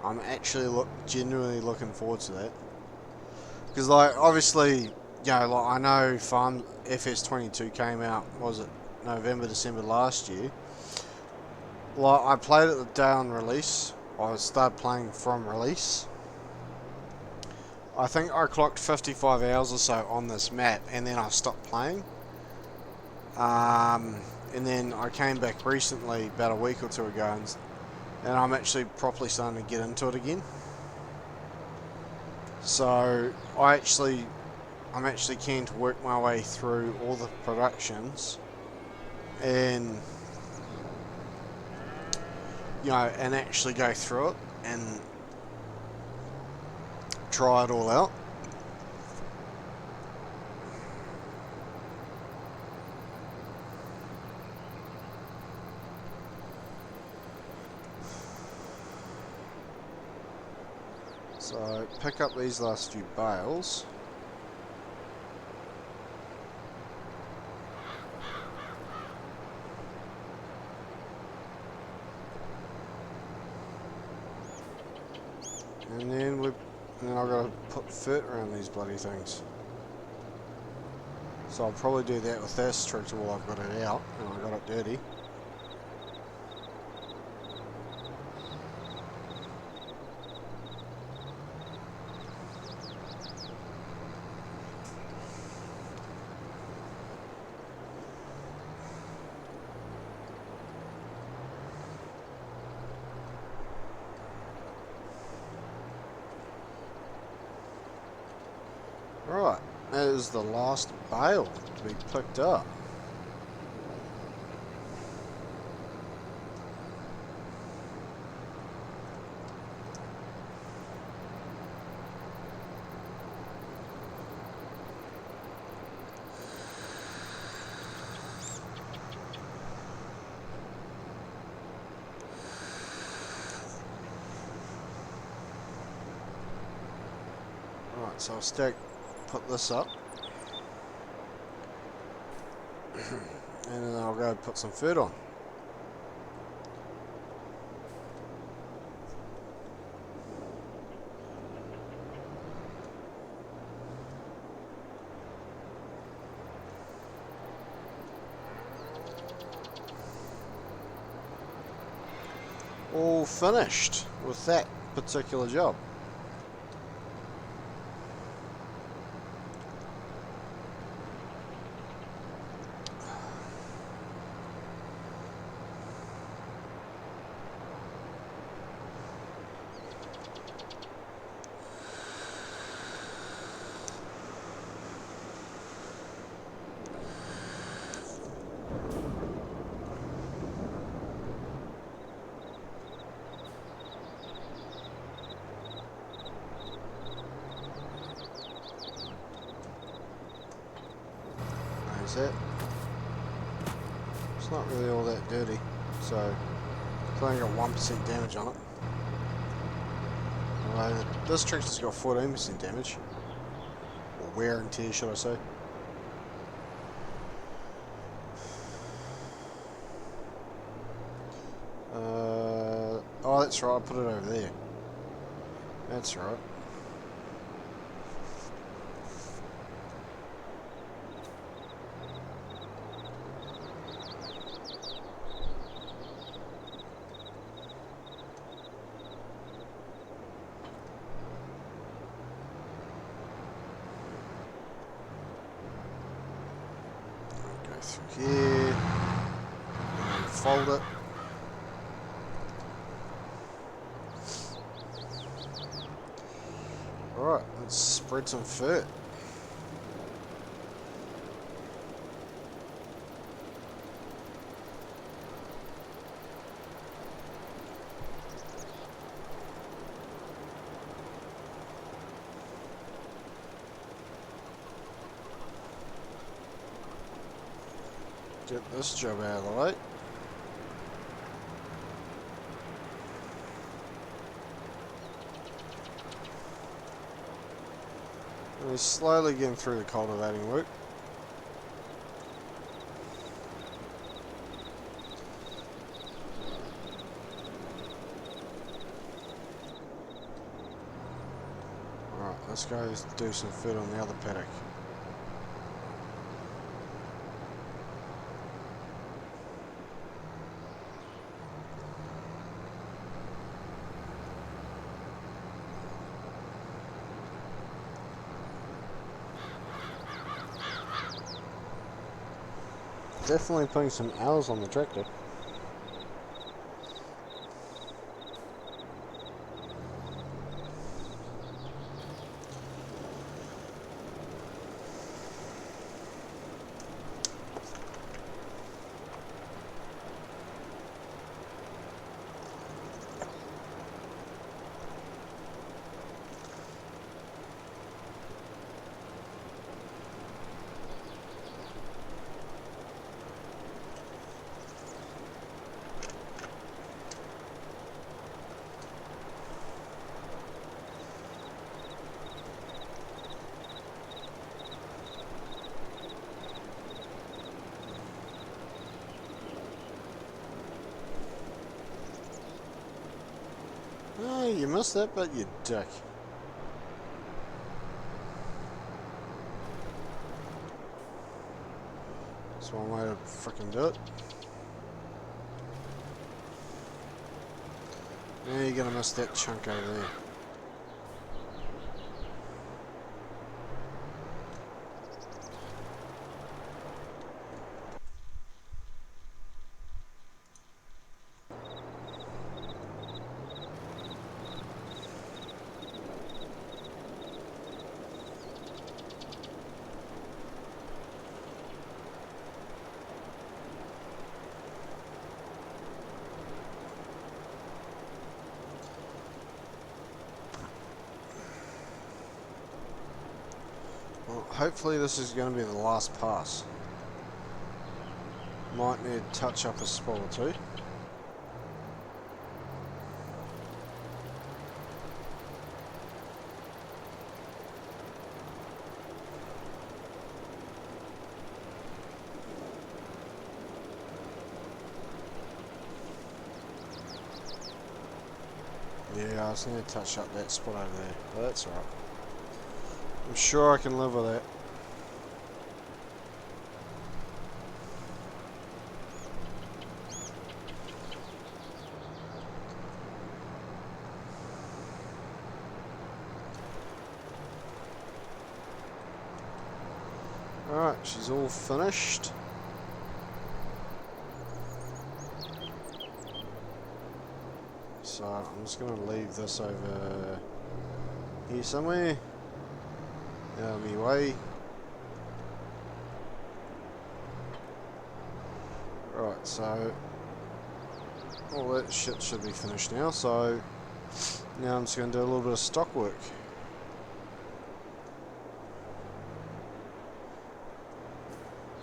I'm actually genuinely looking forward to that. Because, like, obviously, you know, like, I know Farm FS22 came out, was it November, December last year. Like, I played it the day on release. I started playing from release. I think I clocked 55 hours or so on this map, and then I stopped playing. And then I came back recently, about a week or two ago, and I'm actually properly starting to get into it again. So I'm actually keen to work my way through all the productions, and you know, and actually go through it and try it all out. So pick up these last few bales. And then I've got to put fert around these bloody things. So I'll probably do that with this tractor while I've got it out and I got it dirty. Right, that is the last bale to be picked up. Right, so I'll put this up. And then I'll go put some fert on. All finished with that particular job. is that? It's not really all that dirty, so it's only got 1% damage on it. Although this tractor's got 14% damage, or wear and tear, should I say? Oh, that's right. I put it over there. That's right. Go through here, and fold it. Alright, let's spread some fur. Get this job out of the way. And we're slowly getting through the cultivating work. Alright, let's go do some food on the other paddock. Definitely putting some hours on the tractor. Oh, you missed that, but you dick. That's one way to frickin' do it. Now you're gonna miss that chunk over there. Well, hopefully this is going to be the last pass. Might need to touch up a spot or two. Yeah, I just need to touch up that spot over there, but that's alright. I'm sure I can live with that. Alright, she's all finished. So I'm just going to leave this over here somewhere. Out of my way. Right, so all that shit should be finished now, so now I'm just going to do a little bit of stock work.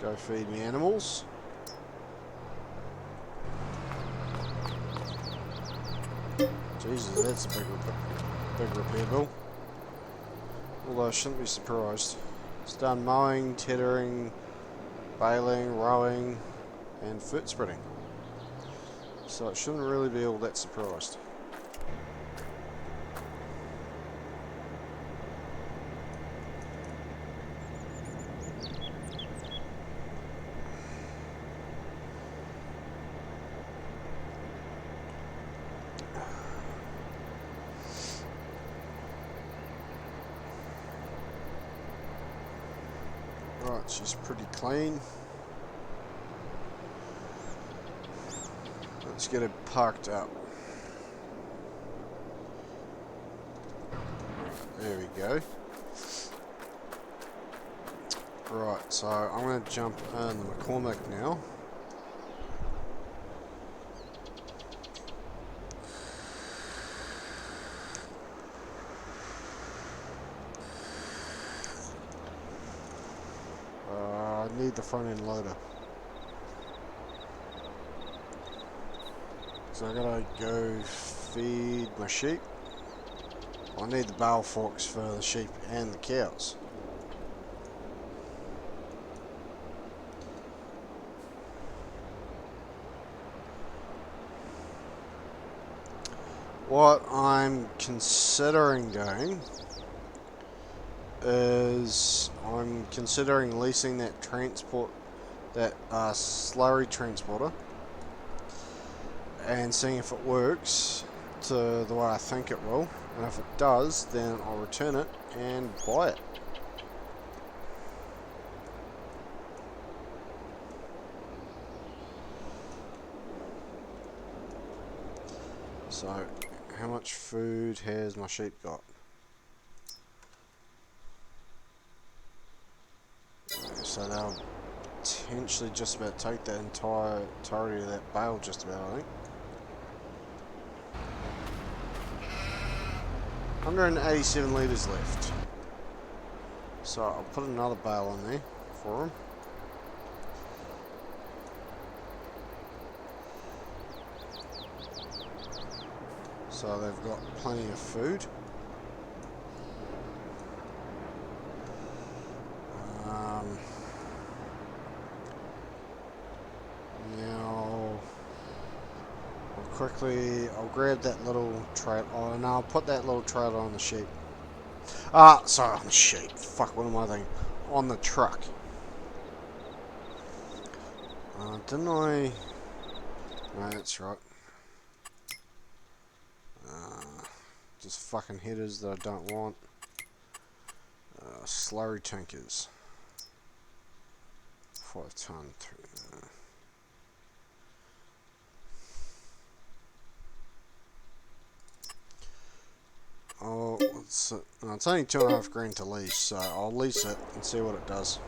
Go feed me animals. Jesus, that's a big repair bill. Although I shouldn't be surprised. It's done mowing, tethering, baling, rowing, and foot spreading. So it shouldn't really be all that surprised. Right, she's pretty clean. Let's get her parked up. There we go. Right, so I'm going to jump in the McCormick now. I need the front end loader. So I gotta go feed my sheep. I need the bale forks for the sheep and the cows. What I'm considering doing is I'm considering leasing that slurry transporter and seeing if it works to the way I think it will, and if it does, then I'll return it and buy it. So, how much food has my sheep got? So they'll potentially just about take the entirety of that bale, just about, I think. 187 litres left. So I'll put another bale in there for them. So they've got plenty of food. Now I'll grab that little trailer. Oh no, I'll put that little trailer on the sheep. Sorry, on the sheep. Fuck, what am I thinking? On the truck. Didn't I? No, that's right. Just fucking headers that I don't want. Slurry tankers. 5 ton. Oh, it's only $2.5 to lease, so I'll lease it and see what it does.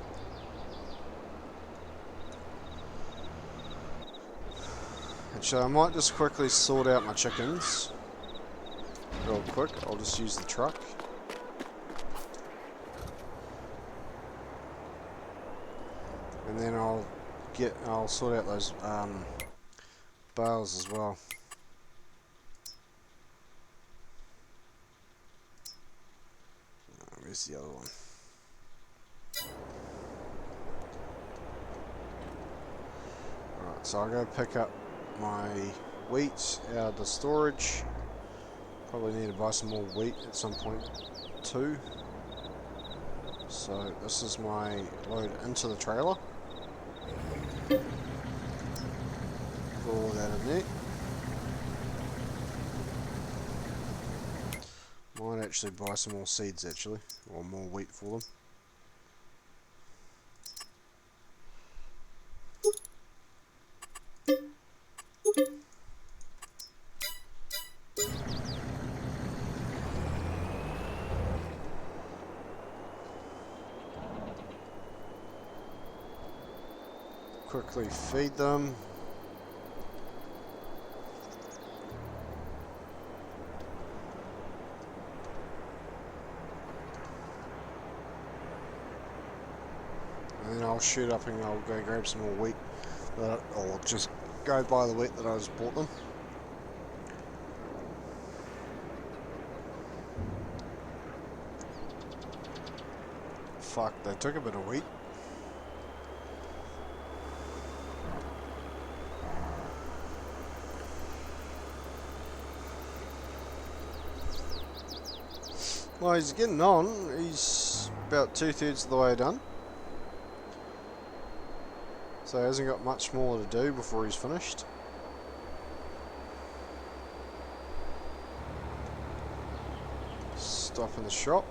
Actually, I might just quickly sort out my chickens. Real quick, I'll just use the truck. And then I'll sort out those bales as well. Where's the other one? Alright, so I'll go pick up my wheat out of the storage. Probably need to buy some more wheat at some point too. So this is my load into the trailer. Put all that in there. Might actually buy some more seeds actually, or more wheat for them. Quickly feed them. And then I'll shoot up and I'll go grab some more wheat, or just go buy the wheat that I just bought them. Fuck, they took a bit of wheat. Well, he's getting on. He's about 2/3 of the way done. So he hasn't got much more to do before he's finished. Stop in the shop.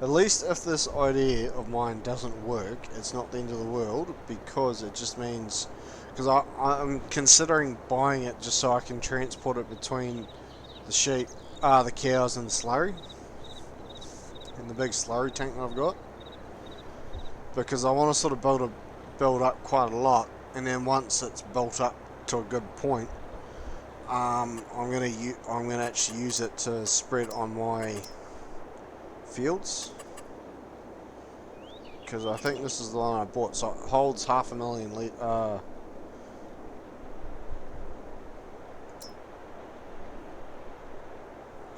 At least if this idea of mine doesn't work, it's not the end of the world, because it just means... Because I'm considering buying it just so I can transport it between the sheep, the cows and the slurry. And the big slurry tank that I've got. Because I want to sort of build up quite a lot, and then once it's built up to a good point, I'm gonna actually use it to spread on my fields, because I think this is the one I bought, so it holds 500,000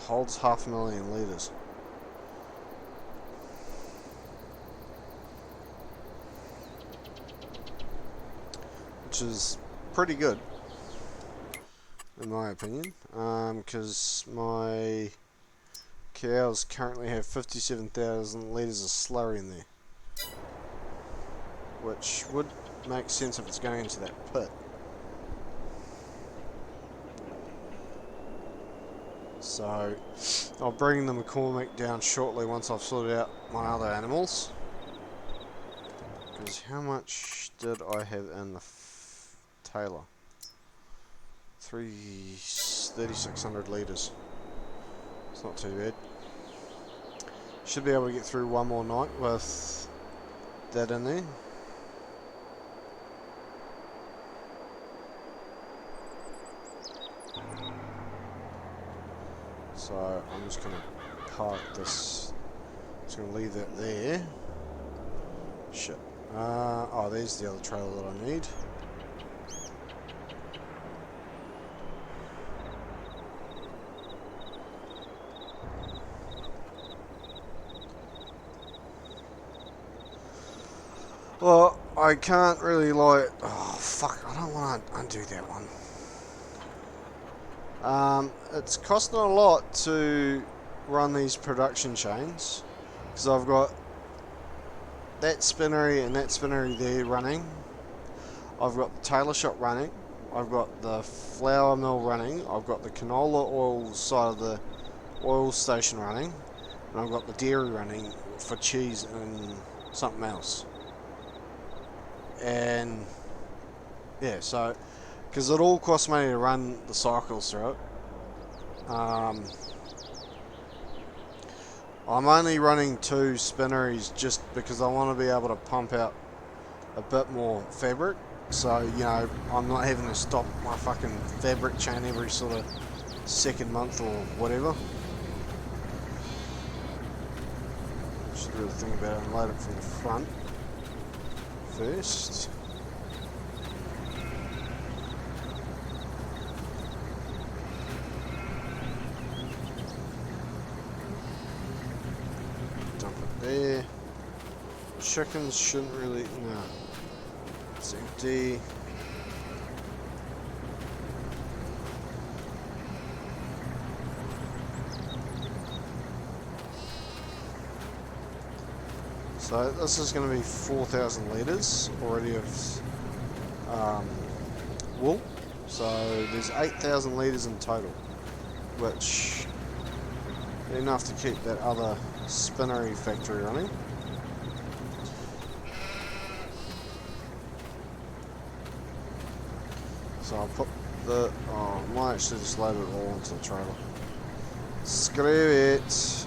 holds 500,000 litres. Which is pretty good, in my opinion, because my cows currently have 57,000 litres of slurry in there, which would make sense if it's going into that pit. So I'll bring the McCormick down shortly once I've sorted out my other animals. Because how much did I have in the Taylor? 3,600 litres. It's not too bad. Should be able to get through one more night with that in there. So I'm just going to park this. Just going to leave that there. Shit. Oh, there's the other trailer that I need. Well, I can't really like... Oh, fuck, I don't want to undo that one. It's costing a lot to run these production chains, because I've got that spinnery and that spinnery there running. I've got the tailor shop running. I've got the flour mill running. I've got the canola oil side of the oil station running. And I've got the dairy running for cheese and something else. And yeah, so because it all costs money to run the cycles through it. I'm only running 2 spinneries just because I want to be able to pump out a bit more fabric, so you know I'm not having to stop my fucking fabric chain every sort of second month or whatever. Should really think about it and load it from the front first. Dump it there. Chickens shouldn't really... no. It's empty. So this is going to be 4,000 litres already of wool. So there's 8,000 litres in total, which is enough to keep that other spinnery factory running. So I'll put the... oh, I might actually just load it all onto the trailer. Screw it!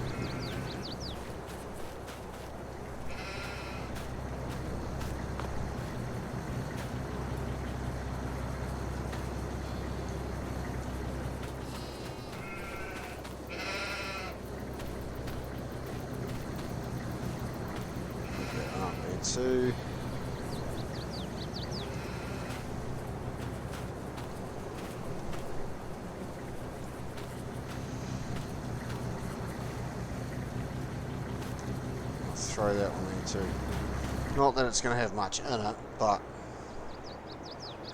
to throw that one in too. Not that it's going to have much in it, but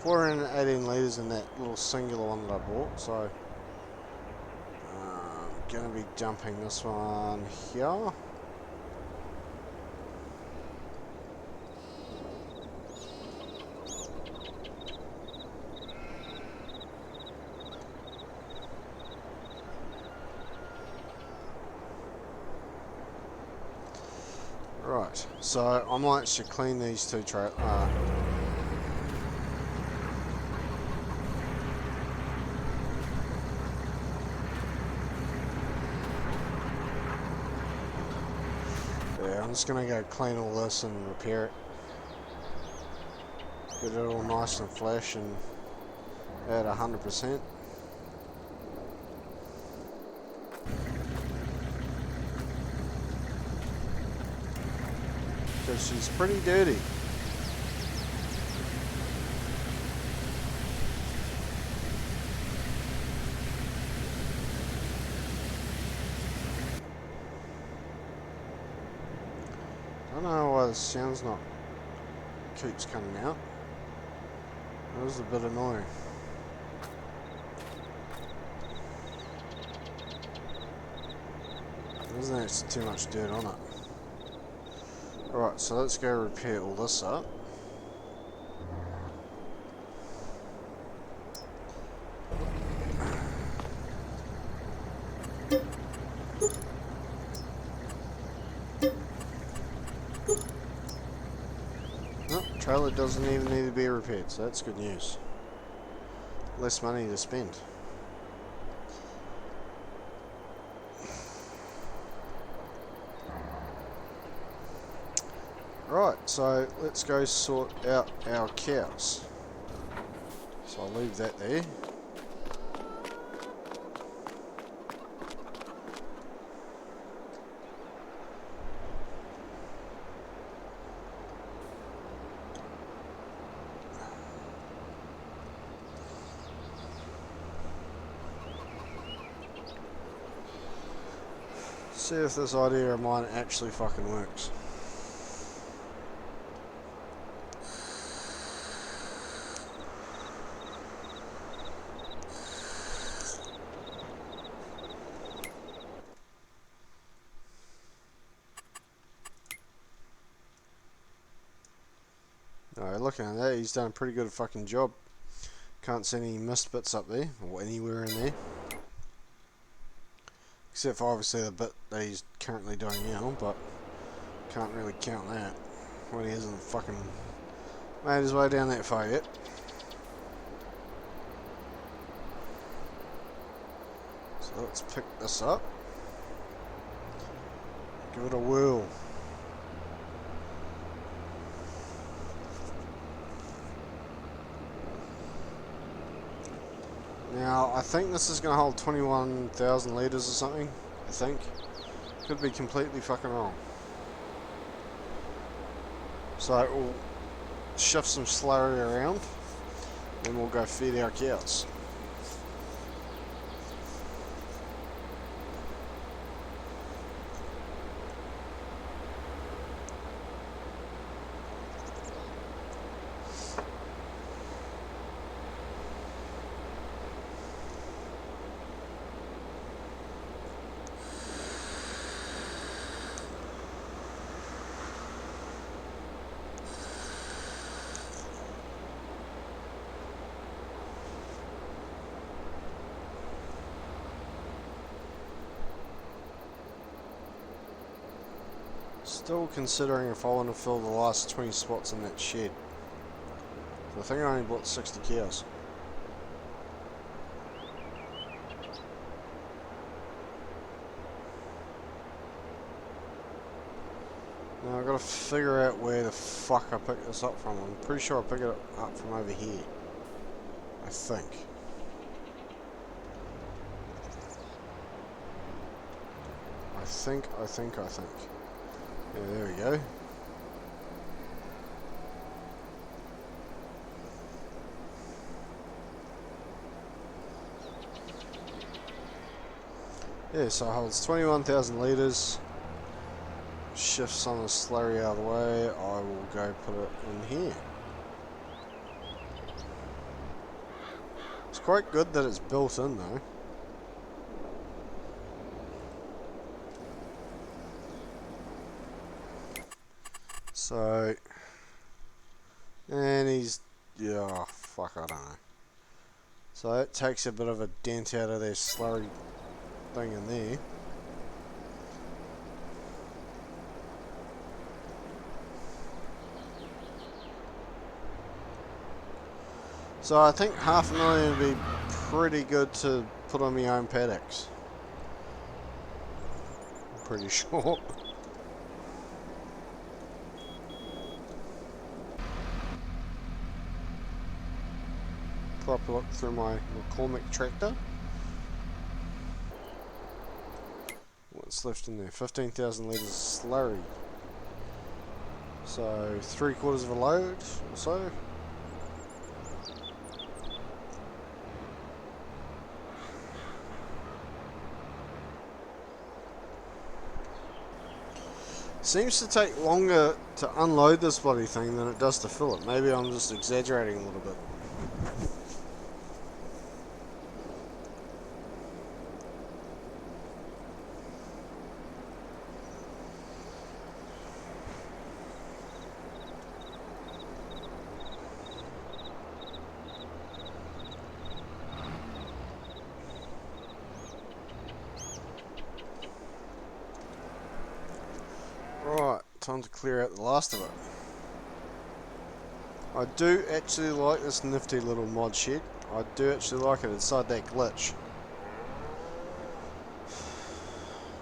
418 litres in that little singular one that I bought, so I'm going to be dumping this one here. Right, so I might actually clean these two yeah, I'm just going to go clean all this and repair it. Get it all nice and flash and at 100%. Because she's pretty dirty. I don't know why the sound's not keeps coming out. It was a bit annoying. Isn't there too much dirt on it? Alright, so let's go repair all this up. Nope, trailer doesn't even need to be repaired, so that's good news. Less money to spend. Right, so let's go sort out our cows. So I'll leave that there. See if this idea of mine actually fucking works. Alright, looking at that, he's done a pretty good fucking job. Can't see any missed bits up there, or anywhere in there. Except for obviously the bit that he's currently doing now, but can't really count that when he hasn't fucking made his way down that far yet. So let's pick this up. Give it a whirl. Now, I think this is going to hold 21,000 litres or something, I think. Could be completely fucking wrong. So we'll shift some slurry around, and we'll go feed our cows. Still considering if I want to fill the last 20 spots in that shed. I think I only bought 60 cows. Now I've got to figure out where the fuck I picked this up from. I'm pretty sure I picked it up from over here. I think. I think. Yeah, there we go. Yeah, so it holds 21,000 litres. Shifts on the slurry out of the way. I will go put it in here. It's quite good that it's built in though. So, and he's, yeah, fuck, I don't know. So that takes a bit of a dent out of their slurry thing in there. So I think 500,000 would be pretty good to put on my own paddocks. I'm pretty sure. Proper look through my McCormick tractor. What's left in there? 15,000 litres of slurry. So 3/4 of a load or so. Seems to take longer to unload this bloody thing than it does to fill it. Maybe I'm just exaggerating a little bit. Right, time to clear out the last of it. I do actually like this nifty little mod shed. I do actually like it inside that glitch.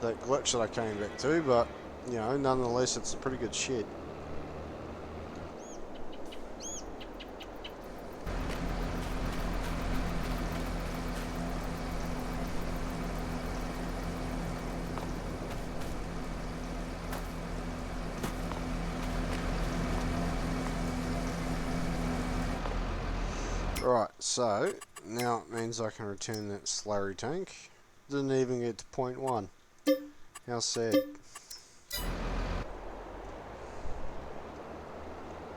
That glitch that I came back to, but, you know, nonetheless it's a pretty good shed. Right, so now it means I can return that slurry tank. Didn't even get to point 1. How sad.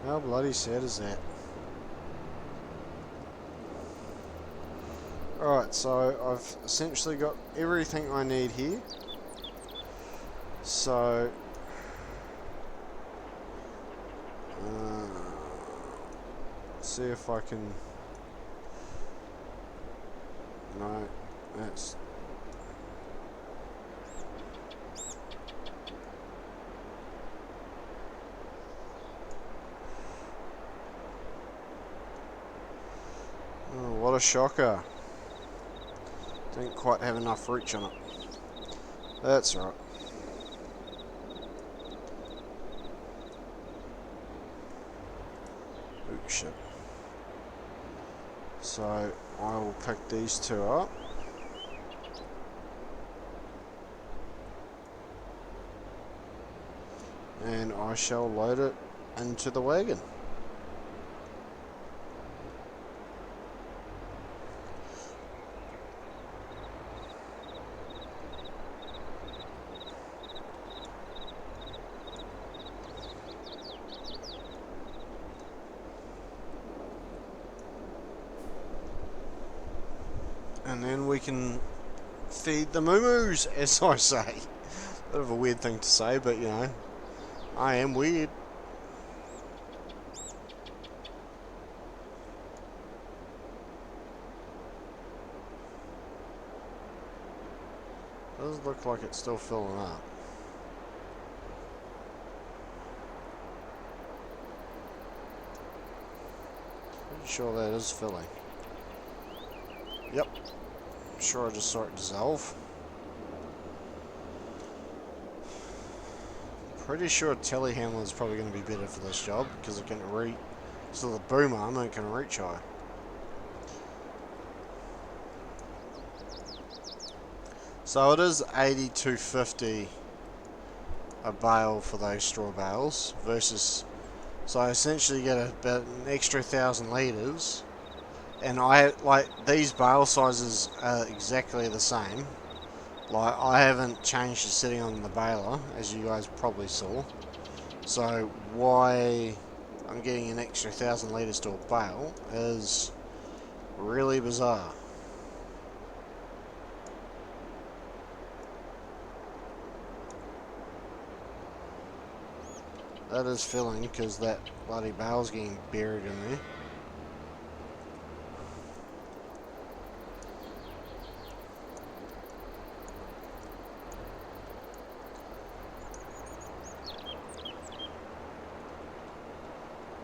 How bloody sad is that? Alright, so I've essentially got everything I need here. So see if I can. No, that's. Oh, what a shocker. Didn't quite have enough reach on it. That's right. Ooh, shit. So I will pick these two up. And I shall load it into the wagon. And then we can feed the moo-moos, as I say. Bit of a weird thing to say, but you know, I am weird. Does look like it's still filling up. Pretty sure that is filling. Yep. Sure, I just saw it dissolve. Pretty sure telehandler is probably going to be better for this job because it can reach. So the boom arm and it can reach high. So it is $82.50 a bale for those straw bales versus. So I essentially get about an extra 1,000 litres. And I like these bale sizes are exactly the same, Like, I haven't changed the setting on the baler, as you guys probably saw. So why I'm getting an extra 1,000 litres to a bale is really bizarre. That is filling because that bloody bale's getting buried in there.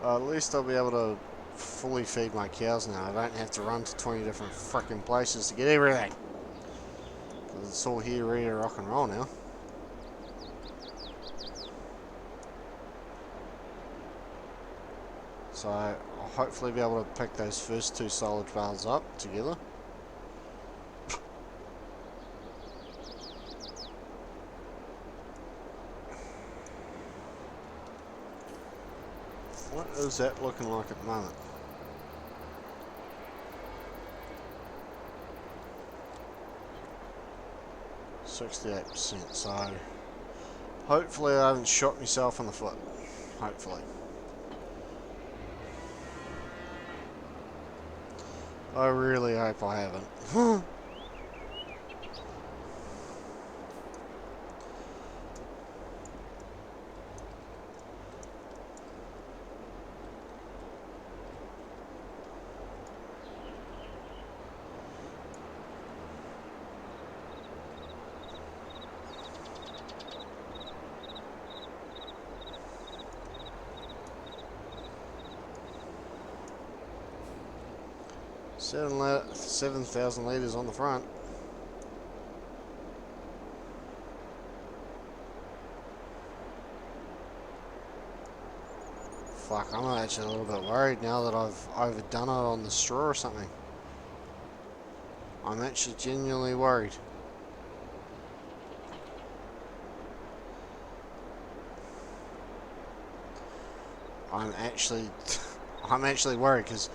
At least I'll be able to fully feed my cows now. I don't have to run to 20 different frickin' places to get everything. Because it's all here ready to rock and roll now. So I'll hopefully be able to pick those first 2 silage bales up together. What is that looking like at the moment? %68%, so hopefully I haven't shot myself in the foot. Hopefully. I really hope I haven't. 7,000 litres on the front. Fuck, I'm actually a little bit worried now that I've overdone it on the straw or something. I'm actually genuinely worried. I'm actually worried because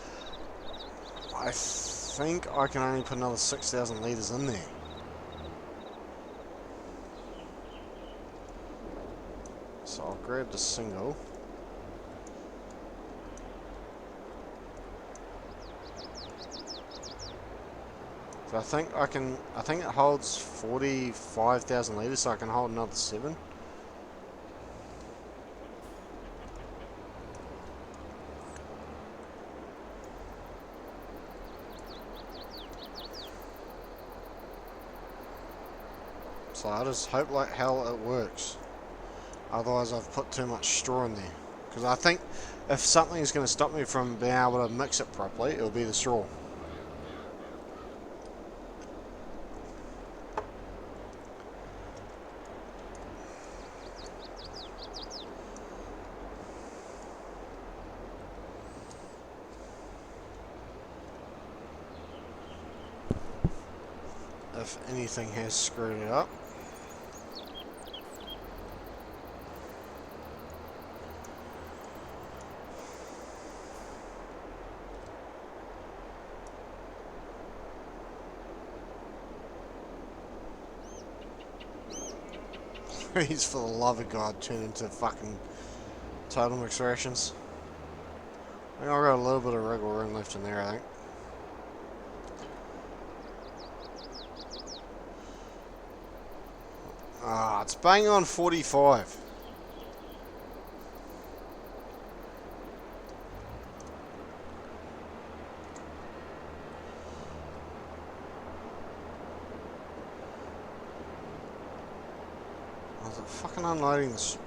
I think I can only put another 6,000 litres in there. So I'll grab the single. So I think it holds 45,000 litres, so I can hold another 7. So I just hope like hell it works. Otherwise I've put too much straw in there. Because I think if something is going to stop me from being able to mix it properly, it'll be the straw. If anything has screwed it up. Please, for the love of God, turn into fucking total mix rations. I think I've got a little bit of wriggle room left in there, I think. Ah, it's bang on 45. Was it fucking unloading this?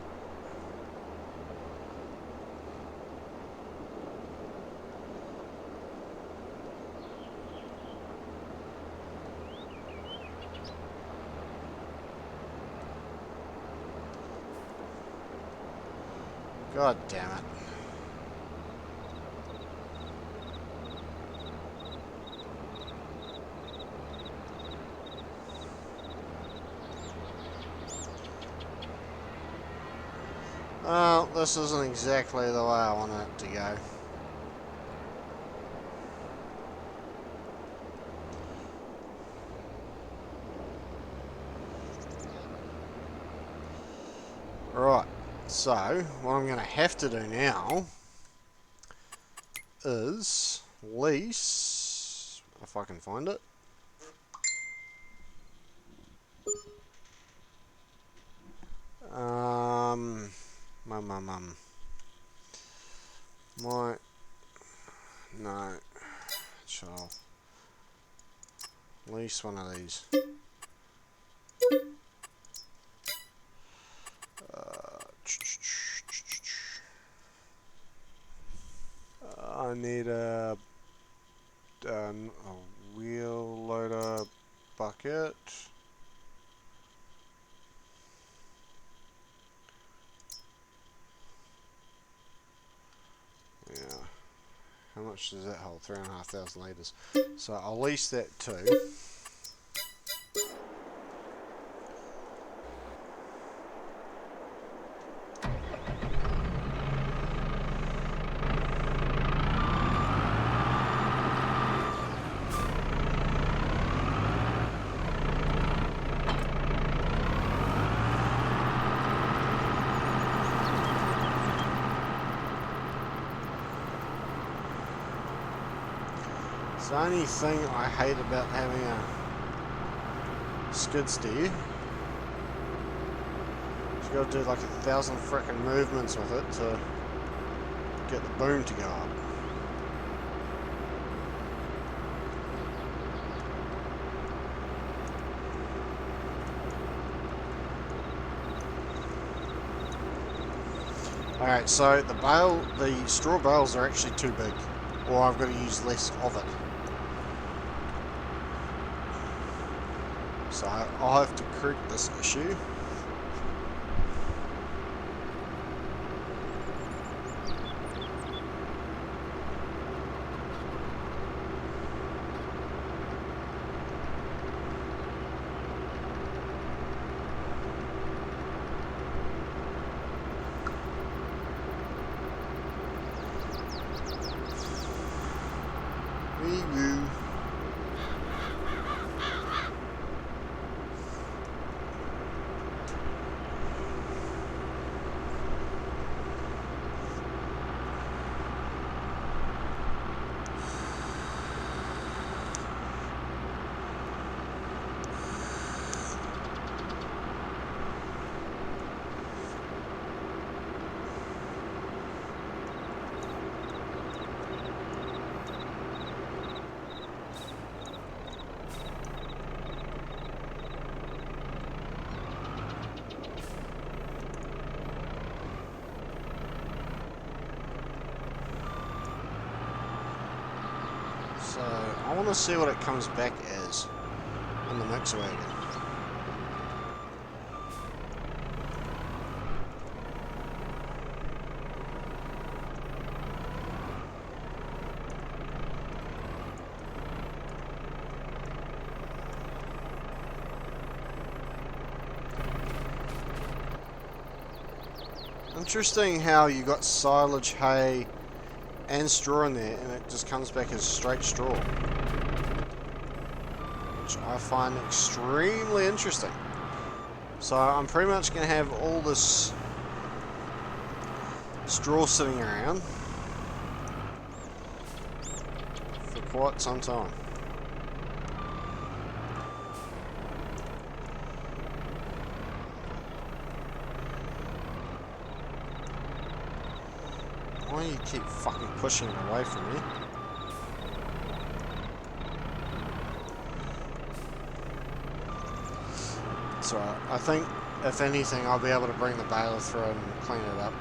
God damn it. Well, this isn't exactly the way I want it to go. Right, so what I'm going to have to do now is lease, if I can find it. No, shall lease one of these. I need a wheel loader bucket. Yeah. How much does that hold? 3,500 litres. So I'll lease that too. The only thing I hate about having a skid steer is you got to do like 1,000 frickin' movements with it to get the boom to go up. Alright, so the straw bales are actually too big, or I've got to use less of it. So I'll have to correct this issue. Wee-woo. So I want to see what it comes back as in the mixer wagon. Interesting how you got silage, hay, and straw in there, and it just comes back as straight straw, which I find extremely interesting. So I'm pretty much going to have all this straw sitting around for quite some time. Why do you keep fucking pushing it away from me? So I think, if anything, I'll be able to bring the baler through and clean it up.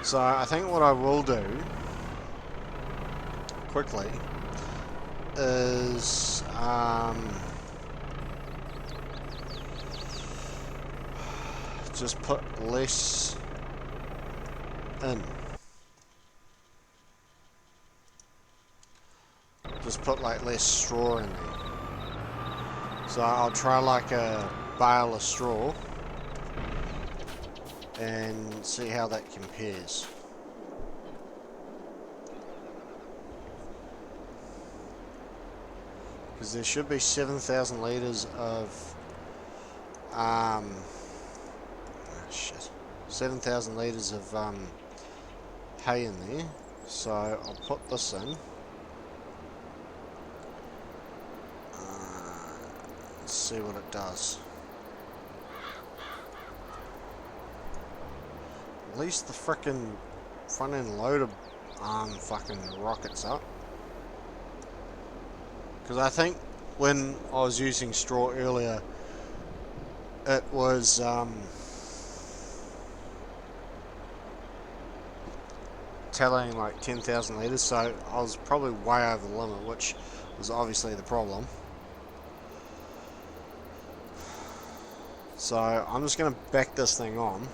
So I think what I will do, quickly, is just put less in. Just put like less straw in there. So I'll try like a bale of straw and see how that compares. Because there should be 7,000 litres of shit. 7,000 litres of hay in there. So I'll put this in. Let's see what it does. At least the frickin' front end loader fucking rockets up. Because I think when I was using straw earlier, it was telling like 10,000 litres, so I was probably way over the limit, which was obviously the problem. So I'm just going to back this thing on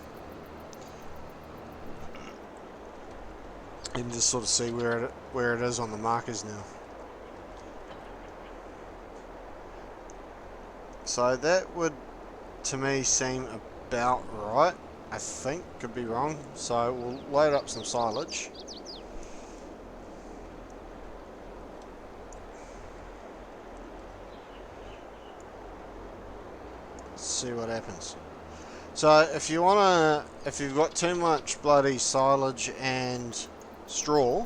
and just sort of see where it is on the markers now. So that would, to me, seem about right. I think, could be wrong. So we'll load up some silage. See what happens. So if you've got too much bloody silage and straw,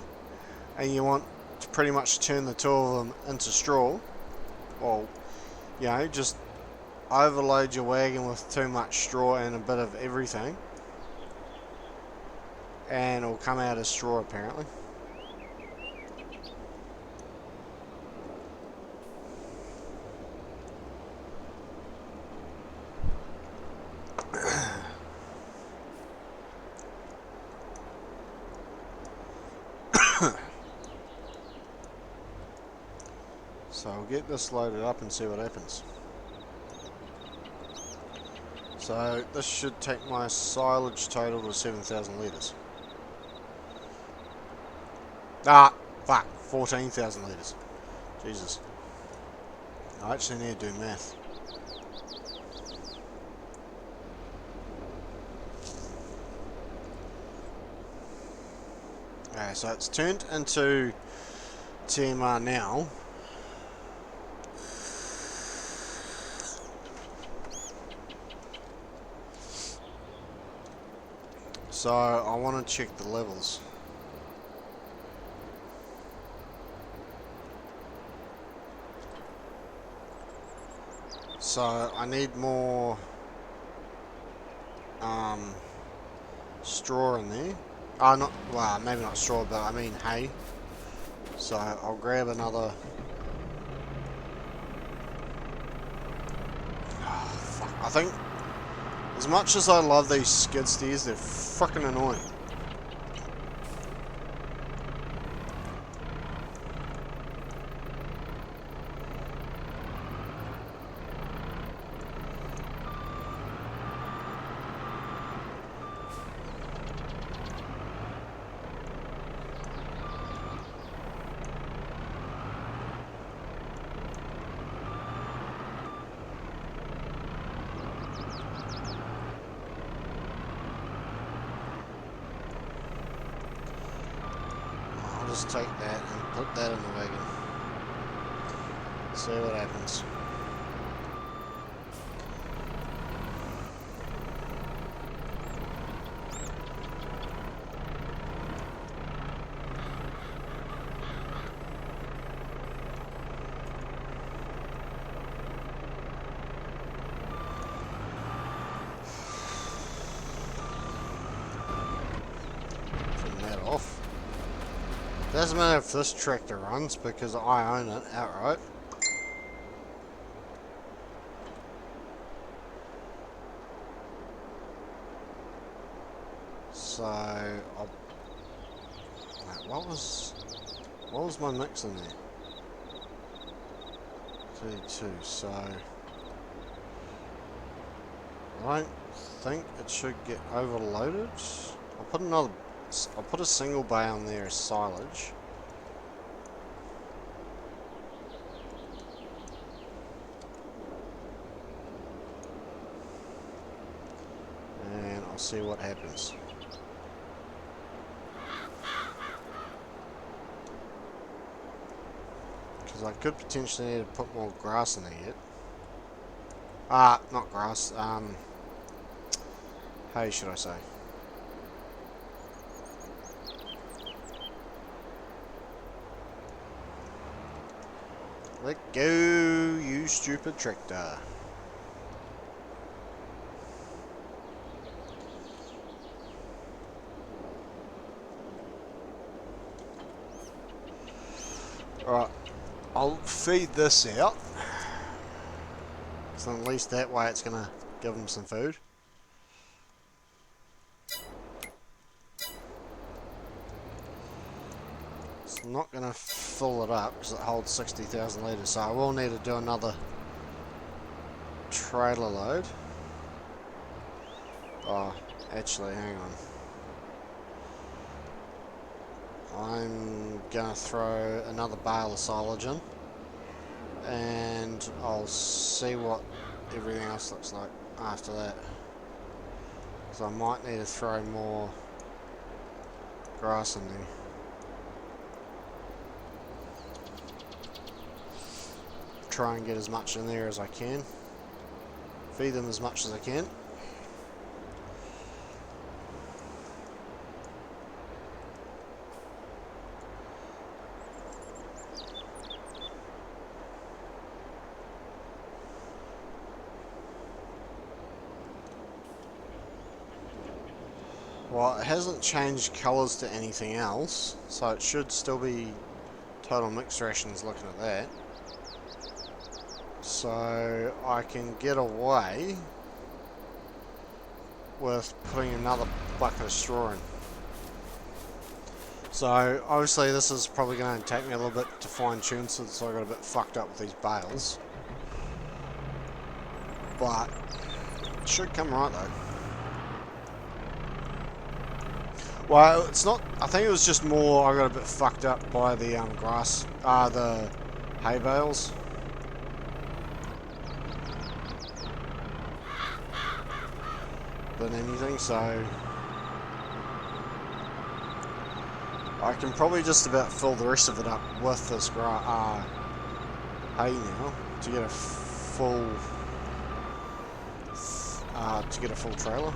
and you want to pretty much turn the two of them into straw, well, you know, just overload your wagon with too much straw and a bit of everything, and it'll come out as straw apparently. So I'll get this loaded up and see what happens. So this should take my silage total to 7,000 litres. Ah, fuck, 14,000 litres. Jesus. I actually need to do math. Okay, so it's turned into TMR now. So I want to check the levels. So I need more straw in there. Well, maybe not straw, but I mean hay. So I'll grab another. Oh, fuck. I think, as much as I love these skid steers, they're fucking annoying. Just take that and put that in the wagon. See what happens. Turn that off. Doesn't matter if this tractor runs because I own it outright. So wait, what was my mix in there? 32. So I don't think it should get overloaded. I'll put a single bay on there as silage. And I'll see what happens. Because I could potentially need to put more grass in there yet. Not grass, Hay, should I say. Let go, you stupid tractor. Alright, I'll feed this out. So at least that way it's going to give them some food. It's not going to fill it up because it holds 60,000 litres, so I will need to do another trailer load. Oh, actually, hang on. I'm going to throw another bale of silage in, and I'll see what everything else looks like after that. So I might need to throw more grass in there. Try and get as much in there as I can. Feed them as much as I can. Well, it hasn't changed colours to anything else, so it should still be total mixed rations looking at that. So I can get away with putting another bucket of straw in. So obviously this is probably going to take me a little bit to fine tune since I got a bit fucked up with these bales. But it should come right though. Well, it's not. I think it was just more. I got a bit fucked up by the the hay bales. Than anything, so I can probably just about fill the rest of it up with this hay now to get a full trailer.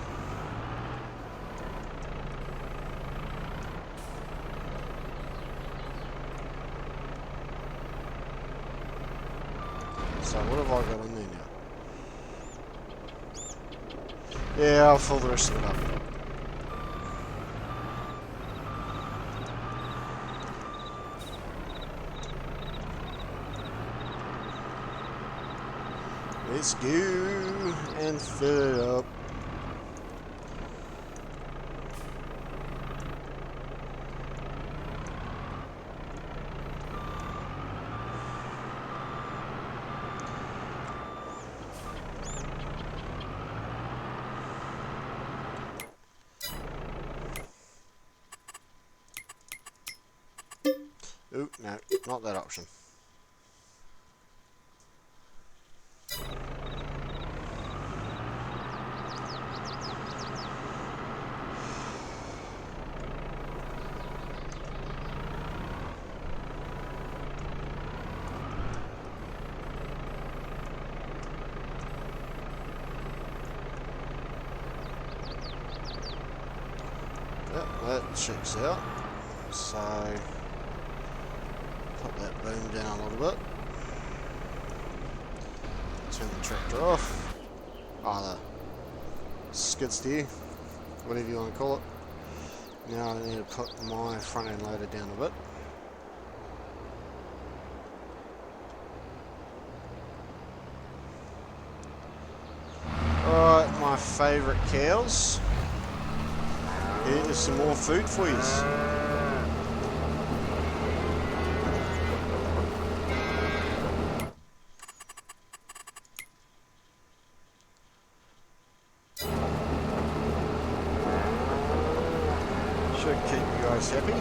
So what have I got in there now? Yeah, I'll fill the rest of it up. Let's go and fill it up. Ooh, no, not that option. Yep, that checks out. So put that boom down a little bit. Turn the tractor off. The skid steer, whatever you want to call it. Now I need to put my front end loader down a bit. Alright, my favourite cows. Here is some more food for you. Should keep you guys happy.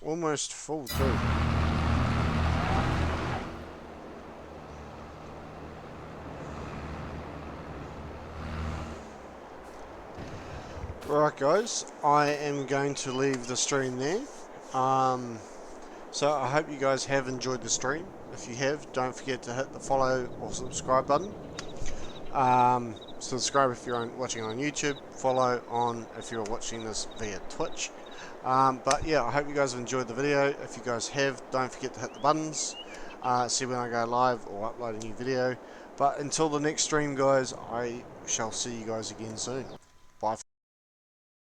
Almost full too. Right guys, I am going to leave the stream there. So I hope you guys have enjoyed the stream. If you have, don't forget to hit the follow or subscribe button. Subscribe if you're watching on YouTube, follow on if you're watching this via Twitch. But yeah, I hope you guys have enjoyed the video. If you guys have, don't forget to hit the buttons, see when I go live or upload a new video. But until the next stream guys, I shall see you guys again soon. Bye.